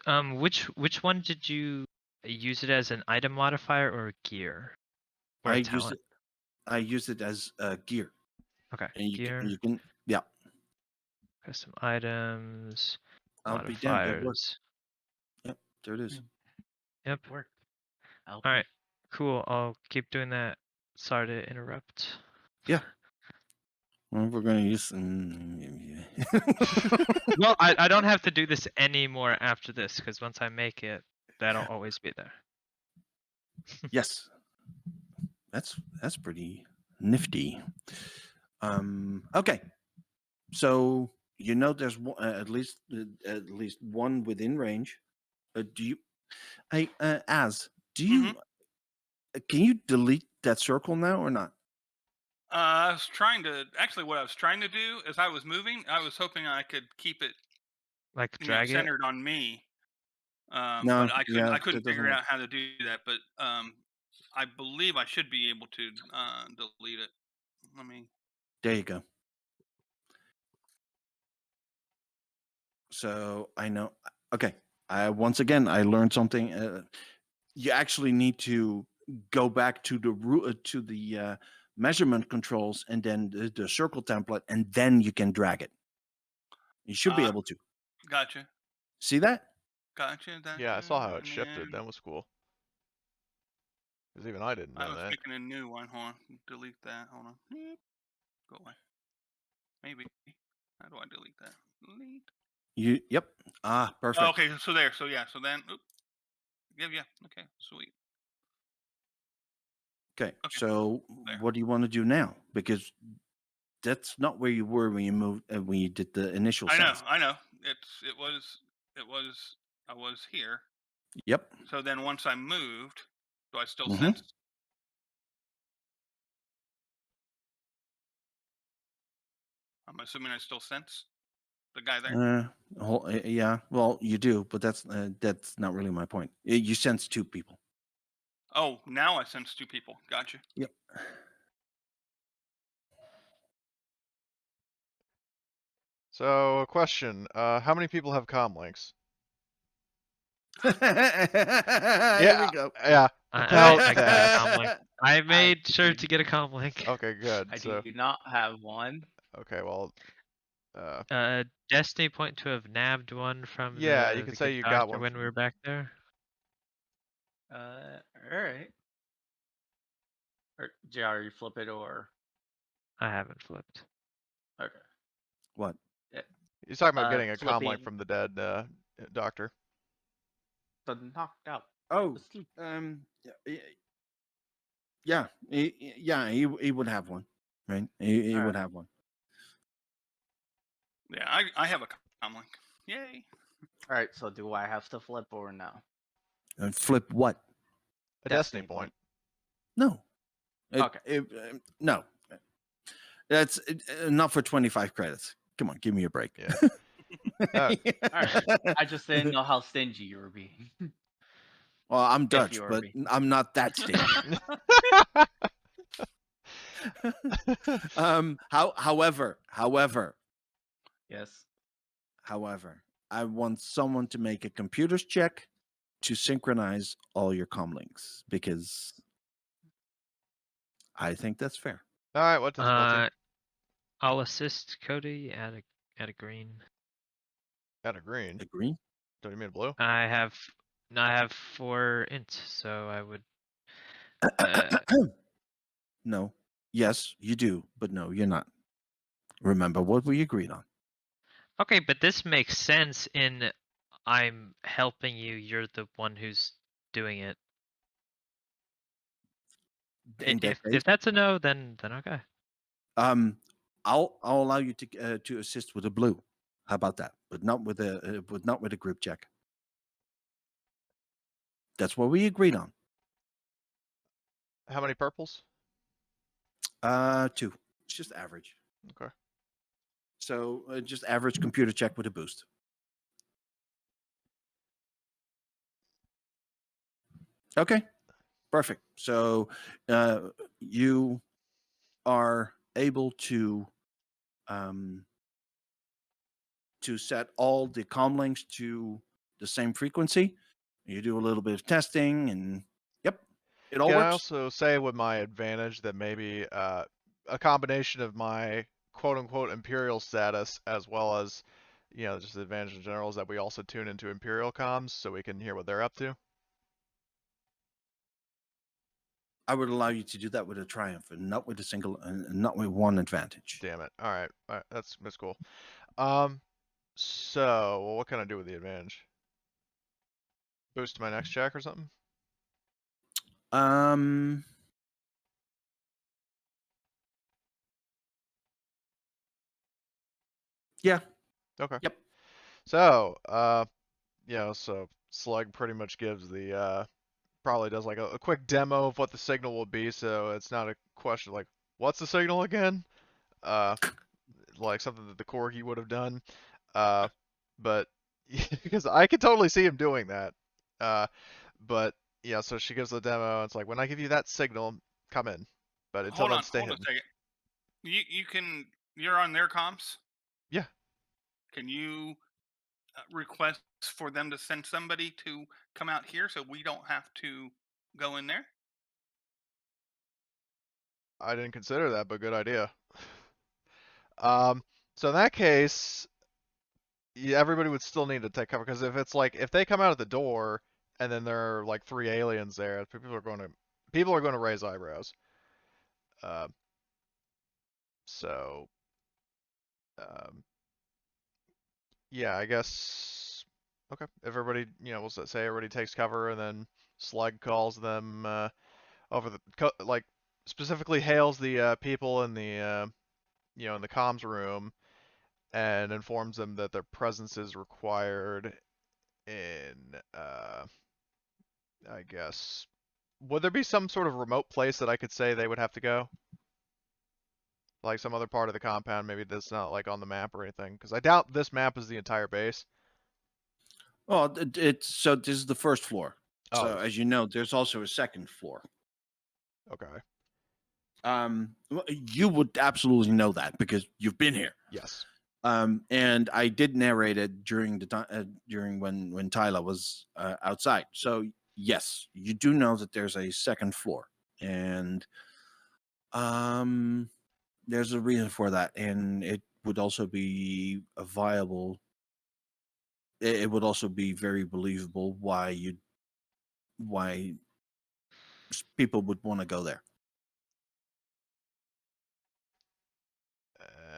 Which one did you use it as an item modifier or a gear? Or a talent? I use it as gear. Okay. And Gear. you can yeah. Custom items. I'll be damned. It worked. Modifiers. Yep, there it is. Yep. Work. All right. Cool. I'll keep doing that. Sorry to interrupt. Yeah. Well, we're gonna use. Well, I don't have to do this anymore after this because once I make it, that'll always be there. Yes. That's pretty nifty. Okay. So you know there's at least one within range. Do you? Hey, do you? Can you delete that circle now or not? I was trying to actually. What I was trying to do is I was moving. I was hoping I could keep it Like drag it. centered on me. No, but I couldn't. yeah, I couldn't that doesn't figure work. out how to do that. But I believe I should be able to delete it. Let me. There you go. So I know. Okay. Once again, I learned something. You actually need to go back to the measurement controls and then the circle template, and then you can drag it. You should be able to. Gotcha. See that? Gotcha. Yeah, I saw how it shifted. That was cool. Because even I didn't know I was that. making a new one. Hold on. Delete that. Hold on. Go away. Maybe. How do I delete that? Delete. Yep. Perfect. Oh, okay. So there. So yeah. So then. Oops. Yeah. Okay. Sweet. Okay. Okay, So there. what do you want to do now? Because that's not where you were when you moved when you did the initial sense. I know. I was here. Yep. So then once I moved, do I still Mhm. sense? I'm assuming I still sense the guy there. Yeah. Well, you do, but that's not really my point. You sense two people. Oh, now I sense two people. Gotcha. Yep. So, a question. How many people have comm links? Here we go. Yeah. I got a comm link. I made sure to get a comm link. Okay, good. I So, do not have one. okay, well, Destiny point to have nabbed one from yeah, the you can good say you got doctor one when we from- were back there. Alright. Or JR, you flip it or I haven't flipped. okay. What? He's talking about getting a comm link flipping- from the dead doctor. The knocked out. Oh, asleep. yeah, he would have one, right? He would Alright. have one. Yeah, I have a comm link. Yay. Alright, so do I have to flip or no? And flip what? A Destiny point. No. Okay. No. That's not for 25 credits. Come on, give me a break. Yeah. Alright. I just didn't know how stingy you were being. Well, I'm Dutch, you were but being. I'm not that stingy. However, Yes. I want someone to make a computer's check to synchronize all your comm links because I think that's fair. All right, what difficulty? I'll assist Cody at a green. At a green. A green? Don't you mean blue? I have 4 int, so I would. No. Yes, you do, but no, you're not. Remember what we agreed on. Okay, but this makes sense in I'm helping you, you're the one who's doing it. In that case, If that's a no, then okay. I'll allow you to assist with a blue. How about that? But not with a group check. That's what we agreed on. How many purples? 2. It's just average. Okay. So just average computer check with a boost. Okay, perfect. So you are able to set all the comlinks to the same frequency. You do a little bit of testing, and yep, it all Can I works. also say with my advantage that maybe a combination of my quote-unquote Imperial status as well as, just the advantage in general is that we also tune into Imperial comms so we can hear what they're up to? I would allow you to do that with a triumph, and not with not with one advantage. Damn it. All right. That's cool. So, well, what can I do with the advantage? Boost my next check or something? Yeah. Okay. Yep. So, so Slegg pretty much gives the probably does like a quick demo of what the signal will be, so it's not a question like, what's the signal again? Like something that the Corgi would have done. But because I could totally see him doing that. But yeah, so she gives the demo. It's like, when I give you that signal, come in. But until then, stay Hold a hidden. second. You're on their comms. Yeah. Can you request for them to send somebody to come out here so we don't have to go in there? I didn't consider that, but good idea. So in that case, everybody would still need to take cover, because if they come out of the door and then there are like 3 aliens there, people are going to raise eyebrows. So, yeah, I guess. Okay, if everybody, we'll say everybody takes cover, and then Slegg calls them over the specifically hails the people in the in the comms room and informs them that their presence is required in I guess, would there be some sort of remote place that I could say they would have to go? Like some other part of the compound, maybe that's not like on the map or anything, because I doubt this map is the entire base. Well, so this is the first floor. Oh, So as you know, there's also a second floor. okay. You would absolutely know that because you've been here. Yes. And I did narrate it during the time during when Tyler was outside. So yes, you do know that there's a second floor, and there's a reason for that, and it would also be a viable. It would also be very believable why people would want to go there.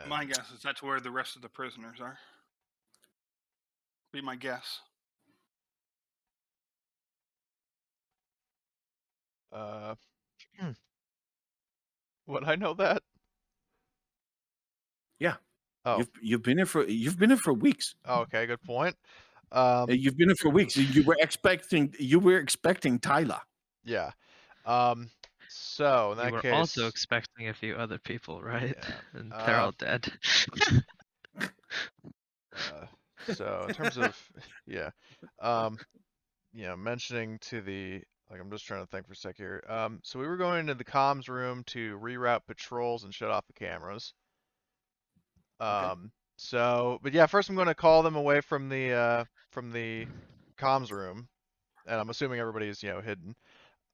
My guess is that's where the rest of the prisoners are. Be my guess. Would I know that? Yeah. Oh. You've been here for weeks. Oh, okay, good point. You've been here for weeks. You were expecting Tyler. Yeah. So in that You were case, also expecting a few other people, right? Yeah. And they're all dead. So in terms of yeah, mentioning to the I'm just trying to think for a sec here. So we were going into the comms room to reroute patrols and shut off the cameras. Okay. So, but yeah, first I'm going to call them away from the comms room, and I'm assuming everybody's hidden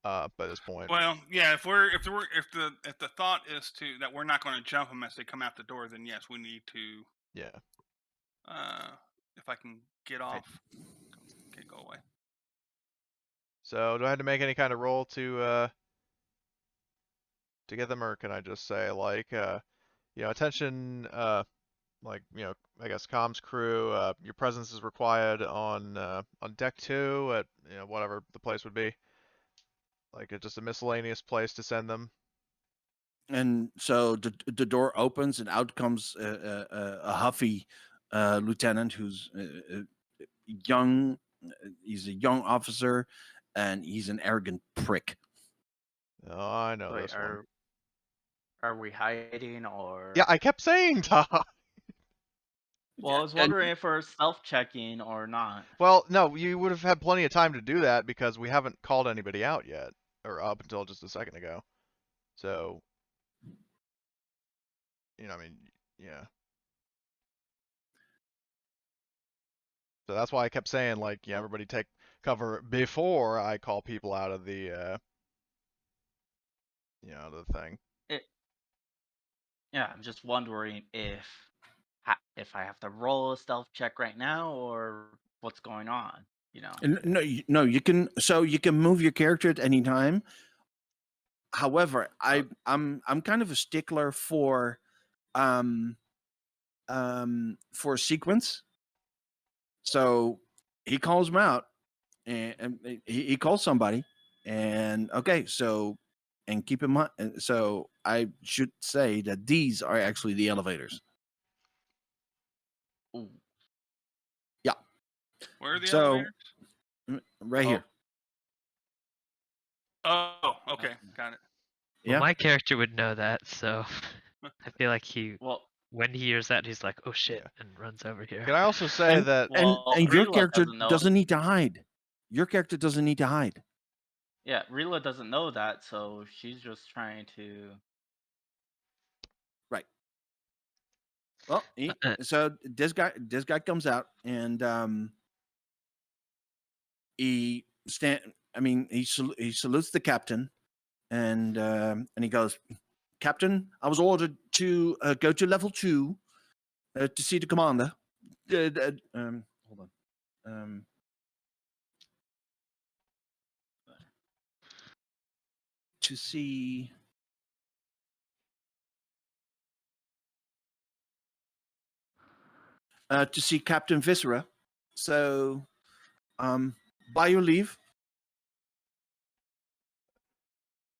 by this point. Well, yeah. If the thought is that we're not going to jump them as they come out the door, then yes, we need to. Yeah. If I can get off, okay, go away. So do I have to make any kind of roll to get them, or can I just say like attention, like, I guess comms crew, your presence is required on deck 2 at, whatever the place would be. Like, it's just a miscellaneous place to send them. And so the door opens, and out comes a huffy lieutenant who's young. He's a young officer, and he's an arrogant prick. Oh, I know Wait, this one. are we hiding or? Yeah, I kept saying Todd. Well, I was And- wondering if we're self-checking or not. Well, no, you would have had plenty of time to do that because we haven't called anybody out yet, or up until just a second ago. So, I mean, yeah. So that's why I kept saying, like, yeah, everybody take cover before I call people out of the, the thing. Yeah, I'm just wondering if I have to roll a stealth check right now or what's going on. No, you can. So you can move your character at any time. However, I'm kind of a stickler for sequence. So he calls him out, and he calls somebody, and and keep in mind. So I should say that these are actually the elevators. Ooh. Yeah. Where are the So- elevators? Right Oh. here. Oh, okay, got it. Well, Yeah. my character would know that, so I feel like Well, when he hears that, he's like, "Oh shit," Yeah. and runs over here. Can I also say And- that? And Well, and your Rila character doesn't know. doesn't need to hide. Your character doesn't need to hide. yeah, Rila doesn't know that, so she's just trying to. Right. Well, so this guy comes out, and he salutes the captain, and he goes, "Captain, I was ordered to go to level 2 to see the commander." Hold on. To see. To see Captain Viscera. So, by your leave.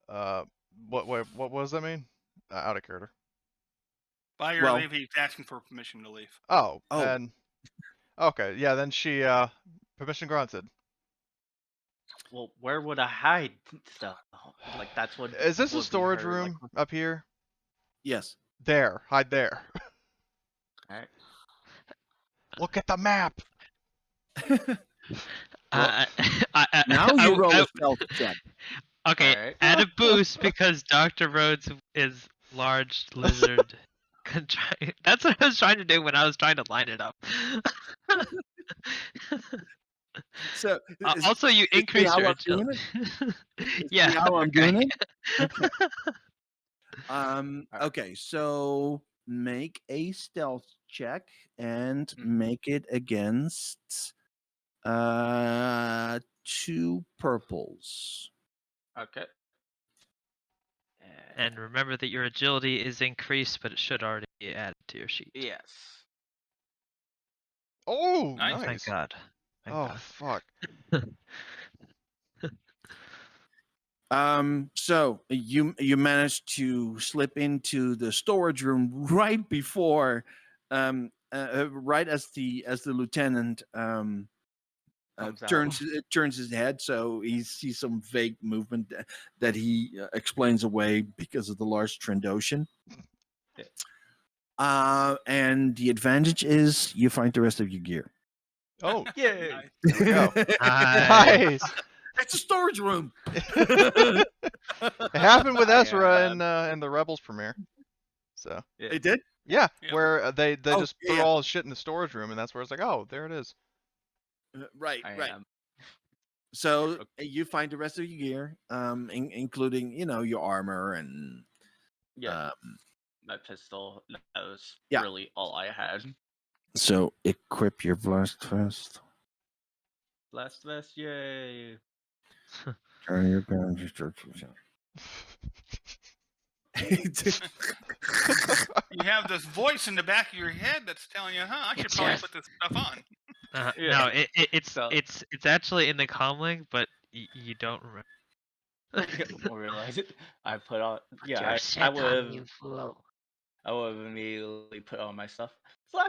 What does that mean? Out of character. By your Well- leave, he's asking for permission to leave. Oh, Oh. and okay, yeah. Then she permission granted. Well, where would I hide stuff? Like that's what. Is this a would be storage her, room like, up here? Yes. There, hide there. alright. Look at the map. Now you roll a stealth check. Okay, Alright. add a boost because Dr. Rhodes is large lizard. That's what I was trying to do when I was trying to line it up. So Also, you see increase how your I'm doing agility. See Yeah. how I'm doing it? Okay. Alright. Okay, so make a stealth check and Mhm. make it against 2 purples. Okay. And remember that your agility is increased, but it should already be added to your sheet. Yes. Oh, Nice. nice. Thank God. Thank Oh, God. fuck. So you managed to slip into the storage room right before right as the lieutenant Comes out. turns his head, so he sees some vague movement that he explains away because of the large Trandoshan. Yeah. And the advantage is you find the rest of your gear. Oh, Yay! Nice. there we go. Nice. Nice. It's a storage room. It happened with I, Ezra in the Rebels premiere. So It did. yeah, Yep. where they Oh, just threw yeah. all his shit in the storage room, and that's where it's like, oh, there it is. Right. I Right. am. So Okay. you find the rest of your gear, including your armor and Yeah. My pistol. That was Yeah. really all I had. so equip your blast vest. Blast vest, yay! Turn your gun. You have this voice in the back of your head that's telling you, I should probably Yes. put this stuff on. Yeah. No, it's So- it's actually in the comlink, but you don't remember. Or realize it. I put on. Your Yeah, I shit would on, have. you fool. I would have immediately put on my stuff. Try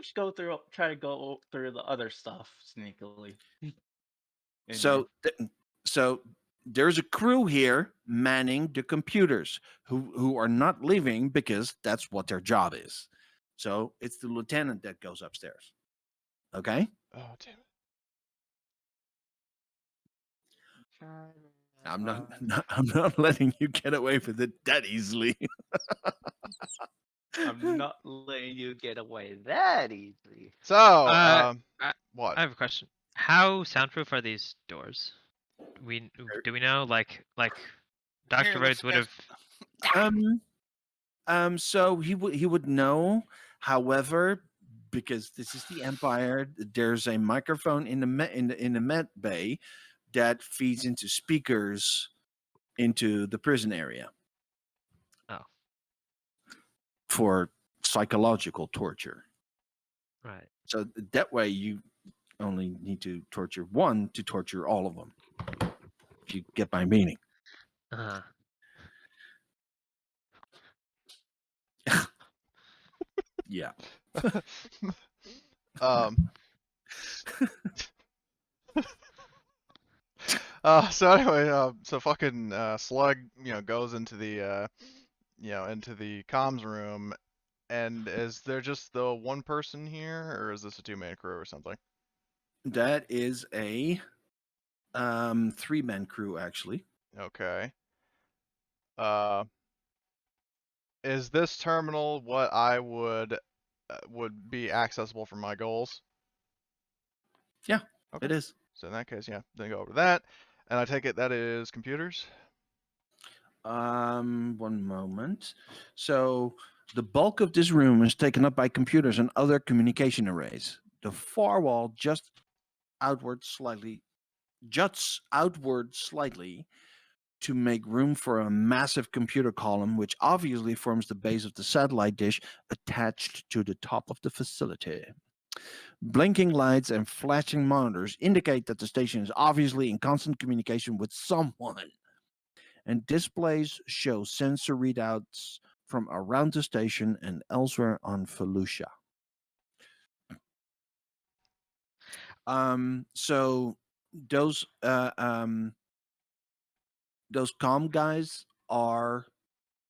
to go through the other stuff sneakily. And So, so there's a crew here manning the computers who are not leaving because that's what their job is. So it's the lieutenant that goes upstairs. Okay. Oh damn it! I'm I'm not letting you get away with it that easily. I'm not letting you get away that easily. So, I- what? I have a question. How soundproof are these doors? Do we know? Like Dr. Here, Rhodes would have. So he would know. However, because this is the Empire, there's a microphone in the med bay that feeds into speakers into the prison area. Oh. For psychological torture. Right. So that way you only need to torture one to torture all of them. If you get my meaning. Uh-huh. Yeah. So anyway, so fucking Slegg, goes into the into the comms room, and is there just the one person here, or is this a two-man crew or something? That is a 3-man crew actually. Okay. Is this terminal what I would be accessible for my goals? Yeah, Okay. it is. So in that case, yeah, then go over to that, and I take it that is computers. One moment. So the bulk of this room is taken up by computers and other communication arrays. The far wall juts outward slightly to make room for a massive computer column, which obviously forms the base of the satellite dish attached to the top of the facility. Blinking lights and flashing monitors indicate that the station is obviously in constant communication with someone. And displays show sensor readouts from around the station and elsewhere on Felucia. So those comm guys are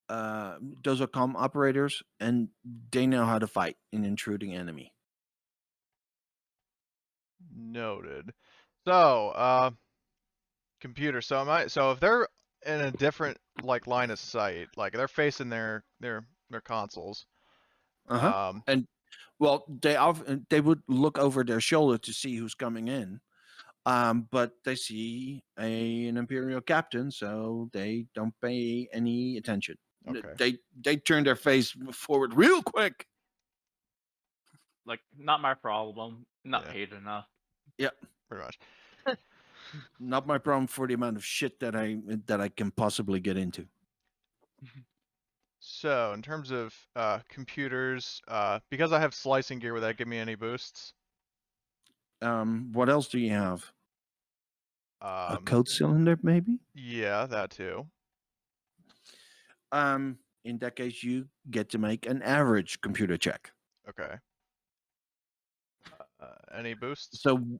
those are comm operators, and they know how to fight an intruding enemy. Noted. So, computer. So if they're in a different line of sight, like they're facing their consoles. And well, they would look over their shoulder to see who's coming in. But they see an Imperial captain, so they don't pay any attention. Okay. They turn their face forward real quick. Like, not my problem. Not Yeah. paid enough. Yep. Pretty much. Not my problem for the amount of shit that I can possibly get into. So in terms of computers, because I have slicing gear, would that give me any boosts? What else do you have? A Um, code cylinder, maybe? yeah, that too. In that case, you get to make an average computer check. Okay. Any boosts? So,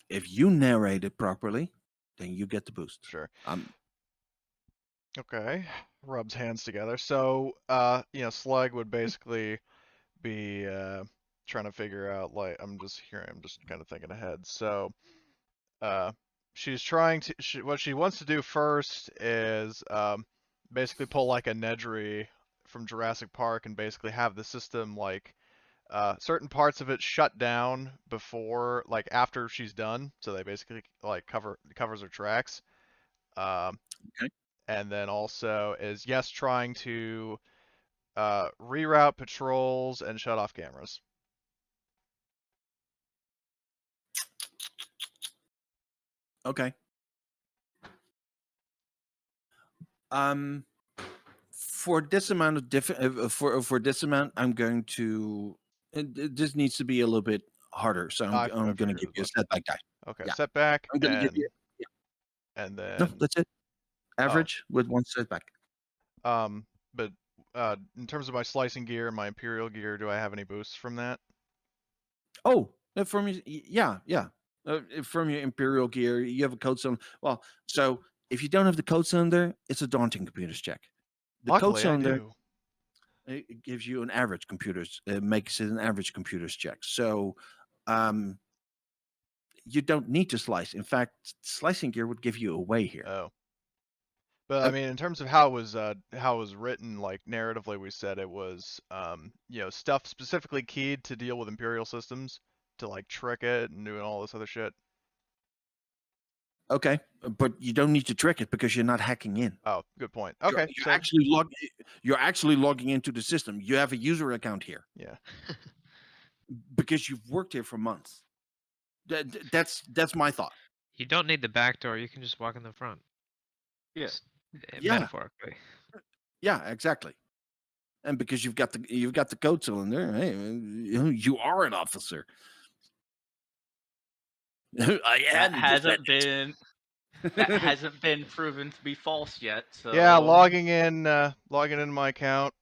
if you narrate it properly, then you get the boost. Sure. Um, Okay. Rubs hands together. So, Slegg would basically be trying to figure out, like, I'm just kind of thinking ahead. So, she's trying to, what she wants to do first is basically pull like a Nedry from Jurassic Park and basically have the system like certain parts of it shut down before, like after she's done, so they basically like covers her tracks. Okay. And then also is trying to reroute patrols and shut off cameras. Okay. for this amount of for this amount, I'm going to. This needs to be a little bit harder, so I I'm going to figured give as you a much. setback die. Okay, Yeah. setback I'm going to give you. and No, then that's it. Average with 1 setback. but in terms of my slicing gear and my Imperial gear, do I have any boosts from that? Oh, from your yeah. From your Imperial gear, you have a code cylinder. Well, so if you don't have the code cylinder, it's a daunting computers check. The code Luckily, I cylinder do. it gives you an average computers. It makes it an average computers check. So, you don't need to slice. In fact, slicing gear would give you away here. Oh. But I mean, in terms of how it was written, like narratively, we said it was, stuff specifically keyed to deal with Imperial systems, to like trick it and doing all this other shit. Okay, but you don't need to trick it because you're not hacking in. Oh, good point. Okay, You're actually logging into the system. You have a user account here. Yeah. Because you've worked here for months. That's my thought. You don't need the back door. You can just walk in the front. Yes. Yeah. Metaphorically. Yeah, exactly. And because you've got the code cylinder, hey, you are an officer. I am. That hasn't been proven to be false yet. So Yeah, logging in my account.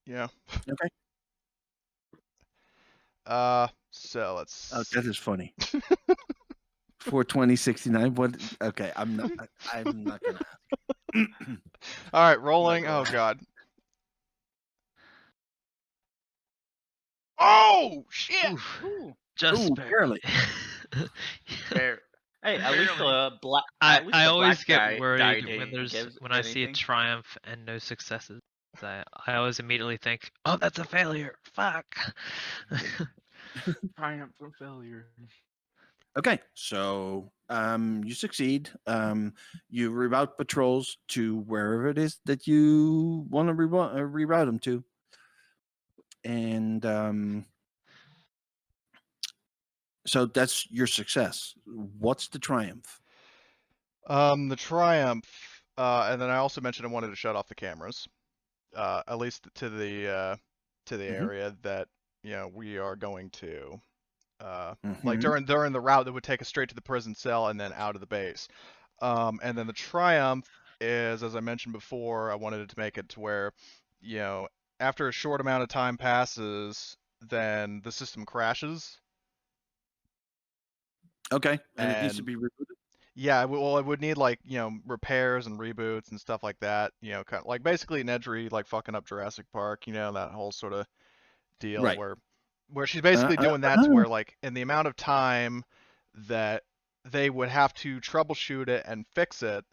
Yeah. Okay. So let's. Oh, that is funny. 42069. What? Okay, I'm not gonna. All right, rolling. Oh god. Oh shit! Ooh. Just barely. Hey, at least Barely. black. I always black get guy worried die when gives I see a anything. triumph and no successes. I always immediately think, oh, that's a failure. Fuck. Triumph from failure. Okay, so you succeed. You reroute patrols to wherever it is that you want to reroute them to, and so that's your success. What's the triumph? The triumph, and then I also mentioned I wanted to shut off the cameras, at least to the area that we are going to, like during the route that would take us straight to the prison cell and then out of the base. And then the triumph is, as I mentioned before, I wanted it to make it to where, after a short amount of time passes, then the system crashes. Okay, and it needs to be rebooted. Yeah, well, it would need like repairs and reboots and stuff like that. Kind of like basically Nedry like fucking up Jurassic Park. That whole sort of deal Right. where she's basically doing that to where like in the amount of time that they would have to troubleshoot it and fix it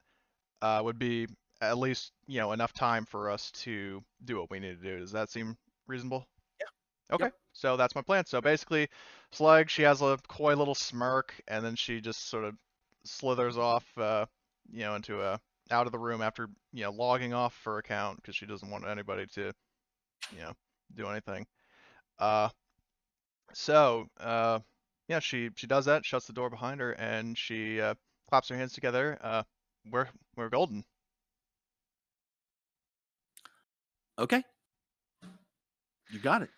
would be at least enough time for us to do what we need to do. Does that seem reasonable? Yeah. Okay, Yep. so that's my plan. So basically, Slegg, she has a coy little smirk, and then she just sort of slithers off, into out of the room after logging off her account because she doesn't want anybody to, do anything. Yeah, she does that, shuts the door behind her, and she claps her hands together. We're golden. Okay. You got it.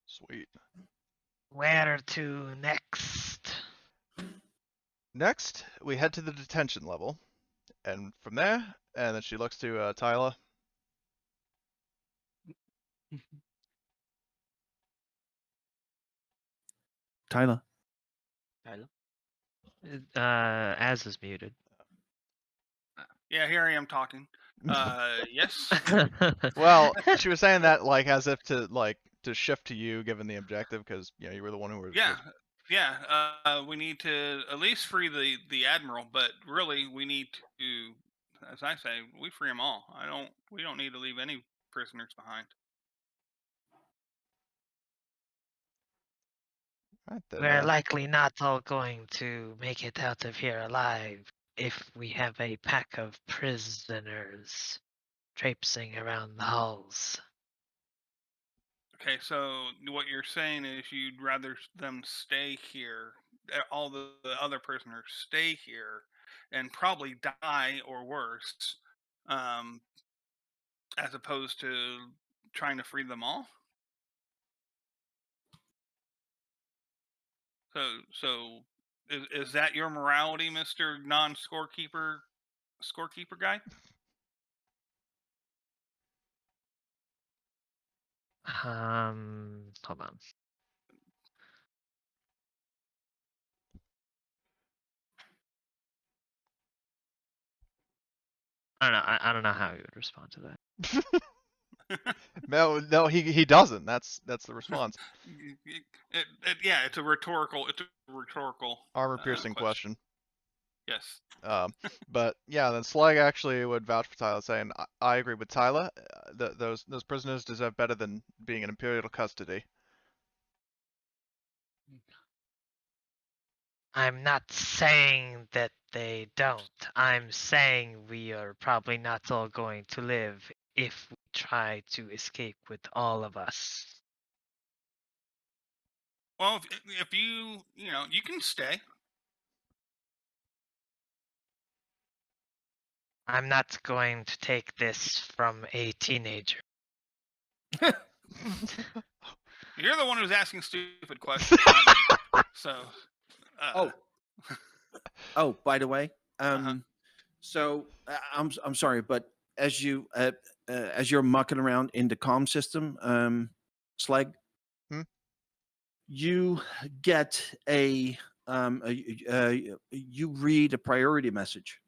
Sweet. Where to next? Next, we head to the detention level, and from there, and then she looks to Tyler. Tyler. Az is muted. Yeah, here I am talking. Yes. Well, she was saying that like as if to shift to you, given the objective, because you were the one who was. Yeah. We need to at least free the admiral, but really we need to, as I say, we free them all. We don't need to leave any prisoners behind. Right, then, We're likely not all going to make it out of here alive if we have a pack of prisoners traipsing around the halls. Okay, so what you're saying is you'd rather them stay here, all the other prisoners stay here, and probably die or worse, as opposed to trying to free them all. So is that your morality, Mr. Non-scorekeeper guy? Hold on. I don't know. I don't know how he would respond to that. No, he doesn't. That's the response. Yeah, it's a rhetorical. Armor-piercing question. Yes. But yeah, then Slegg actually would vouch for Tyler, saying, "I agree with Tyler. Those prisoners deserve better than being in Imperial custody." I'm not saying that they don't. I'm saying we are probably not all going to live if we try to escape with all of us. Well, if you you can stay. I'm not going to take this from a teenager. You're the one who's asking stupid questions, not me. So. Oh, by the way, Uh-huh. so I'm sorry, but as you're mucking around in the comm system, Slegg, you get you read a priority message.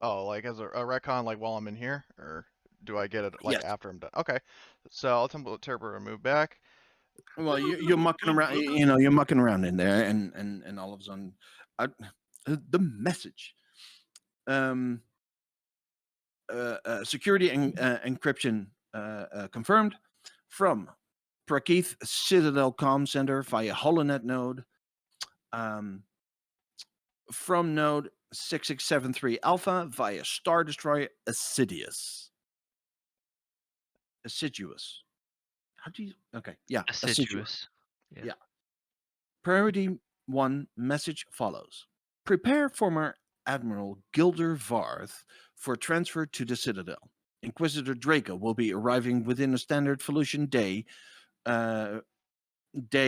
Oh, like as a retcon, like while I'm in here, or do I get it like Yes. after I'm done? Okay, so I'll temper and move back. Well, you're mucking around, you're mucking around in there, and all of a sudden, the message, security and encryption confirmed from Prakeeth Citadel Comm Center via HoloNet node, from node 6673 Alpha via Star Destroyer Assiduous. How do you? Okay, yeah, Assiduous. Yeah. Priority 1 message follows. Prepare former Admiral Gilder Varth for transfer to the Citadel. Inquisitor Draco will be arriving within a standard Felucian day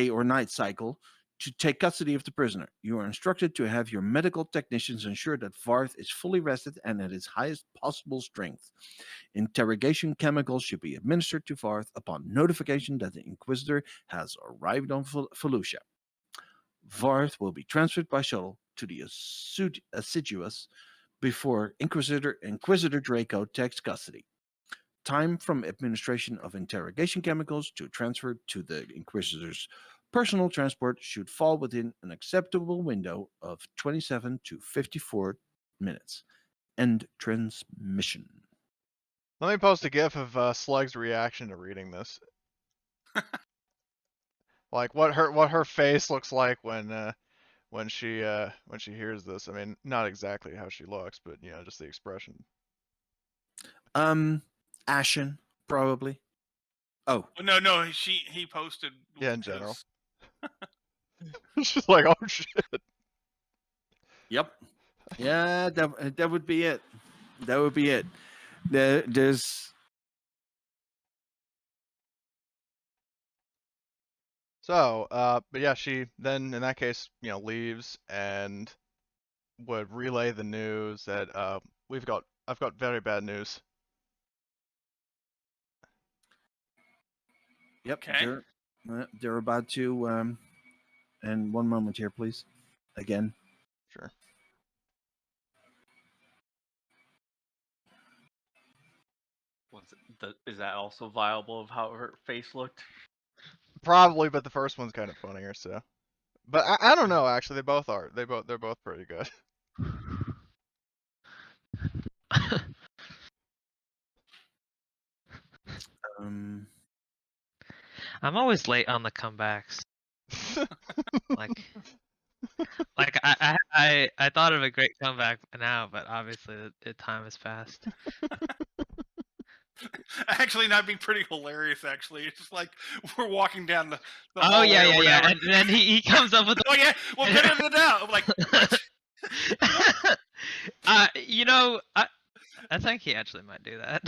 or night cycle to take custody of the prisoner. You are instructed to have your medical technicians ensure that Varth is fully rested and at his highest possible strength. Interrogation chemicals should be administered to Varth upon notification that the Inquisitor has arrived on Felucia. Varth will be transferred by shuttle to the Assiduous before Inquisitor Draco takes custody. Time from administration of interrogation chemicals to transfer to the Inquisitor's personal transport should fall within an acceptable window of 27 to 54 minutes. End transmission. Let me post a GIF of Slegg's reaction to reading this. Like what her face looks like when she hears this. I mean, not exactly how she looks, but just the expression. Ashen, probably. Oh. No, he posted. Yeah, in general. She's like, oh shit. Yep. Yeah, that would be it. That would be it. There's. So, but yeah, she then in that case, leaves and would relay the news that I've got very bad news. Yep. Okay. They're about to. And one moment here, please. Again. Sure. Is that also viable of how her face looked? Probably, but the first one's kind of funnier. So, but I don't know. Actually, they both are. They're both pretty good. I'm always late on the comebacks. like I thought of a great comeback now, but obviously the time has passed. Actually, that'd be pretty hilarious. Actually, it's just like we're walking down the Oh hallway yeah, or yeah, whatever. and then he comes up with. Oh yeah, well, get into that. I'm like, what? I thank he actually might do that.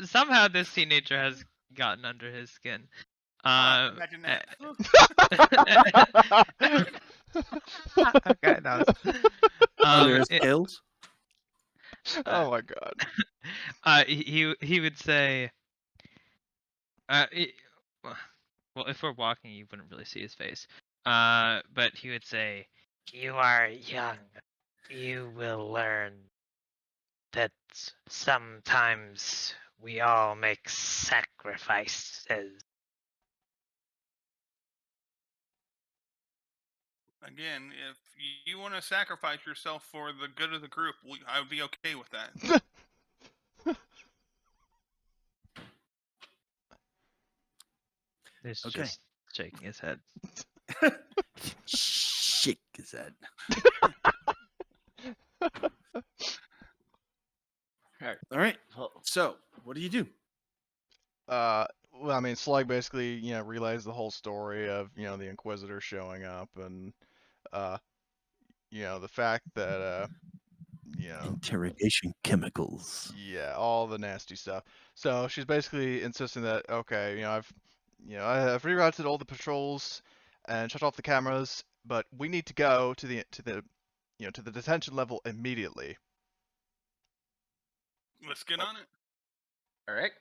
Somehow this teenager has gotten under his skin. Imagine that. Okay, no. Under his scales. Oh my god. He would say, well, if we're walking, you wouldn't really see his face. But he would say, "You are young. You will learn that sometimes we all make sacrifices." Again, if you want to sacrifice yourself for the good of the group, I would be okay with that. He's Okay. just shaking his head. Shit is that? All right. So, what do you do? Well, I mean, Slegg basically, relays the whole story of, the Inquisitor showing up and, the fact that, Interrogation chemicals. yeah, all the nasty stuff. So she's basically insisting that, okay, I've rerouted all the patrols and shut off the cameras, but we need to go to the detention level immediately. Let's get on it. All right.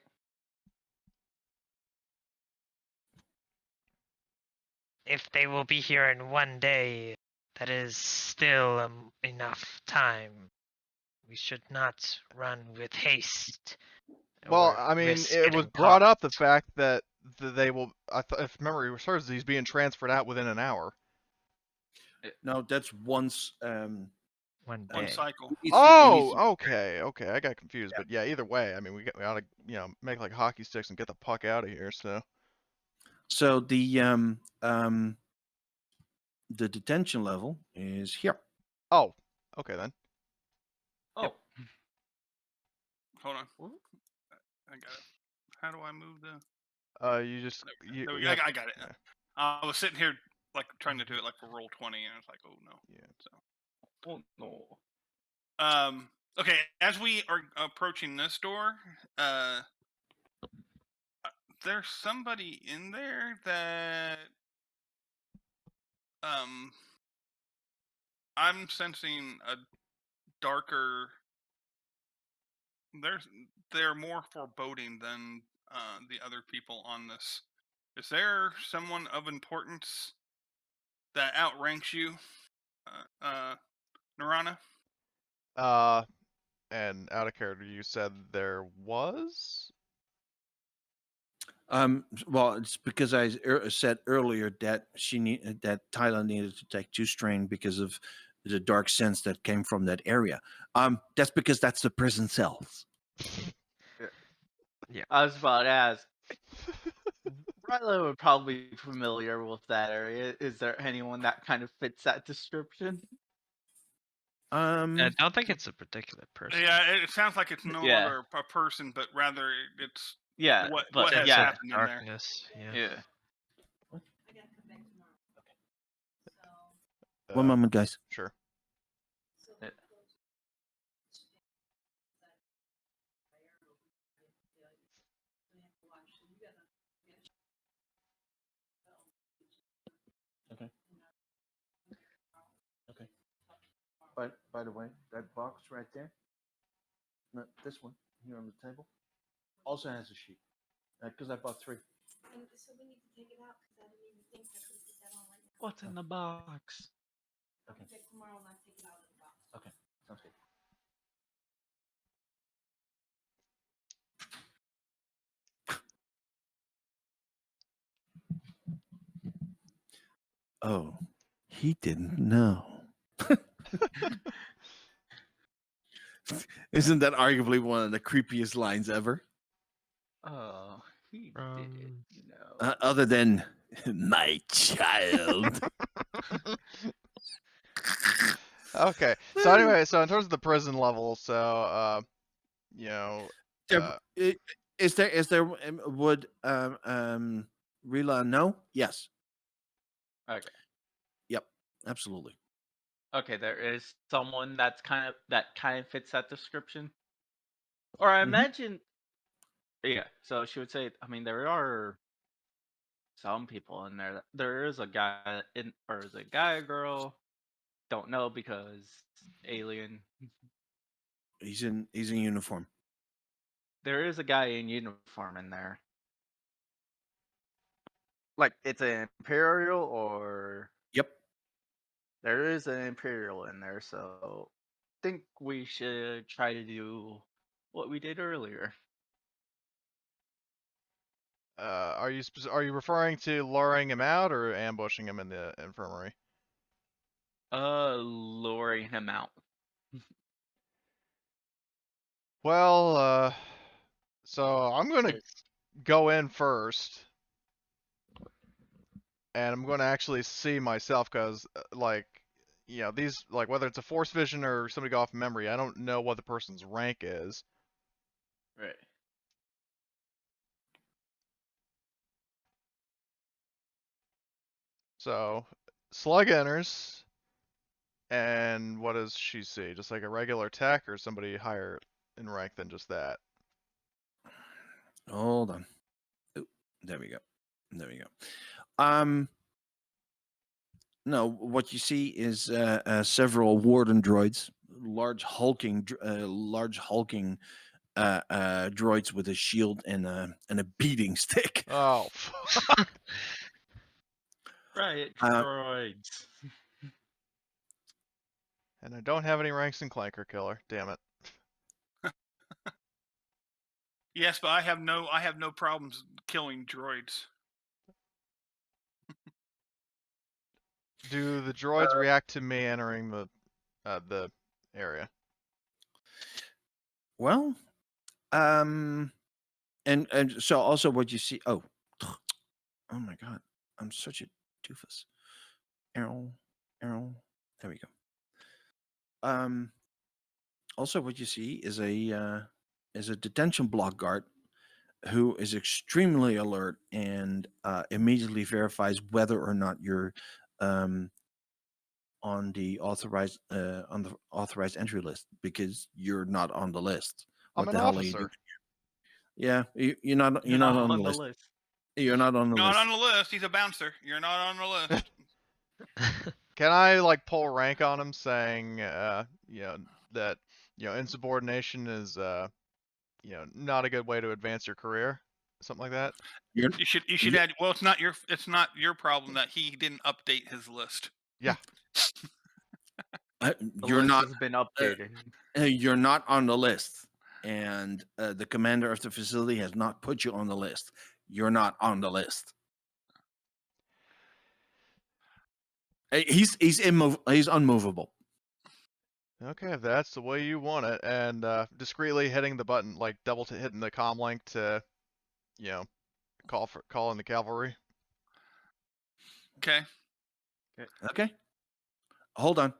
If they will be here in one day, that is still enough time. We should not run with haste. Well, or I mean, risk it was getting brought up the caught. fact that they will. If memory serves, he's being transferred out within an hour. No, that's once. One One day. cycle. Oh, okay, I got confused, but yeah, either way, I mean, we ought to, make like hockey sticks and get the puck out of here. So the detention level is here. Oh, okay then. Oh. Yep. Hold on. I got it. How do I move the? You just There we you go. have- I got it. yeah. I was sitting here like trying to do it like for roll 20, and I was like, oh no. Yeah. So. Oh no. Okay. As we are approaching this door, there's somebody in there that I'm sensing a darker. They're more foreboding than the other people on this. Is there someone of importance that outranks you, Narana? And out of character, you said there was. Well, it's because I said earlier that that Tyler needed to take 2 strain because of the dark sense that came from that area. That's because that's the prison cells. Yeah. I was about to ask. Rylo would probably be familiar with that area. Is there anyone that kind of fits that description? I don't think it's a particular person. Yeah, it sounds like it's no Yeah. longer a person, but rather it's Yeah, what but has yeah, happened in there. Darkness. Yeah. yeah. One moment, guys. Sure. Okay. By the way, that box right there, no, this one here on the table, also has a sheet. Because I bought 3. So we need to take it out because I didn't even think I could put that on right now. What's in the box? I'll pick it tomorrow and I'll take it out of the box. Okay, sounds good. Oh, he didn't know. Isn't that arguably one of the creepiest lines ever? Oh, he did, Other than my child. Okay. So anyway, so in terms of the prison level, so Is there would Rila know? Yes. Okay. Yep. Absolutely. Okay, there is someone that kind of fits that description. Or I Mhm. imagine, yeah. So she would say, I mean, there are some people in there. There is a guy or is it a guy or girl? Don't know because alien. He's in uniform. There is a guy in uniform in there. Like it's an Imperial or Yep. there is an Imperial in there, so I think we should try to do what we did earlier. Are you referring to luring him out or ambushing him in the infirmary? Luring him out. Well, so I'm gonna go in first, and I'm gonna actually see myself, because like, these, like, whether it's a force vision or somebody go off memory, I don't know what the person's rank is. Right. So Slug enters, and what does she see? Just like a regular tech, or somebody higher in rank than just that? Hold on. Ooh, there we go. There we go. No, what you see is several Warden Droids, large hulking droids with a shield and a beating stick. Oh, Right, Uh, droids. and I don't have any ranks in Clanker Killer. Damn it. Yes, but I have no problems killing droids. Do the droids react to me entering the area? Well, and so also what you see. Oh, oh my God, I'm such a doofus. Arrow. There we go. Also, what you see is a detention block guard who is extremely alert and immediately verifies whether or not you're on the authorized entry list, because you're not on the list. What I'm an the hell are you doing? officer. Yeah, you're not on the list. You're not on the Not list. on the list. He's a bouncer. You're not on the list. Can I like pull rank on him, saying, that insubordination is not a good way to advance your career, something like that? You're You should you- add. Well, it's not your problem that he didn't update his list. Yeah. The you're list not has been updated. you're not on the list, and the commander of the facility has not put you on the list. You're not on the list. He's unmovable. Okay, if that's the way you want it, and discreetly hitting the button, like hitting the comm link to, call in the cavalry. Okay. Okay. Hold on.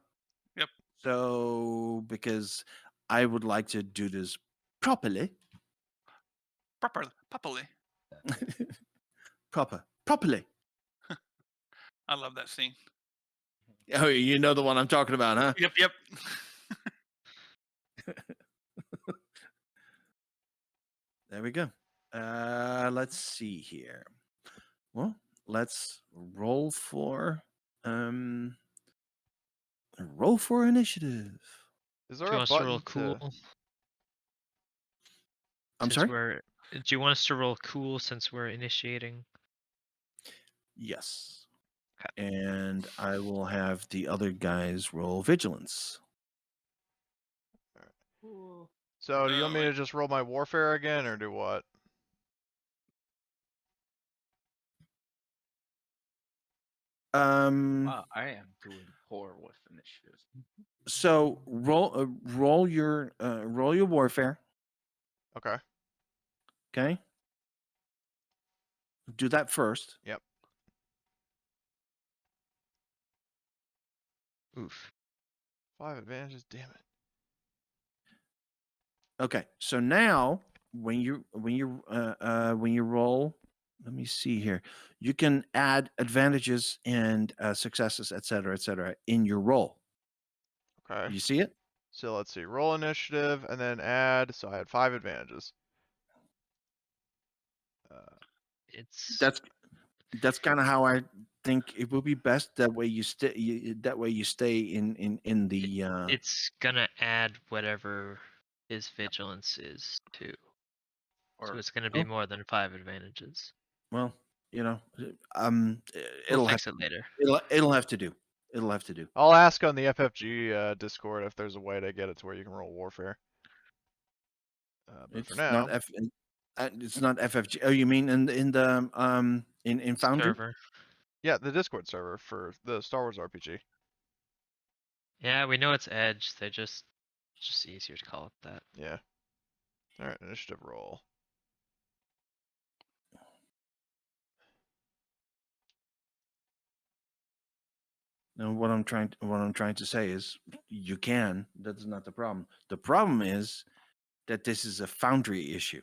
Yep. So, because I would like to do this properly. Properly. Properly. I love that scene. Oh, you know the one I'm talking about, huh? Yep. There we go. Let's see here. Well, let's roll for initiative. Is Do there you a want us to roll button cool? I'm Since sorry? do you want us to roll cool since we're initiating? Yes. Okay. And I will have the other guys roll vigilance. So do you want me to just roll my warfare again, or do what? Wow, I am doing poor with initiative. So roll your warfare. Okay. Okay. Do that first. Yep. Oof. 5 advantages. Damn it. Okay. So now when you roll, let me see here. You can add advantages and successes, etc., in your roll. Okay. You see it? So let's see. Roll initiative and then add. So I had 5 advantages. It's That's kind of how I think it would be best. That way you stay. That way you stay in the. it's gonna add whatever his vigilance is too. So Or it's gonna be Oh. more than 5 advantages. Well, We'll it'll have fix it later. it'll have to do. It'll have to do. I'll ask on the FFG Discord if there's a way to get it to where you can roll warfare. But It's for now, not it's not FFG. Oh, you mean in the in Foundry? Server. yeah, the Discord server for the Star Wars RPG. Yeah, we know it's Edge. They just easier to call it that. Yeah. All right, initiative roll. No, what I'm trying to say is you can. That's not the problem. The problem is that this is a Foundry issue,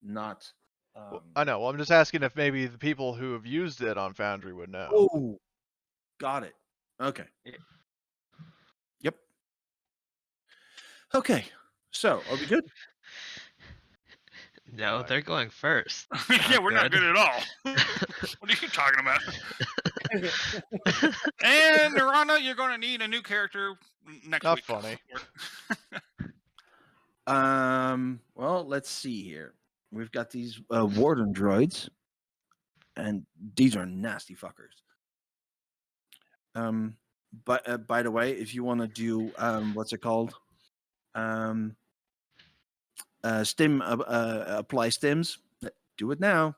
not. Well, I know. Well, I'm just asking if maybe the people who have used it on Foundry would know. Oh, got it. Okay. Yeah. Yep. Okay. So, are we good? No, Right. they're going first. Yeah, we're not good at all. What are you talking about? And Nirana, you're going to need a new character next Not week. funny. Well, let's see here. We've got these Warden Droids, and these are nasty fuckers. But by the way, if you want to do what's it called? Stim apply stims. Do it now.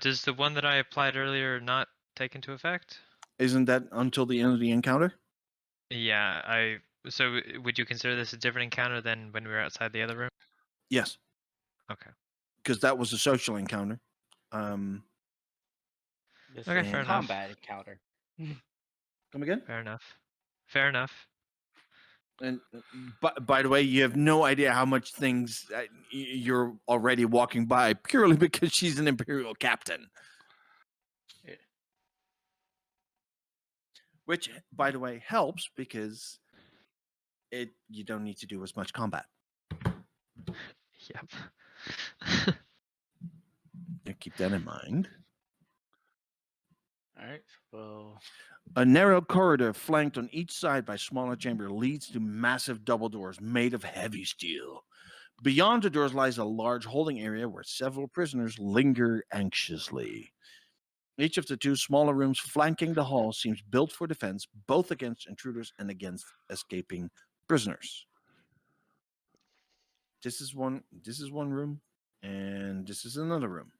Does the one that I applied earlier not take into effect? Isn't that until the end of the encounter? Yeah, so would you consider this a different encounter than when we were outside the other room? Yes, Okay. because that was a social encounter. this Okay, is fair a enough. combat encounter. Come again? Fair enough. Fair enough. And by the way, you have no idea how much things you're already walking by purely because she's an Imperial captain. Yeah. Which, by the way, helps because you don't need to do as much combat. Yep. Yeah, keep that in mind. All right. Well, A narrow corridor flanked on each side by smaller chambers leads to massive double doors made of heavy steel. Beyond the doors lies a large holding area where several prisoners linger anxiously. Each of the 2 smaller rooms flanking the hall seems built for defense, both against intruders and against escaping prisoners. This is one room, and this is another room.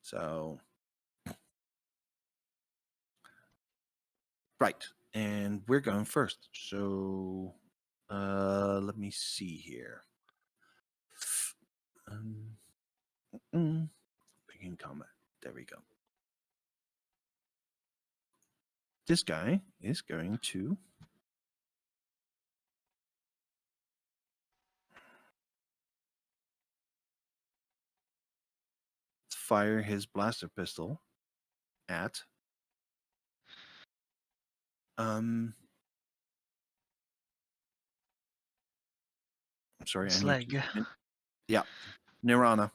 So, right, and we're going first. So, let me see here. Begin combat. There we go. This guy is going to fire his blaster pistol at I'm sorry, Slegg. Yeah, Nirana.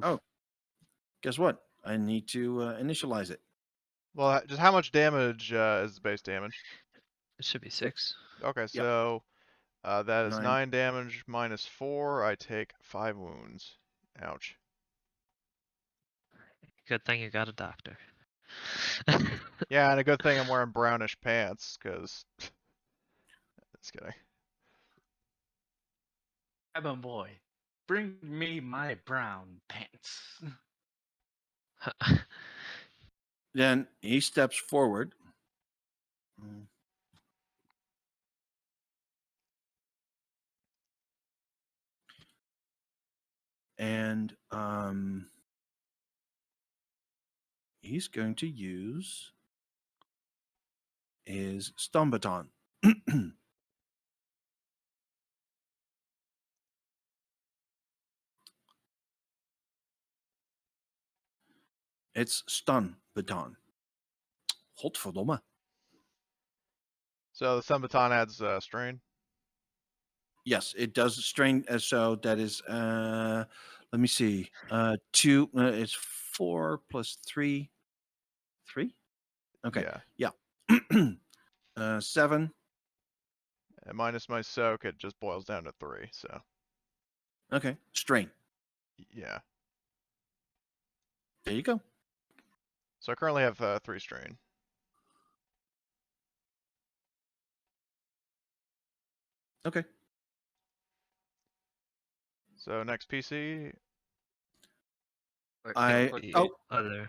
Oh, guess what? I need to initialize it. Well, just how much damage is the base damage? It should be 6. Okay, so that is 9. 9 damage minus 4. I take 5 wounds. Ouch. Good thing you got a doctor. Yeah, and a good thing I'm wearing brownish pants, because... Just kidding. Cabin boy, bring me my brown pants. Then he steps forward. And he's going to use his stun baton. It's stun baton. Godverdomme. So the stun baton adds strain. Yes, it does strain. So that is, let me see. 2, it's 4 plus 3. 3? Okay. Yeah. 7. And minus my soak, it just boils down to 3. So Okay. Strain. yeah. There you go. So I currently have 3 strain. Okay. So next PC. Oh, Other. there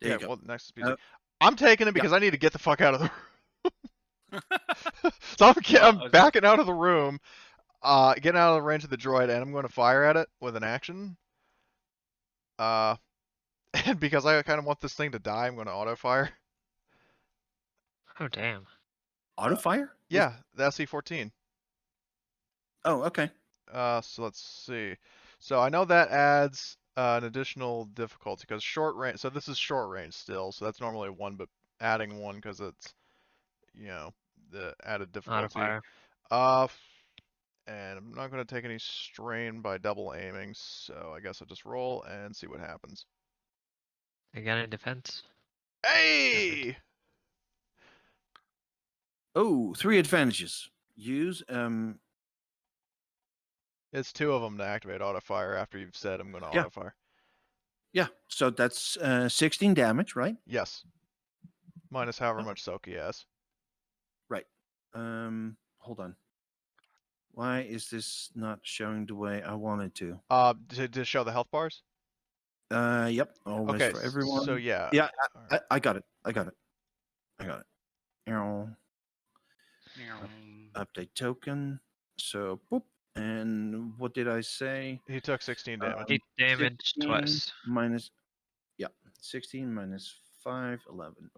Yeah. you go. Well, next is PC. Uh, I'm taking it because I need to get the fuck out of the room. So I'm okay. backing out of the room, getting out of the range of the droid, and I'm going to fire at it with an action. And because I kind of want this thing to die, I'm going to auto fire. Oh damn. Auto fire? Yeah, the SC-14. Oh, okay. So let's see. So I know that adds an additional difficulty because short range. So this is short range still. So that's normally 1, but adding 1 because it's, the added difficulty. Modifier. And I'm not going to take any strain by double aiming. So I guess I'll just roll and see what happens. Again in defense. Hey! Oh, 3 advantages. Use It's 2 of them to activate auto fire after you've said I'm going to Yeah. auto fire. Yeah, so that's 16 damage, right? Yes. Minus however Oh. much soak he has. Right. Hold on. Why is this not showing the way I want it to? To show the health bars? Yep. Always Okay, for everyone. so yeah. Yeah, Alright. I got it. I got it. Ow. Update token. So, boop. And what did I say? He took 16 damage. 8 damage 16 twice. minus, 16 minus 5, 11.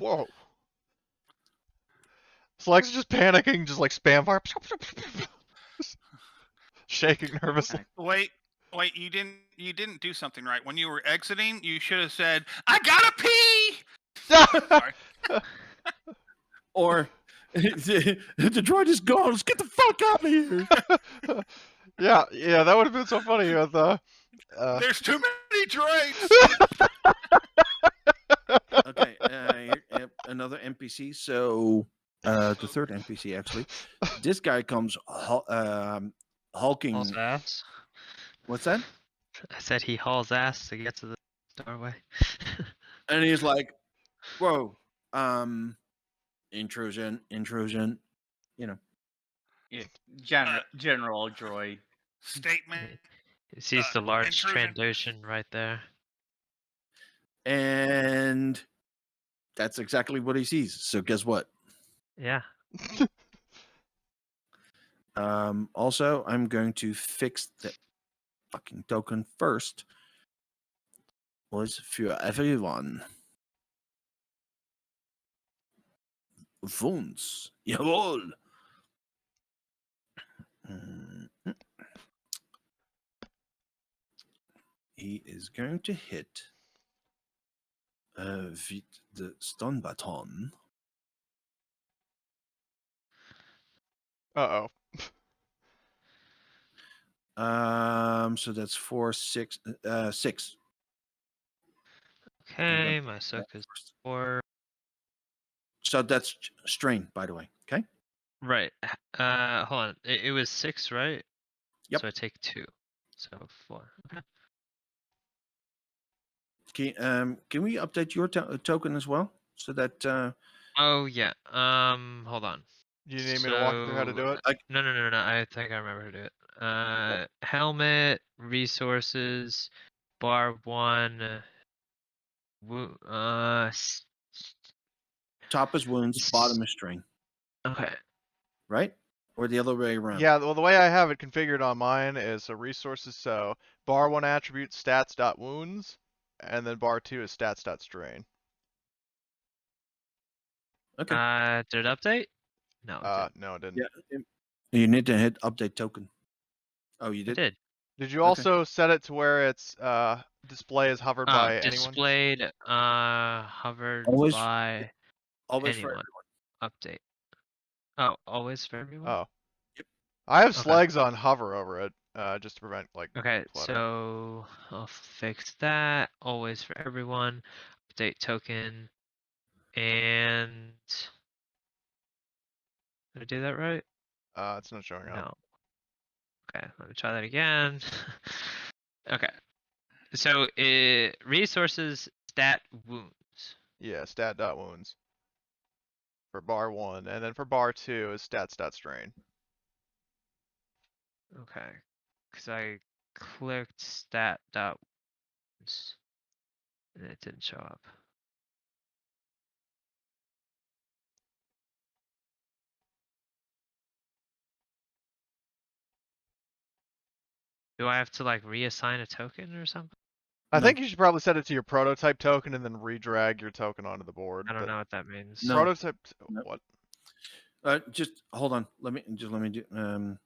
Whoa. Slegg's just panicking, just like spam fire. Shaking nervously. Wait, you didn't do something right. When you were exiting, you should have said, "I gotta pee." Sorry. Or the droid is gone. Let's get the fuck out of here. yeah, that would have been so funny with There's too many droids. Okay, another NPC. So the third NPC actually. This guy comes hulking. Hauls ass. What's that? I said he hauls ass to get to the doorway. And he's like, "Whoa, intrusion." Yeah, general droid. Statement. He sees the large intrusion. Trandoshan right there. And that's exactly what he sees. So guess what? Yeah. Also, I'm going to fix the fucking token first. Was for everyone. Wounds. Jawohl. He is going to hit with the stun baton. Uh-oh. So that's 4, 6, 6. Okay, my soak is 4. So that's strain, by the way. Okay. Right. Hold on. It was 6, right? Yep. So I take 2. So 4. Okay. Can we update your token as well, so that? Oh yeah. Hold on. Do you need me to walk through how to do it? No. I think I remember how to do it. Helmet, resources, bar 1. Top is wounds, bottom is strain. Okay. Right? Or the other way around. Yeah, well, the way I have it configured on mine is resources. So bar 1 attribute stats.wounds, and then bar 2 is stats.strain. Okay. Did it update? No. It didn't. No, it didn't. Yeah. You need to hit update token. Oh, you It did? did. Did you also set it to where it's display is hovered by anyone? Displayed, hovered Always- by Always for anyone. Update. Oh, always for everyone? Oh. Yep. I have Okay. Sleggs on hover over it, just to prevent like Okay, clutter. so I'll fix that. Always for everyone. Update token. And did I do that right? It's not showing up. No. Okay, let me try that again. Okay. So resources stat wounds. Yeah, stat.wounds. For bar 1, and then for bar 2 is stat.strain. Okay. Because I clicked stat dot wounds and it didn't show up. Do I have to like reassign a token or something? I No. think you should probably set it to your prototype token and then redrag your token onto the board. I don't but know what that means. No. Prototype. No. What? Just hold on. Let me do.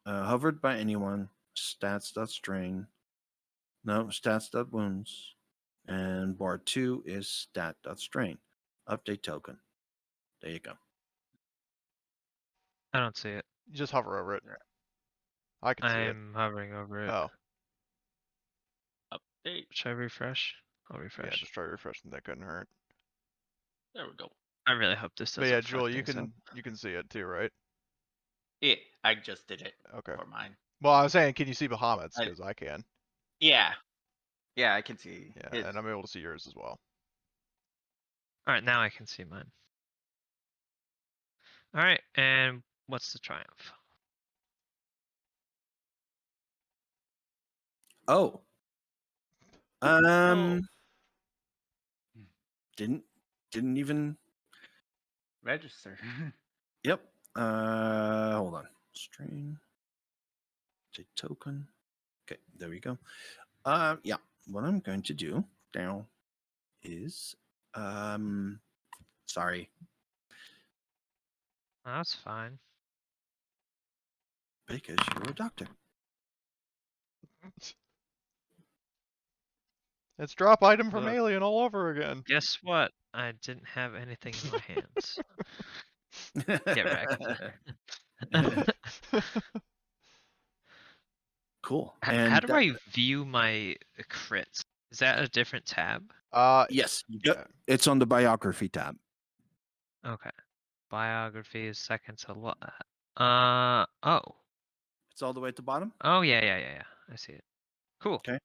Hovered by anyone. Stats.strain. No, stats.wounds. And bar 2 is stat.strain. Update token. There you go. I don't see it. You just hover over it. I can see it. I'm hovering over it. Oh, Update. Should I refresh? I'll yeah. refresh. Just try refreshing. That couldn't hurt. There we go. I really hope this But doesn't. yeah, fuck Jewel, you things up. can see it too, right? Yeah, I just did it Okay. for mine. Well, I was saying, can you see Bahamut's? I- Because I can. Yeah. Yeah, I can see. Yeah, his. and I'm able to see yours as well. All right, now I can see mine. All right, and what's the triumph? Oh. Didn't even. Register. Yep. Hold on. Strain. Say token. Okay, there we go. Yeah. What I'm going to do now is sorry. That's fine. Because you're a doctor. It's drop item from Look. Alien all over again. Guess what? I didn't have anything in my hands. Get wrecked. Cool. How And do I view my crits? Is that a different tab? yes, yeah. it's on the biography tab. Okay. Biography is second to oh. It's all the way at the bottom. Oh yeah. I see it. Cool. Okay.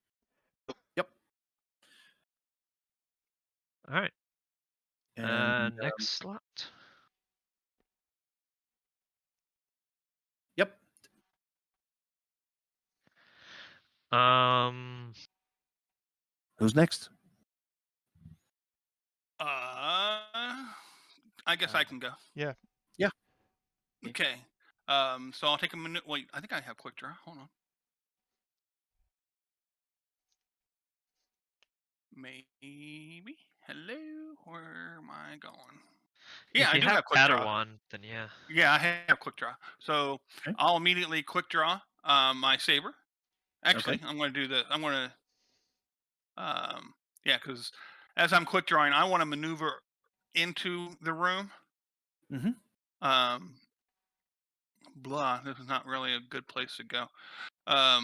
Yep. All right. And next slot. Yep. Who's next? I guess I can go. Yeah. Yeah. Okay. So I'll take a minute. Wait, I think I have quick draw. Hold on. Maybe. Hello. Where am I going? Yeah, If I you do have have quick draw. Padawan, then yeah. Yeah, I have quick draw. So Okay. I'll immediately quick draw my saber. Actually, Okay. I'm going to do this. I'm going to, yeah, because as I'm quick drawing, I want to maneuver into the room. Mm-hmm. Blah. This is not really a good place to go. I'll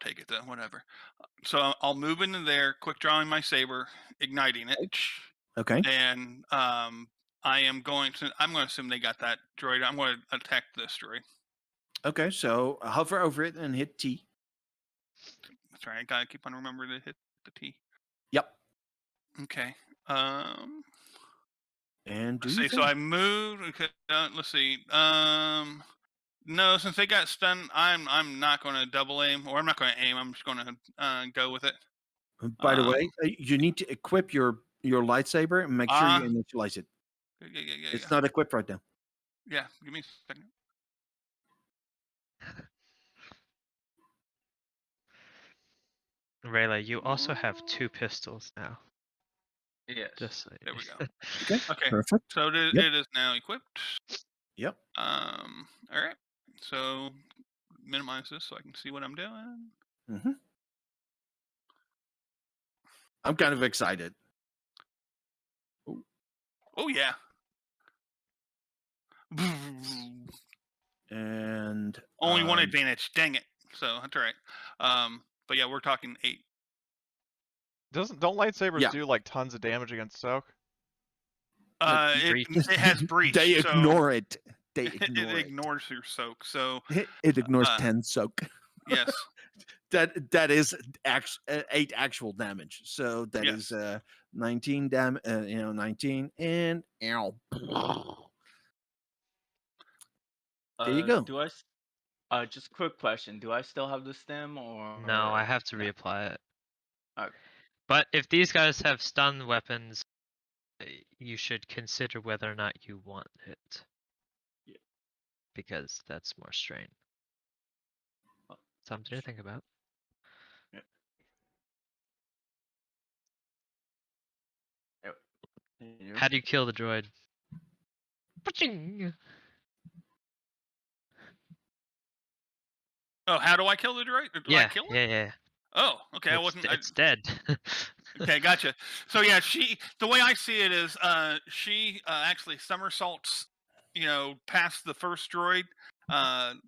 take it then. Whatever. So I'll move into there, quick drawing my saber, igniting it. Okay. And I'm going to assume they got that droid. I'm going to attack this droid. Okay. So hover over it and hit T. That's right. I gotta keep on remembering to hit the T. Yep. Okay. And do Let's you see. So I moved. Okay. Let's see. No, since they got stunned, I'm not going to double aim, or I'm not going to aim. I'm just going to go with it. By the way, you need to equip your lightsaber and make sure you initialize it. Yeah. It's not equipped right now. Yeah. Give me a second. Rayla, you also have 2 pistols now. Yes. Just so There you we know. go. Okay. Perfect. So it Yep. it is now equipped. Yep. All right. So minimize this so I can see what I'm doing. Mm-hmm. I'm kind of excited. Oh yeah. And Only one advantage. Dang it. So that's all right. But yeah, we're talking 8. Don't lightsabers Yeah. do like tons of damage against soak? It has breach. They so ignore it. They it ignore it. ignores your soak. So It ignores 10 10 soak. yes. That is 8 actual damage. So that is 19 damage. 19 and ow. There you go. Do I? Just a quick question. Do I still have the stem or? No, I have to reapply it. Okay. But if these guys have stun weapons, you should consider whether or not you want it. Yeah. Because that's more strain. Oh, Something to think about. Yeah. Yep. How do you kill the droid? Paching! Oh, how do I kill the droid? Do I Yeah, kill it? yeah. Oh, okay. I It's, wasn't. it's dead. Okay, gotcha. So yeah, the way I see it is, she actually somersaults, past the first droid,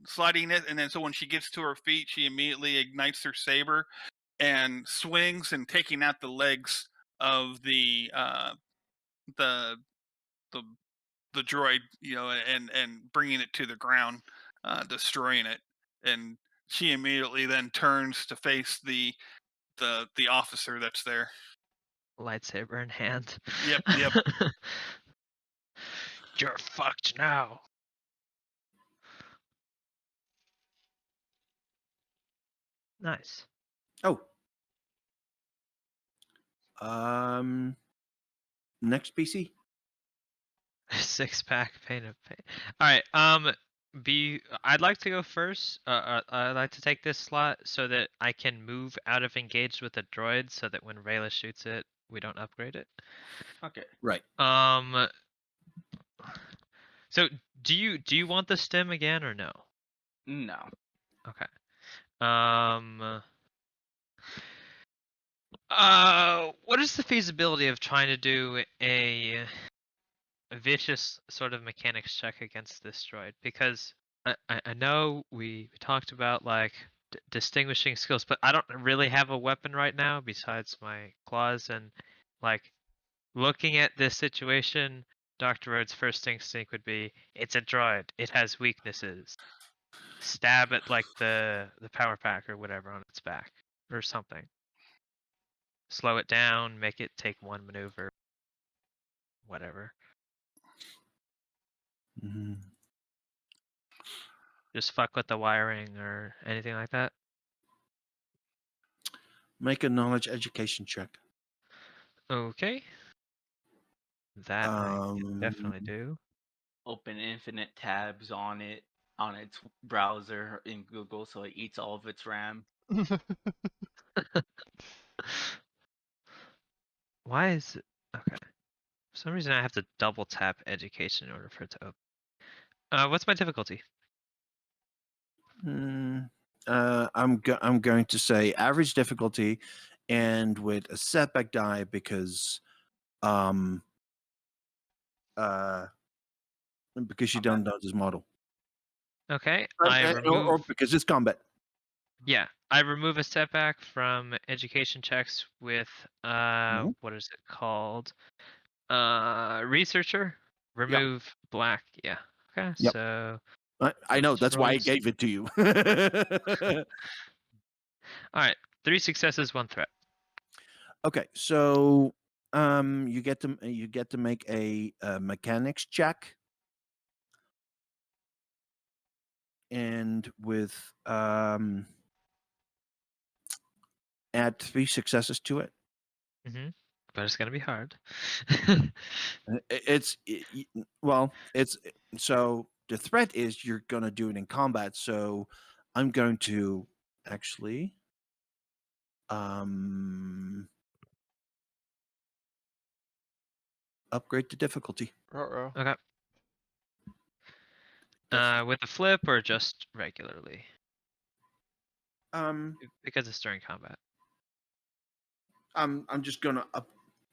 sliding it, and then so when she gets to her feet, she immediately ignites her saber and swings and taking out the legs of the the droid, and bringing it to the ground, destroying it, and she immediately then turns to face the officer that's there. Lightsaber in hand. Yep. You're fucked now. Nice. Oh. Next PC. 6-pack pain of pain. All right. I'd like to go first. I'd like to take this slot so that I can move out of engaged with the droid, so that when Rayla shoots it, we don't upgrade it. Okay. Right. So do you want the stem again or no? No. Okay. What is the feasibility of trying to do a vicious sort of mechanics check against this droid? Because I know we talked about like distinguishing skills, but I don't really have a weapon right now besides my claws, and like looking at this situation, Dr. Rhodes' first instinct would be, it's a droid, it has weaknesses. Stab at like the power pack or whatever on its back or something. Slow it down, make it take one maneuver, whatever. Mm-hmm. Just fuck with the wiring or anything like that. Make a knowledge education check. Okay. That I can definitely do. Open infinite tabs on its browser in Google, so it eats all of its RAM. Why is it? Okay. For some reason I have to double tap education in order for it to open. What's my difficulty? I'm going to say average difficulty, and with a setback die because you don't know this model. Okay. Or because it's combat. Yeah, I remove a setback from education checks with what is it called? Researcher. Remove black. Yeah. Okay. Yep. So I know, that's why I rolls. gave it to you. All right. 3 successes, 1 threat. Okay, so you get to make a mechanics check, and with add 3 successes to it. Mm-hmm. But it's gonna be hard. It's so the threat is you're gonna do it in combat. So I'm going to actually upgrade the difficulty. Okay. With a flip or just regularly? Because it's during combat. I'm just gonna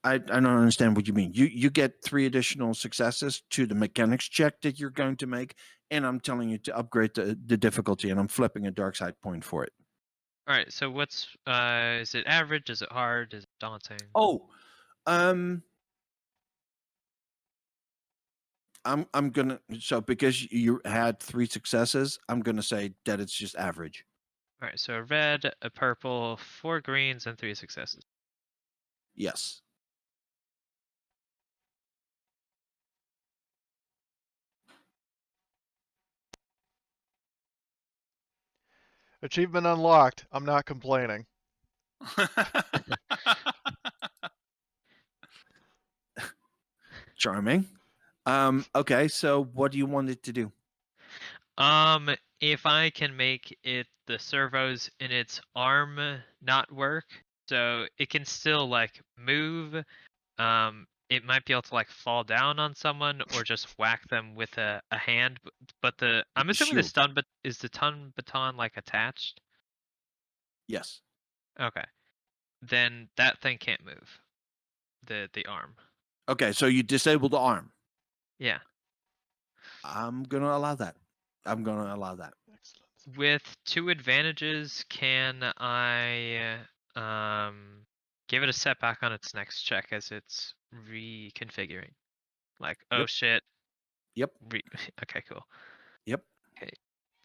I don't understand what you mean. You get 3 additional successes to the mechanics check that you're going to make, and I'm telling you to upgrade the difficulty, and I'm flipping a dark side point for it. All right. So what's is it average? Is it hard? Is it daunting? Oh, I'm gonna so because you had 3 successes, I'm gonna say that it's just average. All right. So a red, a purple, 4 greens, and 3 successes. Yes. Achievement unlocked. I'm not complaining. Charming. Okay, so what do you want it to do? If I can make it the servos in its arm not work, so it can still like move. It might be able to like fall down on someone or just whack them with a hand. But I'm assuming the Shield. stun, but is the stun baton like attached? Yes. Okay, then that thing can't move. The arm. Okay, so you disable the arm. Yeah. I'm gonna allow that. I'm gonna allow that. Excellent. With 2 advantages, can I give it a setback on its next check as it's reconfiguring? Like, oh Yep. shit. Yep. Okay, cool. Yep. Okay,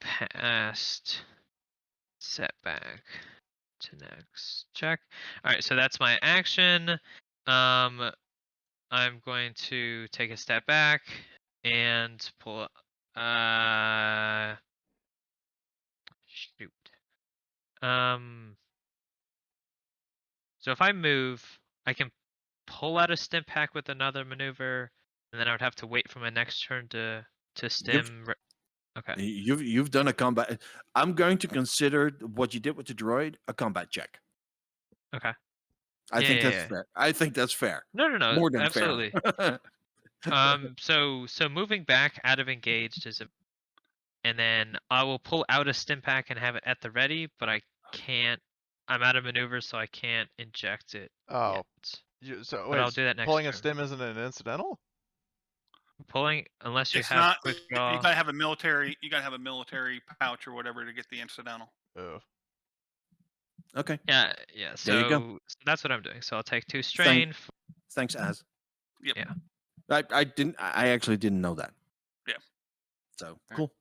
past setback to next check. All right, so that's my action. I'm going to take a step back and pull. Shoot. So if I move, I can pull out a stim pack with another maneuver, and then I would have to wait for my next turn to stim. Okay. You've done a combat. I'm going to consider what you did with the droid a combat check. Okay. I Yeah, think yeah, that's yeah. fair. I think that's fair. No, More than absolutely. fair. So moving back out of engaged is and then I will pull out a stim pack and have it at the ready, but I can't. I'm out of maneuver, so I can't inject it. Oh. Yet. So But wait, I'll do that next pulling a turn. stim isn't an incidental? Pulling, unless you It's have not. quick You draw. gotta have a military. You gotta have a military pouch or whatever to get the incidental. Oh. Okay. Yeah. There you go. So that's what I'm doing. So I'll take 2 strain. Thanks, Az. Yep. Yeah. I actually didn't know that. Yeah. So cool.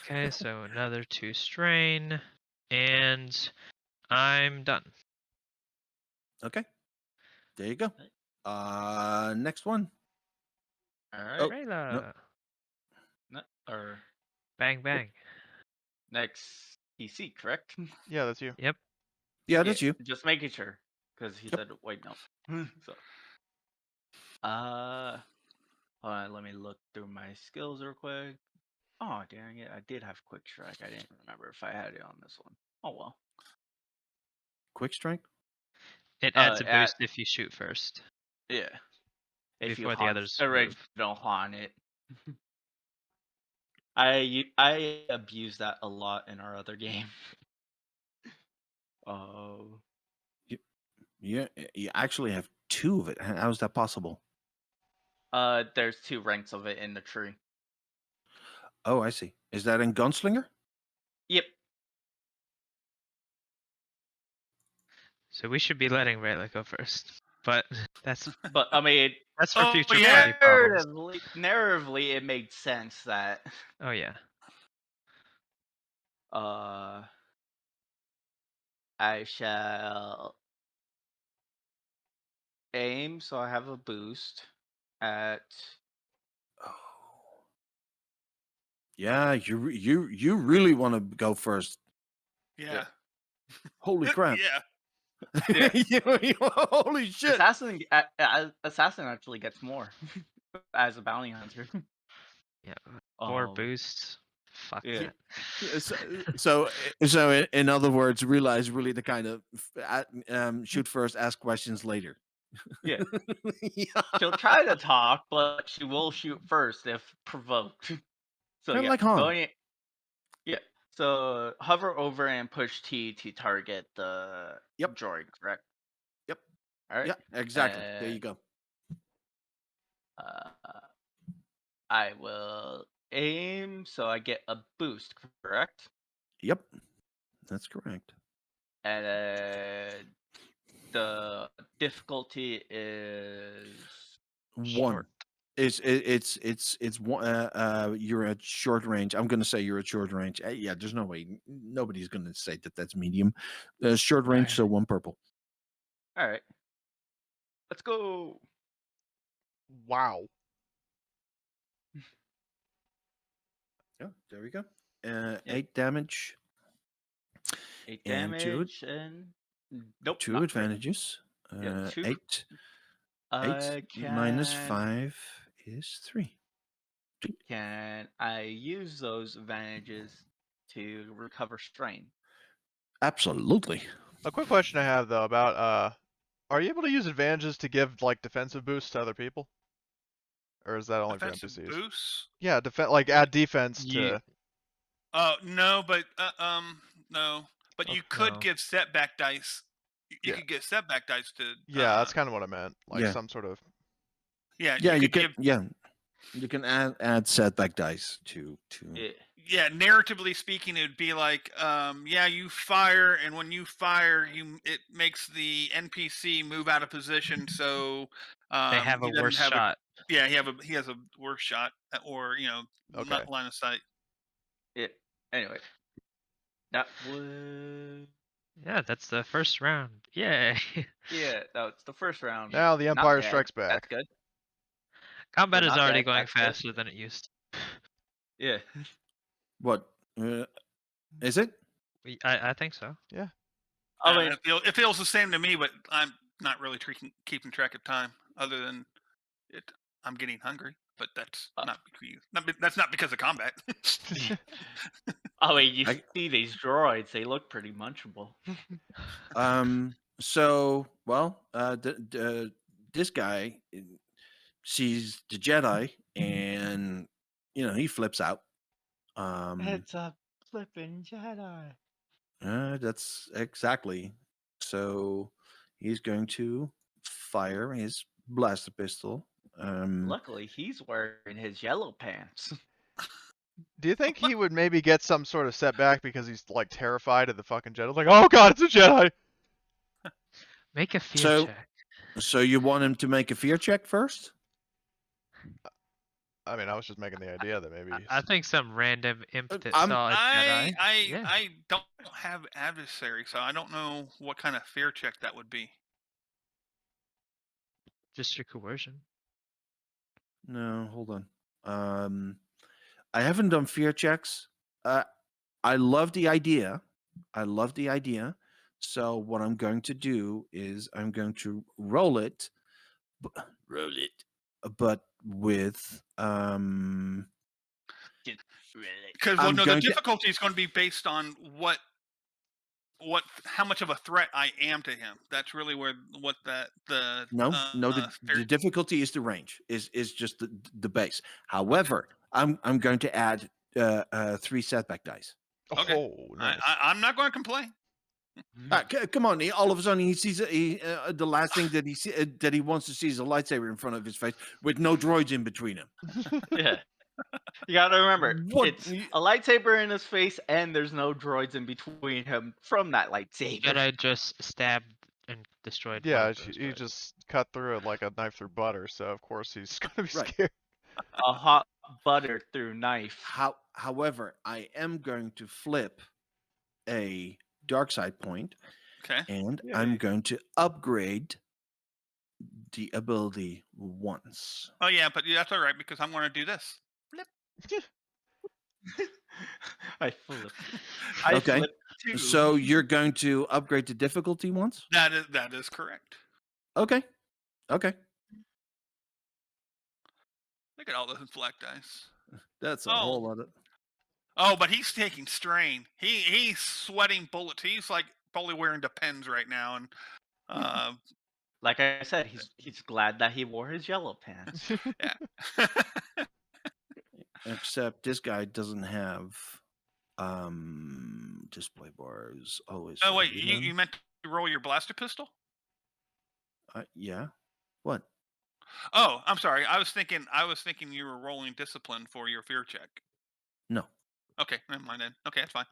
Okay, so another 2 strain, and I'm done. Okay. There you go. Next one. All right. Oh, Rayla. Or Bang bang. next PC, correct? Yeah, that's you. Yep. Yeah, that's you. Just making sure, because he Yep. said wait no. So, hold on, let me look through my skills real quick. Oh dang it! I did have quick strike. I didn't remember if I had it on this one. Oh well. Quick strike. It adds a boost if you shoot first. Yeah. If Before you the others move. original haunt it. I abuse that a lot in our other game. Oh. Yeah, you actually have 2 of it. How is that possible? There's 2 ranks of it in the tree. Oh, I see. Is that in Gunslinger? Yep. So we should be letting Rayla go first. But that's But I mean, that's for future yeah, party problems. narratively, it made sense that. Oh yeah. I shall aim, so I have a boost at. Oh. Yeah, you really want to go first. Yeah. Holy crap. Yeah. Holy shit. Assassin actually gets more as a bounty hunter. Yeah. More boosts. Fuck Yeah. that. So in other words, realize really the kind of shoot first, ask questions later. Yeah. Yeah. She'll try to talk, but she will shoot first if provoked. So Kinda yeah, like Han. yeah, So hover over and push T to target the Yep. droid, correct? Yep. All right. Yeah, exactly. There you go. I will aim, so I get a boost, correct? Yep. That's correct. And the difficulty is 1. It's one. You're at short range. I'm gonna say you're at short range. Yeah, there's no way. Nobody's gonna say that that's medium. Short range, Right. so 1 purple. all right. Let's go. Wow. Yeah, there we go. 8 damage. 8 And damage and nope. 2 not crit. advantages. Yeah, 2. 8 I minus can 5 is 3. can I use those advantages to recover strain? Absolutely. A quick question I have though about are you able to use advantages to give like defensive boosts to other people? Or is that only for Defensive NPCs? boosts? Yeah, like add defense You- to. No, but no. But you could No. give setback dice. You Yeah. could get setback dice to. Yeah, that's kind of what I meant. Like yeah. some sort of. Yeah, Yeah, you could can. give. Yeah, you can add setback dice to. Yeah. Yeah, narratively speaking, it would be like, yeah, you fire, and when you fire, it makes the NPC move out of position, so They have he a doesn't worse have shot. yeah, he has a worse shot, or Okay. not line of sight. Yeah. Anyway, that was Yeah, that's the first round. Yay. yeah. That's the first round. Now the Not Empire bad. Strikes That's Back. good. Combat is not already bad, going that's good. faster than it used to. Yeah. What is it? I think so. I mean, It feels the same to me, but I'm not really keeping track of time, other than it. I'm getting hungry, but that's that's not because of combat. you see these droids, they look pretty munchable. So well, this guy sees the Jedi, and he flips out. It's a flipping Jedi. That's exactly. So he's going to fire his blaster pistol. Luckily, he's wearing his yellow pants. Do you think he would maybe get some sort of setback because he's like terrified of the fucking Jedi? Like, oh god, it's a Jedi. Make a fear So- check. So you want him to make a fear check first? I mean, I was just making the idea that maybe. I think some random imp that I'm- saw a Jedi. Yeah. I don't have adversary, so I don't know what kind of fear check that would be. Just your coercion. No, hold on. I haven't done fear checks. I love the idea. So what I'm going to do is I'm going to roll it, but with Because I'm the going to- difficulty is going to be based on how much of a threat I am to him. That's really where the the difficulty is the range is just the base. However, I'm going to add 3 setback dice. Okay. Oh, nice. I'm not going to complain. Come on! All of a sudden, he sees the last thing that he wants to see is a lightsaber in front of his face with no droids in between him. Yeah. You gotta remember, What- it's a lightsaber in his face, and there's no droids in between him from that lightsaber. Jedi just stabbed and destroyed. one Yeah, of those he droids. just cut through it like a knife through butter, so of course he's gonna be Right. scared. A hot butter through knife. However, I am going to flip a dark side point, Okay. and Yeah. I'm going to upgrade the ability once. Oh yeah, but that's all right because I'm going to do this. I flip. Okay. flip too. So you're going to upgrade the difficulty once? That is correct. Okay. Look at all those black dice. That's a Oh. whole lot of. Oh, but he's taking strain. He's sweating bullets. He's like probably wearing Depends right now, and like I said, he's glad that he wore his yellow pants. yeah. Except this guy doesn't have Display bars always. Oh say wait, you one. meant to roll your blaster pistol? Yeah. What? Oh, I'm sorry. I was thinking you were rolling discipline for your fear check. No. Okay, never mind then. Okay, that's fine.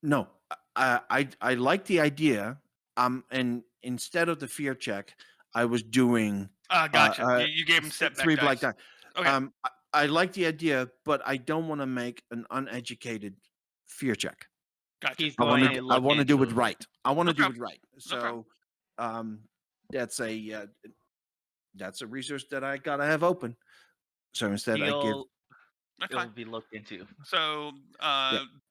No. I like the idea. And instead of the fear check, I was doing Gotcha. You gave him setback 3 dice. black die. Okay. I like the idea, but I don't want to make an uneducated fear check. Gotcha. He's I going want to to do it right. I want to No do problem. it right. No problem. So, that's a resource that I gotta have open. So instead, I give. That's It'll fine. be looked into. So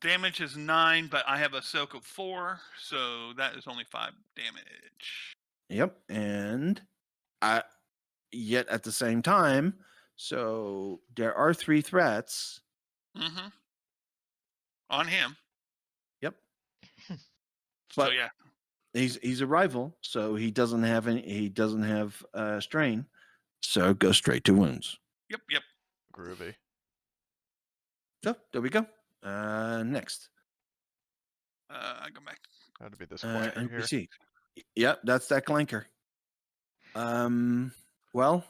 damage is 9, but I have a soak of 4, so that is only 5 damage. Yep, and yet at the same time, so there are 3 threats. Mm-hmm. On him. Yep. So But yeah. he's a rival, so he doesn't have strain, so go straight to wounds. Yep. Groovy. So there we go. Next. I go back. Had to be this clanker here. NPC. Yep, that's that clanker. Well,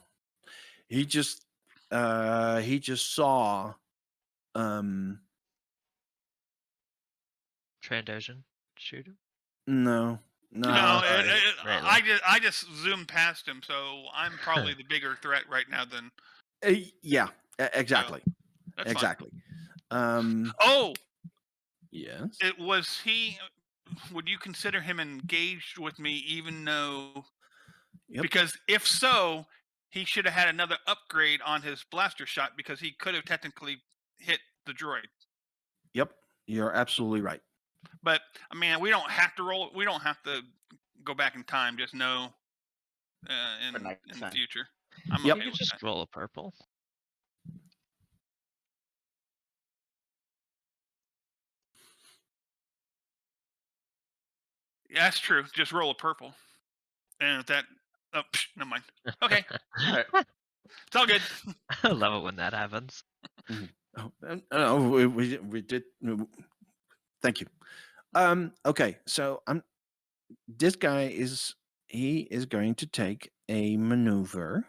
he just saw Trandoshan shoot him. no. I just zoomed past him, so I'm probably the bigger threat right now than. Yeah, exactly. That's exactly. Oh, yes. it was he. Would you consider him engaged with me, even though? Yep. Because if so, he should have had another upgrade on his blaster shot because he could have technically hit the droid. Yep, you're absolutely right. But I mean, we don't have to roll. We don't have to go back in time. Just know in the future. I'm Yep. okay You could with just that. roll a purple. Yeah, that's true. Just roll a purple, and if that. Oh, never mind. Okay, Alright. it's all good. I love it when that happens. We did. Thank you. Okay, so this guy is going to take a maneuver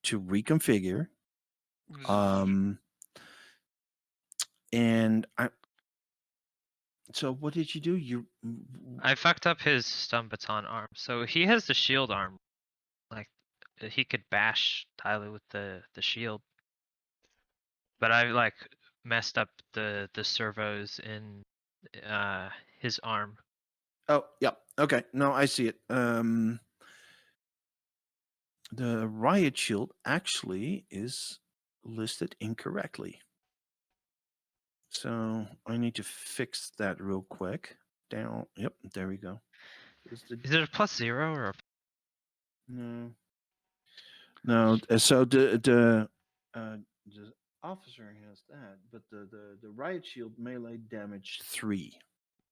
to reconfigure. And so what did you do? I fucked up his stun baton arm. So he has the shield arm. Like he could bash Tyler with the shield. But I like messed up the servos in his arm. Oh, yeah. Okay. No, I see it. The riot shield actually is listed incorrectly. So I need to fix that real quick. Down. Yep, there we go. Is it a +0 or no? So the officer has that, but the riot shield melee damage 3.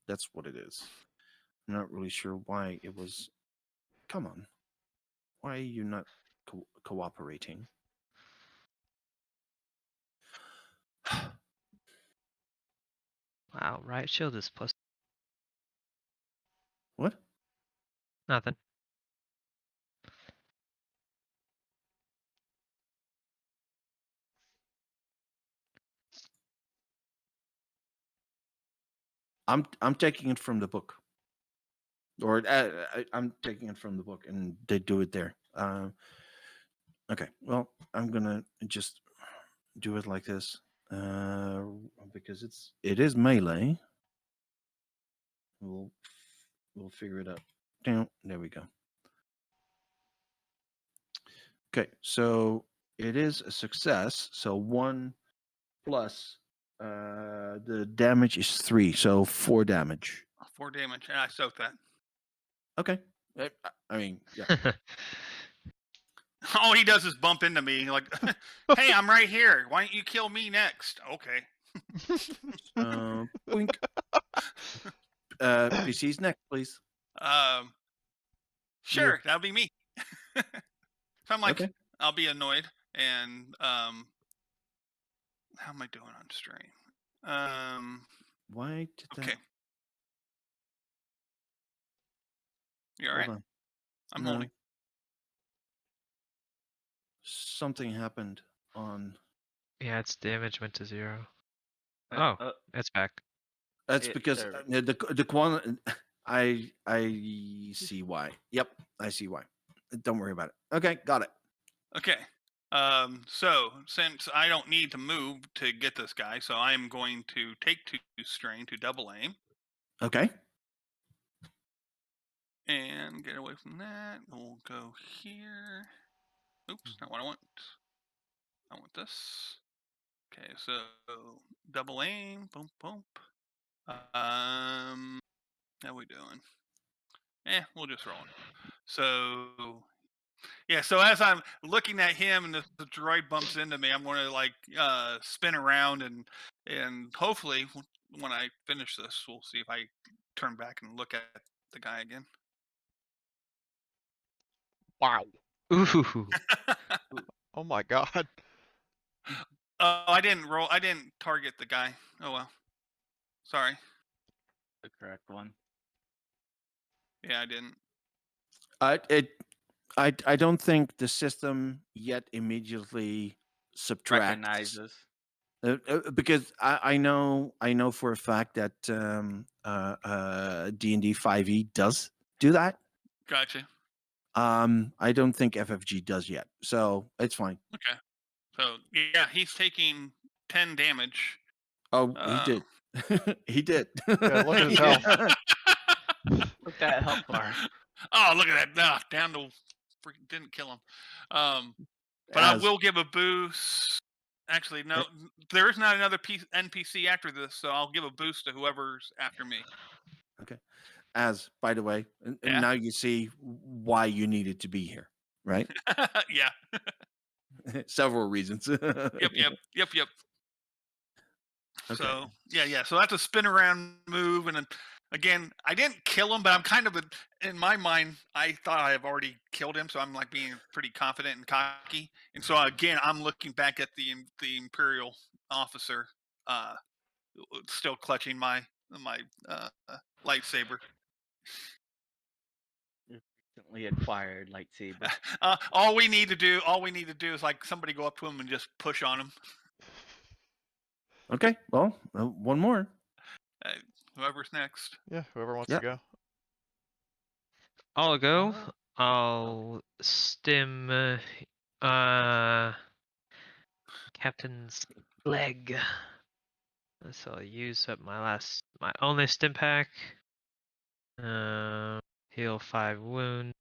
That's what it is. I'm not really sure why it was. Come on, why are you not cooperating? wow, riot shield is +. What? Nothing. I'm taking it from the book, or I'm taking it from the book, and they do it there. Okay, well, I'm gonna just do it like this because it is melee. We'll figure it out. There we go. Okay, so it is a success. So 1 plus the damage is 3, so 4 damage. 4 damage, and I soaked that. Okay. I mean, yeah. All he does is bump into me, like, "Hey, I'm right here. Why don't you kill me next?" Okay. Boink. PC's next, please. Sure, that'll be me. So I'm like, Okay. I'll be annoyed, and how am I doing on stream? Why did that? Okay. You all Hold right? on. I'm No. holding. Something happened on. Yeah, its damage went to 0. Uh, Oh, it's back. That's It- because there- the quantity. I see why. Yep, I see why. Don't worry about it. Okay, got it. Okay. So since I don't need to move to get this guy, so I am going to take 2 strain to double aim Okay. and get away from that. We'll go here. Oops, not what I want. I want this. Okay, so double aim. Boom, boom. How we doing? We'll just roll it. So yeah, so as I'm looking at him and the droid bumps into me, I'm going to like spin around and hopefully when I finish this, we'll see if I turn back and look at the guy again. Wow. Ooh. Oh my god. Oh, I didn't roll. I didn't target the guy. Oh well. Sorry. the correct one. Yeah, I didn't. I don't think the system yet immediately subtracts Recognizes. because I know for a fact that D&D 5e does do that. Gotcha. I don't think FFG does yet, so it's fine. Okay. So yeah, he's taking 10 damage. Oh, he did. He did. Yeah, look at his health. Look at that health bar. Oh, look at that! Down to freaking didn't kill him. But I As- will give a boost. Actually, no, there is not another NPC after this, so I'll give a boost to whoever's after me. Okay. As by the way, and Yeah. now you see why you needed to be here, right? Yeah. Several reasons. Yep. Okay. So yeah. So that's a spin around move, and then, again, I didn't kill him, but I'm kind of in my mind, I thought I have already killed him, so I'm like being pretty confident and cocky. And so again, I'm looking back at the Imperial officer, still clutching my lightsaber. Recently acquired lightsaber. All we need to do is like somebody go up to him and just push on him. Okay. Well, one more. Whoever's next. Yeah, whoever wants Yeah. to go. I'll go. Uh, I'll stim Captain Slegg. So I'll use up my only stim pack. Heal 5 wound.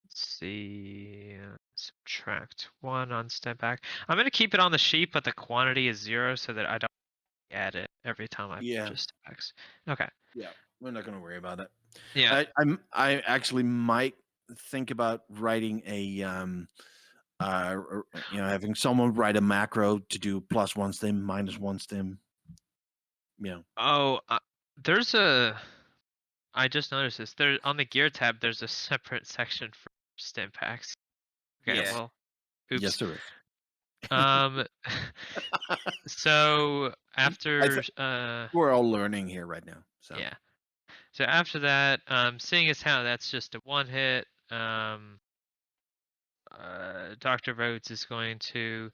Let's see. Subtract 1 on stim pack. I'm gonna keep it on the sheet, but the quantity is 0 so that I don't add it every time I Yeah. purchase stim packs. Okay. Yeah, we're not going to worry about it. Yeah. I actually might think about writing a having someone write a macro to do +1 stim, -1 stim. Yeah. Oh, there's a. I just noticed this. There on the gear tab, there's a separate section for stim packs. Okay, Yeah. well, oops. Yes, there is. So after We're all learning here right now. So yeah. So after that, seeing as how that's just a 1-hit, Dr. Rhodes is going to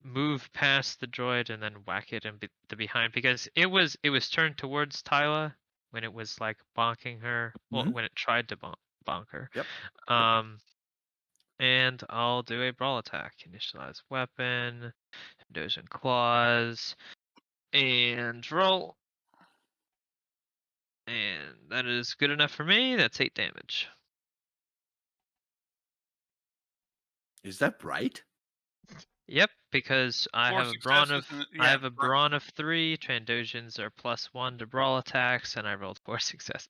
move past the droid and then whack it in the behind, because it was turned towards Tyla when it was like bonking her. Well, Mhm. when it tried to bonk her. Yep. And I'll do a brawl attack. Initialize weapon, nose and claws, and roll. And that is good enough for me. That's 8 damage. Is that right? Yep, because I 4 have a brawn of successes and- yeah, brawn of 3. Trandosians are +1 to brawl attacks, and I rolled 4 successes.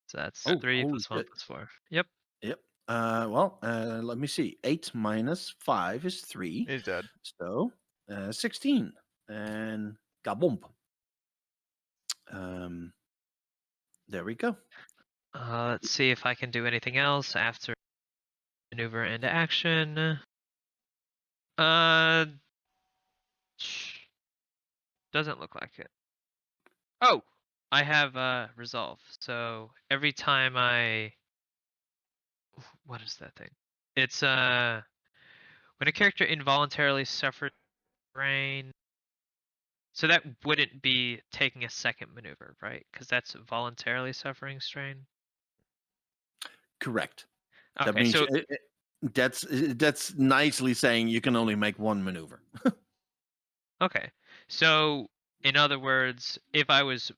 So that's 3 holy plus 1 shit. plus 4. Yep. Yep. Well, let me see. 8 minus 5 is 3. He's dead. So 16. And kaboom. There we go. Let's see if I can do anything else after maneuver into action. which doesn't look like it. Oh, I have resolve. So every time what is that thing? It's when a character involuntarily suffers strain. So that wouldn't be taking a second maneuver, right? Because that's voluntarily suffering strain. Correct. That Okay, means so that's nicely saying you can only make one maneuver. okay, so in other words, if I was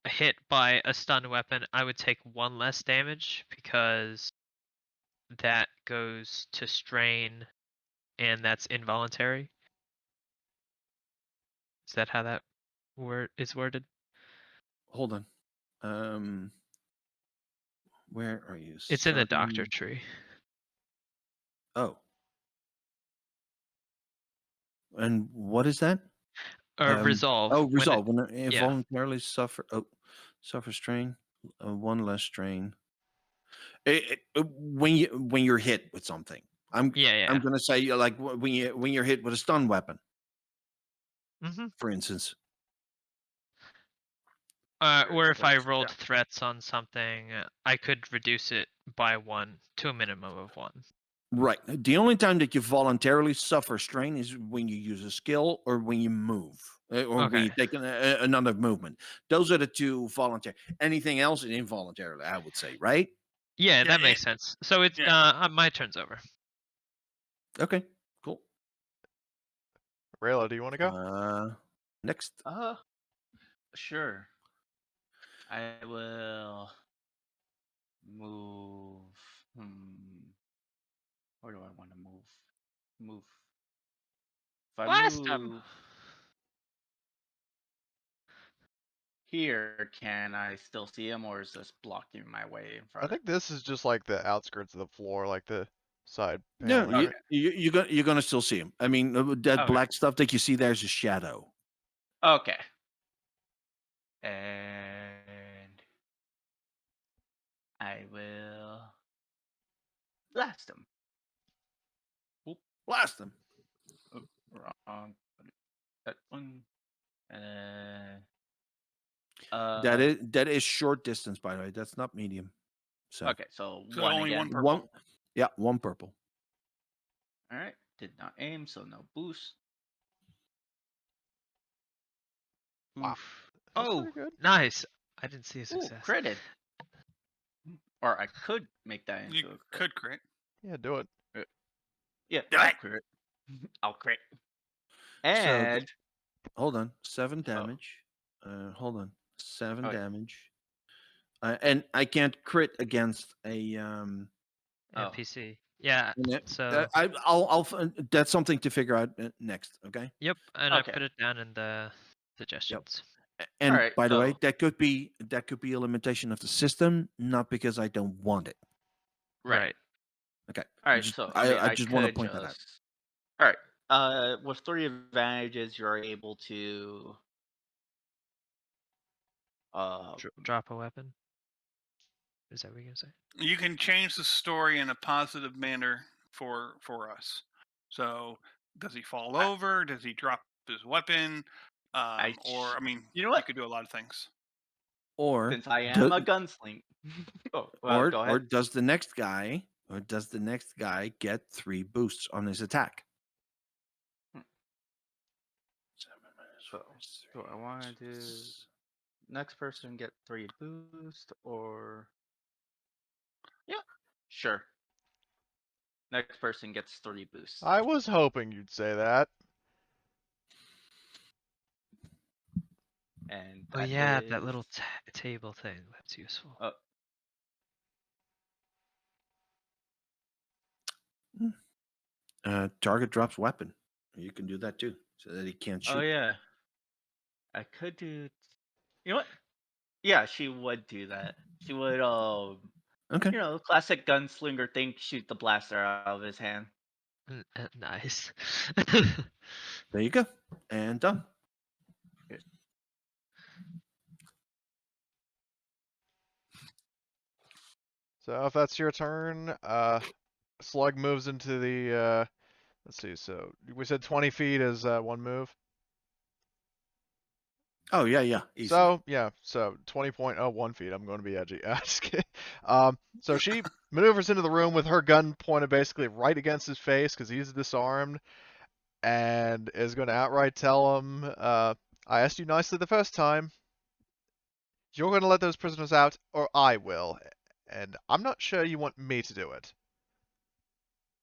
hit by a stun weapon, I would take one less damage because that goes to strain, and that's involuntary. Is that how that word is worded? Hold on. Where are you? It's in the doctor Starting- tree. Oh. And what is that? Resolve. Oh, when it- resolve. When yeah. involuntarily suffer strain, one less strain. When you're hit with something, I'm gonna say like when you're hit with a stun weapon, for instance. Or if I That's- rolled yeah. threats on something, I could reduce it by 1 to a minimum of 1. Right. The only time that you voluntarily suffer strain is when you use a skill or when you move, or when you take another movement. Those are the two voluntary. Anything else is involuntarily, I would say, right? Yeah, that makes sense. So it's my turn's over. Okay, cool. Rayla, do you want to go? Next. Sure. I will move. Where do I want to move? Move. If I Blast move 'em. here, can I still see him, or is this blocking my way in front? I think this is just like the outskirts of the floor, like the side No, panel. Okay. you're gonna still see him. I mean, that Okay. black stuff that you see there is a shadow. Okay. And I will blast him. Blast him. Oh, wrong. That one. That is short distance, by the way. That's not medium. So Okay, so So one only again. one purple. one purple. All right. Did not aim, so no boost. Wow. Oof. That's Oh, pretty good. nice. I didn't see a Ooh, success. critted. Or I could make that into You a crit. could crit. Yeah, do it. Yeah, Do I'll it. crit. I'll crit. So And hold on, 7 damage. Hold on, 7 Okay. damage. And I can't crit against a NPC. Yeah. and So I'll that's something to figure out next. Okay. yep, and Okay. I put it down in the suggestions. And Alright, by the way, so- that could be a limitation of the system, not because I don't want it. Right. Okay. All right, so I mean, I just want to could point that out. just. All right. With 3 advantages, you're able to. Drop a weapon. Is that what you're gonna say? You can change the story in a positive manner for us. So, does he fall over? Does he drop his weapon? Or I mean, you know what? You could do a lot of things. Or Since I am a gunslinger. Oh, well, go ahead. or does the next guy get 3 boosts on his attack? So I want to do next person get 3 boost, or yeah, sure. Next person gets 3 boosts. I was hoping you'd say that. And Oh yeah, that little table thing. That's useful. Target drops weapon. You can do that too, so that he can't shoot. Oh yeah. I could do. You know what? Yeah, she would do that. She would, Okay. Classic gunslinger thing, shoot the blaster out of his hand. Nice. There you go. And done. So if that's your turn, Slug moves into the, let's see, so we said 20 feet is one move. Oh yeah. Easily. So yeah, so 20.01 feet. I'm going to be edgy. Just kidding. So she maneuvers into the room with her gun pointed basically right against his face because he's disarmed, and is going to outright tell him, "I asked you nicely the first time. You're going to let those prisoners out, or I will, and I'm not sure you want me to do it."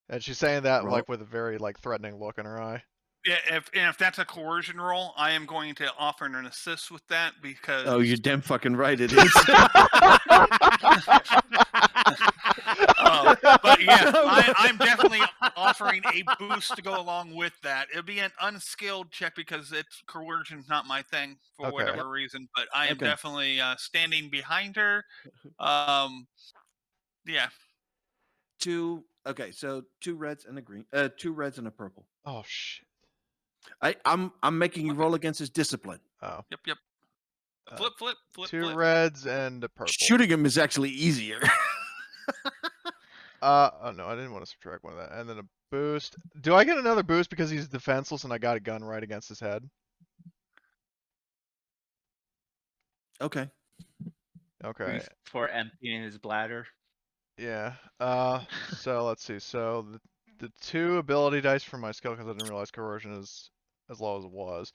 And she's saying that Roll. like with a very like threatening look in her eye. Yeah, if that's a coercion roll, I am going to offer an assist with that because. Oh, you're damn fucking right. It is. But yeah, I'm definitely offering a boost to go along with that. It'll be an unskilled check because it's coercion's not my thing for Okay. whatever reason. But I am Okay. definitely standing behind her. Yeah. Okay, so 2 reds and a green. 2 reds and a purple. Oh shit. I'm making you Okay. roll against his discipline. Oh. Yep. Flip. 2 reds and a purple. Shooting him is actually easier. Oh no, I didn't want to subtract one of that. And then a boost. Do I get another boost because he's defenseless and I got a gun right against his head? Okay. Okay. For emptying his bladder. Yeah. So let's see. So the 2 ability dice for my skill because I didn't realize coercion is as low as it was.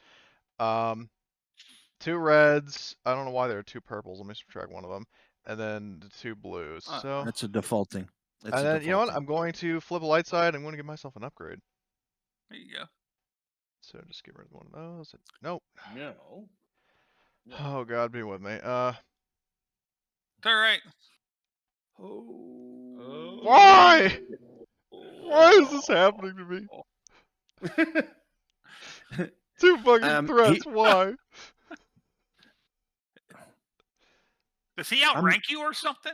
2 reds. I don't know why there are 2 purples. Let me subtract one of them. And then the 2 blues. So That's a defaulting. That's and a then you know what? defaulting. I'm going to flip a light side. I'm going to give myself an upgrade. There you go. So just get rid of one of those. Nope. No. Oh God, be with me. It's all right. Oh. Why? Why is this happening to me? 2 fucking threats. Why? Does he outrank you or something?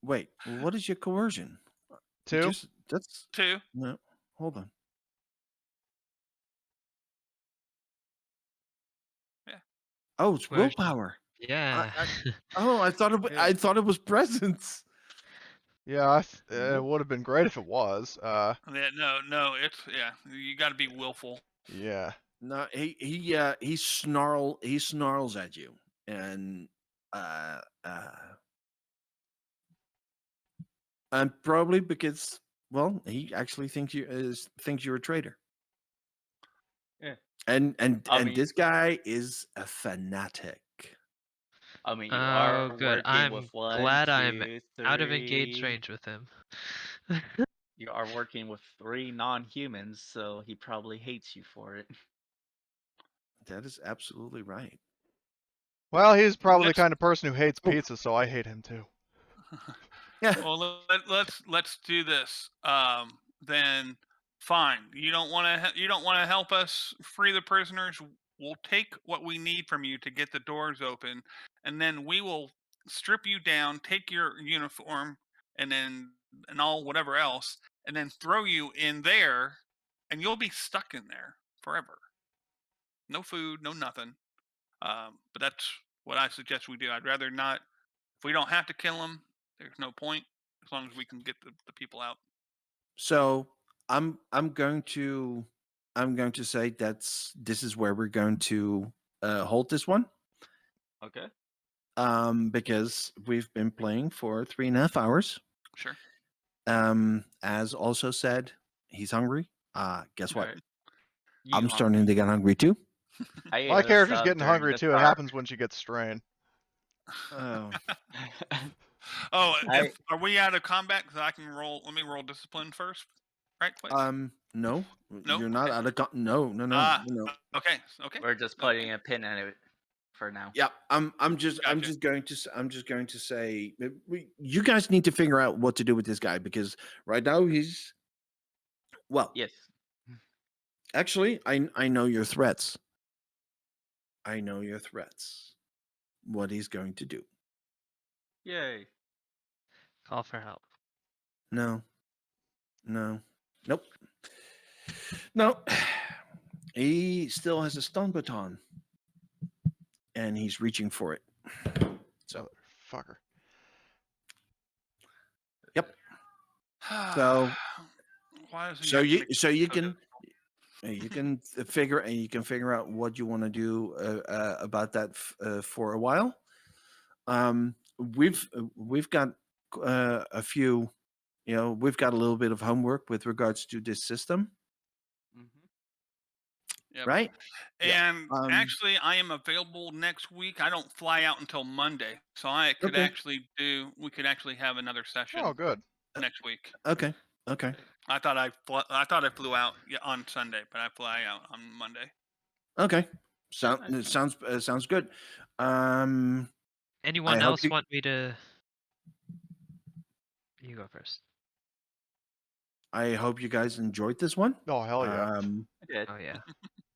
Wait, what is your coercion? 2. That's 2. no. Hold on. Yeah. Oh, it's Coercion. willpower. Yeah. I thought it. Yeah. I thought it was presence. Yeah, it would have been great if it was. Yeah, no, it's you got to be willful. Yeah. No, he snarls at you, and and probably because he actually thinks you're a traitor. Yeah. And I mean- this guy is a fanatic. I mean, you Oh, are good. working I'm with 1, glad I'm 2, out of engaged 3. range with him. You are working with 3 non-humans, so he probably hates you for it. That is absolutely right. Well, he's probably the Let's- kind of person who hates pizza, so I hate him too. Yeah. Well, let's do this. Then fine. You don't want to help us free the prisoners. We'll take what we need from you to get the doors open, and then we will strip you down, take your uniform, and all whatever else, and then throw you in there, and you'll be stuck in there forever. No food, no nothing. But that's what I suggest we do. I'd rather not. If we don't have to kill them, there's no point. As long as we can get the people out. So I'm going to say this is where we're going to hold this one. Okay. Because we've been playing for 3.5 hours. Sure. As also said, he's hungry. Guess what? Alright. I'm starting to get hungry too. I ate My a character's sub getting during hungry the too. It start. happens when she gets strained. Oh. Oh, I- are we out of combat? Because I can roll. Let me roll discipline first. Right? Quick. No, No? you're not Okay. out of no. Okay. We're just putting a pin in it for now. Yeah, I'm just Gotcha. going to say you guys need to figure out what to do with this guy because right now he's Yes. actually I know your threats. I know your threats. What he's going to do. Yay. Call for help. No. Nope. No. He still has a stun baton. And he's reaching for it. So Fucker. Yep. So Why is he so acting you so can You can figure out what you want to do about that for a while. We've got a few, we've got a little bit of homework with regards to this system, Yep. right? Yeah. And actually, I am available next week. I don't fly out until Monday, so I could Okay. actually we could actually have another session Oh, good. next week. Okay. Okay. I thought I flew out on Sunday, but I fly out on Monday. Okay. Sounds good. Anyone I hope else you- want me to? You go first. I hope you guys enjoyed this one. Oh, hell yeah. I did. Oh yeah.